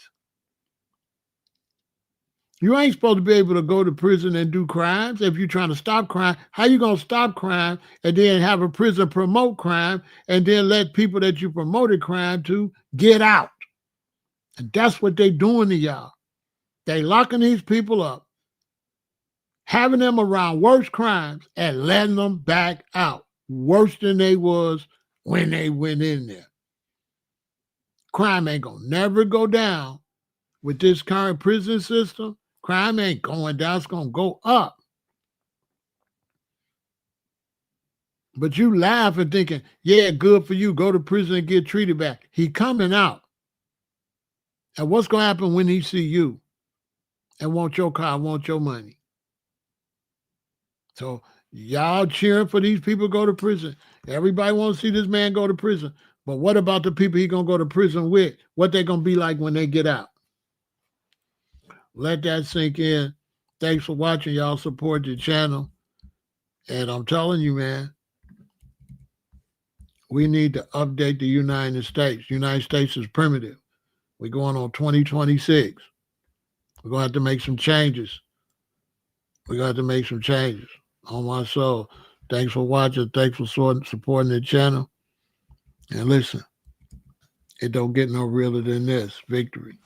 You ain't supposed to be able to go to prison and do crimes if you're trying to stop crime. How you going to stop crime and then have a prison promote crime and then let people that you promoted crime to get out? And that's what they doing to y'all. They locking these people up, having them around worse crimes and letting them back out worse than they was when they went in there. Crime ain't going to never go down with this current prison system. Crime ain't going down. It's going to go up. But you laugh and thinking, yeah, good for you. Go to prison and get treated back. He coming out. And what's going to happen when he see you and want your car, want your money? So y'all cheering for these people to go to prison. Everybody wants to see this man go to prison. But what about the people he going to go to prison with? What they going to be like when they get out? Let that sink in. Thanks for watching. Y'all support the channel. And I'm telling you, man, we need to update the United States. United States is primitive. We're going on 2026. We're going to have to make some changes. We're going to have to make some changes. On my soul. Thanks for watching. Thanks for supporting the channel. And listen, it don't get no realer than this. Victory.